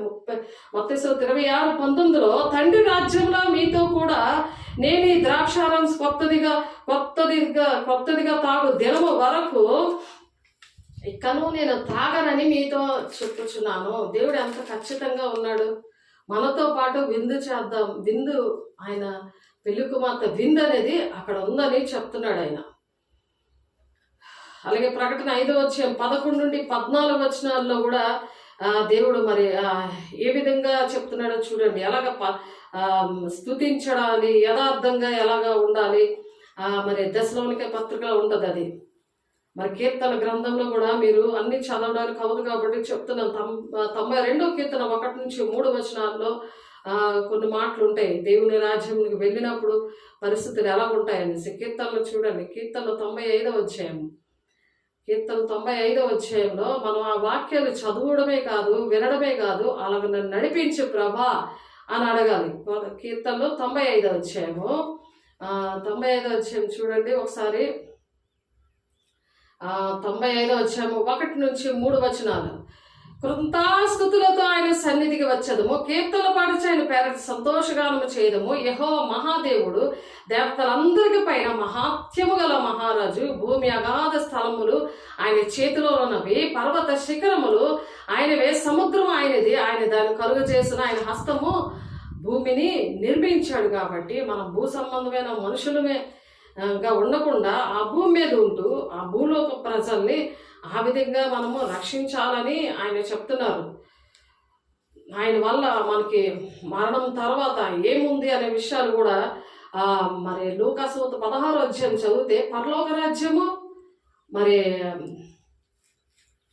మత్తయి 26:19 తండ్రి రాజ్యంలో మీతో కూడా నేను ఈ ద్రాక్షారసం కొత్తదిగా తాగు దినము వరకు ఇకను నేను తాగనని మీతో చెప్పుచున్నాను. దేవుడు ఎంత ఖచ్చితంగా ఉన్నాడు. మనతో పాటు విందు చేద్దాం, విందు ఆయన పెళ్లి కుమార్తె విందు అనేది అక్కడ ఉందని చెప్తున్నాడు ఆయన. అలాగే ప్రకటన 5వ అధ్యాయం 11 నుండి 14 వచనాల్లో కూడా దేవుడు మరి ఏ విధంగా చెప్తున్నాడో చూడండి. ఎలాగ స్తుతించడాలి, యథార్థంగా ఎలాగా ఉండాలి. మరి దశలోనికే పత్రికలో ఉంటుంది అది. మరి కీర్తన గ్రంథంలో కూడా మీరు అన్ని చదవడానికి అవ్వదు కాబట్టి చెప్తున్నాను. 92వ కీర్తన 1 నుంచి 3 వచనాల్లో కొన్ని మాటలు ఉంటాయి. దేవుని రాజ్యంకి వెళ్ళినప్పుడు పరిస్థితులు ఎలా ఉంటాయనేసి కీర్తనలు చూడండి. కీర్తనలో 95వ అధ్యాయం, కీర్తన 95వ అధ్యాయంలో మనం ఆ వాక్యాలు చదవడమే కాదు, వినడమే కాదు, అలాగ నన్ను నడిపించు ప్రభా అని అడగాలి. కీర్తనలో 95వ అధ్యాయము 95వ అధ్యాయం చూడండి ఒకసారి. 95వ అధ్యాయము 1 నుంచి 3 వచనాలు. కృతాస్తుతులతో ఆయన సన్నిధికి వచ్చదము, కీర్తన పాటించి ఆయన పేరటి సంతోషగానము చేయదము. యెహోవా మహాదేవుడు, దేవతలందరికి పైన మహాత్యము గల మహారాజు. భూమి అగాధ స్థలములు ఆయన చేతిలో ఉన్నవి, పర్వత శిఖరములు ఆయనవే, సముద్రం ఆయనది, ఆయన దాన్ని కలుగ చేసిన ఆయన హస్తము భూమిని నిర్మించాడు. కాబట్టి మనం భూ సంబంధమైన మనుషులమే గా ఉండకుండా ఆ భూమి మీద ఉంటూ ఆ భూలోక ప్రజల్ని ఆ విధంగా మనము రక్షించాలని ఆయన చెప్తున్నారు. ఆయన వల్ల మనకి మరణం తర్వాత ఏముంది అనే విషయాలు కూడా మరి లూకాసు 16వ అధ్యాయం చదివితే పరలోక రాజ్యము, మరి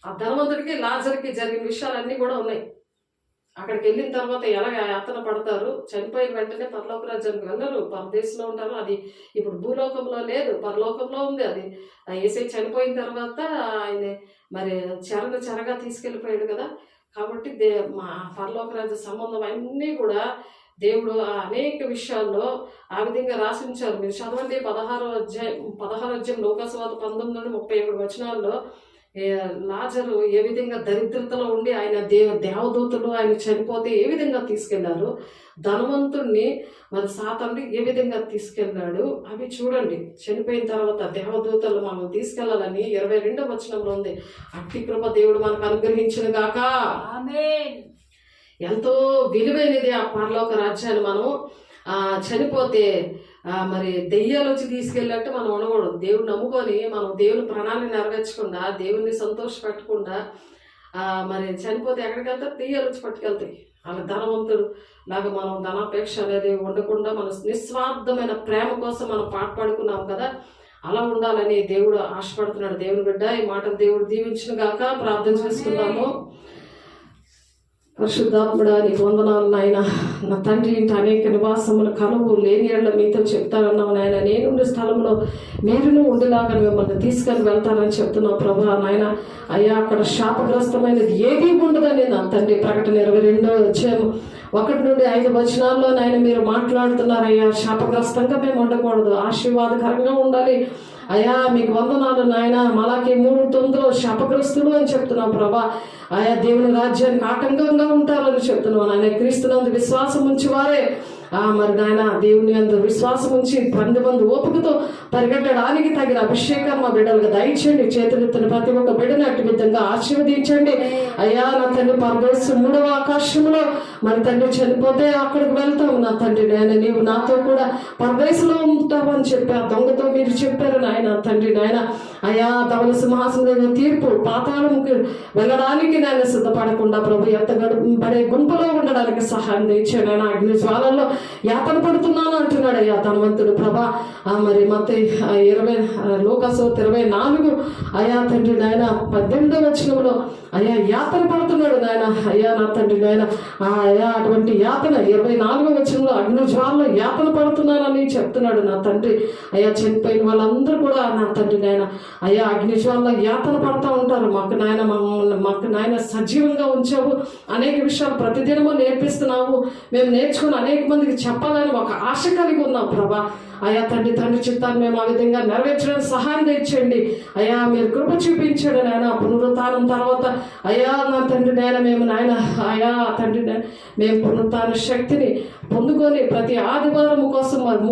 ఆ ధనవంతుడికి లాజర్కి జరిగిన విషయాలన్నీ కూడా ఉన్నాయి. అక్కడికి వెళ్ళిన తర్వాత ఎలాగ యాతన పడతారు, చనిపోయిన వెంటనే పరలోక రాజ్యానికి వెళ్ళరు, పరదేశంలో ఉంటారు. అది ఇప్పుడు భూలోకంలో లేదు, పరలోకంలో ఉంది. అది యేసయ్య చనిపోయిన తర్వాత ఆయన మరి చెరగా తీసుకెళ్ళిపోయాడు కదా. కాబట్టి మా పరలోక రాజ్య సంబంధం అన్నీ కూడా దేవుడు అనేక విషయాల్లో ఆ విధంగా రాసించారు. మీరు చదవండి 16వ అధ్యాయం లూకాసు 19 నుండి 31 వచనాల్లో లాజరు ఏ విధంగా దరిద్రతలో ఉండి ఆయన దేవదూతలు ఆయన చనిపోతే ఏ విధంగా తీసుకెళ్లారు, ధనవంతుణ్ణి మరి సాతానుడు ఏ విధంగా తీసుకెళ్ళాడు అవి చూడండి. చనిపోయిన తర్వాత దేవదూతలు మనం తీసుకెళ్లాలని 22వ వచనంలో ఉంది. అట్టి కృప దేవుడు మనకు అనుగ్రహించిన గాక. ఆమేన్. ఎంతో విలువైనది ఆ పరలోక రాజ్యాన్ని. మనం చనిపోతే మరి దెయ్యాలు వచ్చి తీసుకెళ్ళినట్టు మనం ఉండకూడదు. దేవుడు నమ్ముకొని మనం దేవుని ప్రణాళిక నెరవేర్చకుండా, దేవుణ్ణి సంతోషపెట్టకుండా మరి చనిపోతే ఎక్కడికి వెళ్తారు? దెయ్యాలు వచ్చి పట్టుకెళ్తాయి. అలా ధనవంతుడు లాగా మనం ధనాపేక్ష అనేది ఉండకుండా మన నిస్వార్థమైన ప్రేమ కోసం మనం పాడుకున్నాం కదా, అలా ఉండాలని దేవుడు ఆశపడుతున్నాడు. దేవుని బిడ్డ ఈ మాటలు దేవుడు దీవించిన గాక. ప్రార్థన చేసుకుందాము. పరిశుద్ధాత్ముడా నీకు వందనాలు నాయన. నా తండ్రి ఇంటి అనేక నివాసములు కలువు లేని ఏళ్ళ మీతో చెప్తానన్నావు నాయన. నేనుండే స్థలంలో మీరును ఉండేలాగా మిమ్మల్ని తీసుకొని వెళ్తానని చెప్తున్నావు ప్రభా నాయన. అయ్యా అక్కడ శాపగ్రస్తమైనది ఏదీ ఉండదని నా తండ్రి ప్రకటన 22వ అధ్యాయం 1 నుండి 5 వచనాల్లో నాయన మీరు మాట్లాడుతున్నారయ్యా. శాపగ్రస్తంగా మేము ఉండకూడదు, ఆశీర్వాదకరంగా ఉండాలి. అయ్యా మీకు వందనాలు నాయన. మలాకి 3:9 శాపగ్రస్తులు అని చెప్తున్నావు ప్రభా. ఆయా దేవుని రాజ్యానికి ఆటంకంగా ఉంటారని చెప్తున్నావు నాయన. క్రీస్తునందు విశ్వాసం ఉంచి వారే మరి నాయన దేవుని అందు విశ్వాసం ఉంచి 10 మంది ఓపికతో పరిగెట్టడానికి తగిన అభిషేకం మా బిడ్డలకు దయచేయండి. చేతులెత్తిన ప్రతి ఒక్క బిడ్డను అట్టి విధంగా ఆశీర్వదించండి అయ్యా. నా తండ్రి పరదేశం 3వ ఆకాశంలో మరి తండ్రి చనిపోతే అక్కడికి వెళ్తాము నా తండ్రి నాయన. నీవు నాతో కూడా పరదేశంలో ఉంటావు అని చెప్పి ఆ దొంగతో మీరు చెప్పారు నాయన తండ్రి నాయన. అయ్యా ధవల సింహాసనం తీర్పు పాతాళంకి వెళ్ళడానికి నాయన సిద్ధపడకుండా ప్రభు ఎత్తబడే గుంపులో ఉండడానికి సహాయం తెచ్చాను నాయన. అగ్ని జ్వాలల్లో యాతన పడుతున్నాను అంటున్నాడు అయ్యా ధనవంతుడు ప్రభా. మరి మత్తయి 20 లూకాసు 24 అయ్యా తండ్రి నాయన 18వ వచనంలో అయ్యా యాతన పడుతున్నాడు నాయన. అయ్యా నా తండ్రి నాయన అయ్యా అటువంటి యాతన 24వ వచనంలో అగ్ని జ్వాలలో యాతన పడుతున్నానని చెప్తున్నాడు నా తండ్రి. అయ్యా చనిపోయిన వాళ్ళందరూ కూడా నా తండ్రి నాయన అయ్యా అగ్ని జ్వాలలో యాతన పడతా ఉంటారు. మాకు నాయన సజీవంగా ఉంచావు, అనేక విషయాలు ప్రతిదినము నేర్పిస్తున్నావు, మేము నేర్చుకుని అనేక మందికి అనేకులకి చెప్పాలని ఒక ఆశ కలిగి ఉన్నాం ప్రభా. అయ్యా తండ్రి చిత్తాన్ని మేము ఆ విధంగా నెరవేర్చడానికి సహాయం తెచ్చండి అయ్యా. మీరు కృప చూపించండి నాయన. పునరుత్థానం తర్వాత అయ్యా నా తండ్రి నాయన మేము నాయన అయ్యా తండ్రి మేము పునరుత్థాన శక్తిని పొందుకొని ప్రతి ఆదివారం కోసం మరి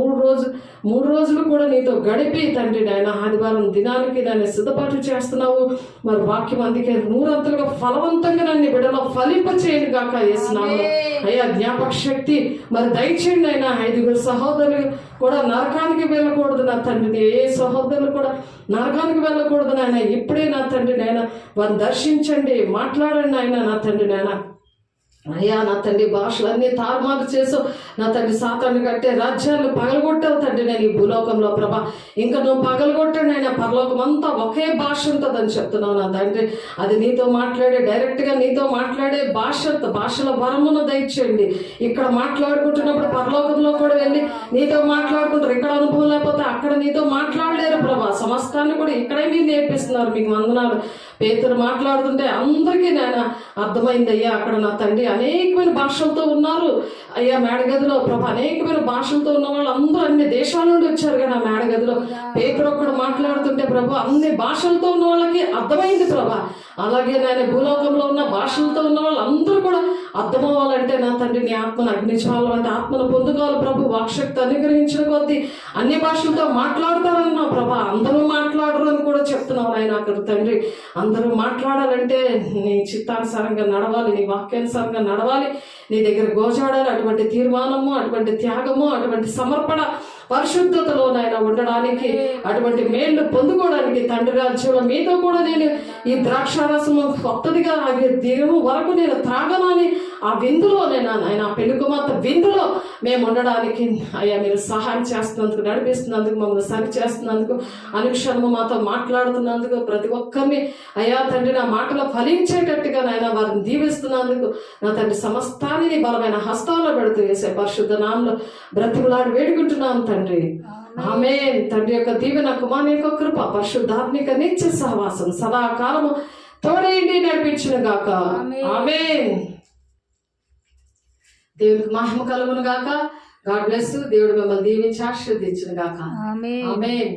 మూడు రోజులు కూడా నీతో గడిపి తండ్రి నాయన ఆదివారం దినానికి నన్ను సిద్ధపాటు చేస్తున్నావు. మరి వాక్యం అందుకే నూరంతలుగా ఫలవంతంగా నన్ను బిడ్డలో ఫలింప చేయను గాక యేసునామములో. అయ్యా జ్ఞాపక శక్తి మరి దయచేయండి అయినా. 5 సహోదరులు కూడా నరకానికి వెళ్ళకూడదు నా తండ్రిని. ఏ సహోదరులు కూడా నరకానికి వెళ్ళకూడదు నాయన. ఇప్పుడే నా తండ్రి నాయన వారిని దర్శించండి, మాట్లాడండి ఆయన నా తండ్రి నాయన. అయ్యా నా తండ్రి భాషలన్నీ తారుమారు చేసావు నా తండ్రి. సాతాన్ని కట్టే రాజ్యాలు పగలగొట్టావు తండ్రి నేను ఈ భూలోకంలో ప్రభా. ఇంకా నువ్వు పగలగొట్టండి ఆయన. పరలోకం అంతా ఒకే భాష ఉంటుందని చెప్తున్నావు నా తండ్రి. అది నీతో మాట్లాడే డైరెక్ట్గా నీతో మాట్లాడే భాషల వరమును దయచేయండి. ఇక్కడ మాట్లాడుకుంటున్నప్పుడు పరలోకంలో కూడా వెళ్ళి నీతో మాట్లాడుకుంటారు. ఇక్కడ అనుభవం లేకపోతే అక్కడ నీతో మాట్లాడలేరు ప్రభా. సమస్తాన్ని కూడా ఇక్కడే మీరు నేర్పిస్తున్నారు. మీకు వందనాలు. పేతురు మాట్లాడుతుంటే అందరికీ నేను అర్థమైంది అయ్యా. అక్కడ నా తండ్రి అనేకమైన భాషలతో ఉన్నారు అయ్యా మేడగదిలో ప్రభా. అనేకమైన భాషలతో ఉన్న వాళ్ళు అందరూ అన్ని దేశాల నుండి వచ్చారు కదా మేడగదిలో. పేతురు ఒక్కడు మాట్లాడుతుంటే ప్రభు అన్ని భాషలతో ఉన్న వాళ్ళకి అర్థమైంది ప్రభా. అలాగే నేను భూలోకంలో ఉన్న భాషలతో ఉన్న వాళ్ళు అందరూ కూడా అర్థమవ్వాలంటే నా తండ్రి నీ ఆత్మను అగ్నిజ్వాలం అంటే ఆత్మను పొందుకోవాలి ప్రభు. వాక్శక్తి అనుగ్రహించిన కొద్దీ అన్ని భాషలతో మాట్లాడతారన్నా ప్రభా. అందరూ మాట్లాడరు అని కూడా చెప్తున్నావు ఆయన. అక్కడ తండ్రి అందరూ మాట్లాడాలంటే నీ చిత్తానుసారంగా నడవాలి, నీ వాక్యానుసారంగా నడవాలి, నీ దగ్గర గోజాడాలి. అటువంటి తీర్మానము, అటువంటి త్యాగము, అటువంటి సమర్పణ పరిశుద్ధతలో నాయన ఉండడానికి, అటువంటి మేళ్లు పొందుకోవడానికి తండ్రి రాజ్యంలో మీతో కూడా నేను ఈ ద్రాక్షారసము కొత్తదిగా ఆగే దినము వరకు నేను త్రాగనాని ఆ విందులో నేను ఆ పెళ్లి కుమార్తె విందులో మేము ఉండడానికి అయ్యా మీరు సహాయం చేస్తున్నందుకు, నడిపిస్తున్నందుకు, మమ్మల్ని సరి చేస్తున్నందుకు, అనుక్షణము మాతో మాట్లాడుతున్నందుకు, ప్రతి ఒక్కరిని అయ్యా తండ్రి నా మాటలో ఫలించేటట్టుగా నాయన వారిని దీవిస్తున్నందుకు నా తండ్రి సమస్తాన్ని నీ బలమైన హస్తాల్లో పెడుతూ వేసే పరిశుద్ధ నామంలో బ్రతిమలాడి వేడుకుంటున్నాం తండ్రి. ఆమేన్. తండ్రి యొక్క దీవెన, కుమారుని యొక్క కృప, పరిశుద్ధాత్మిక నిత్య సహవాసం సదాకాలము తోడేండి నడిపించును గాక. ఆమేన్. దేవునికి మహిమ కలుగును గాక. God bless. దేవుడు మిమ్మల్ని దీవించి ఆశీర్వదించును గాక. ఆమేన్.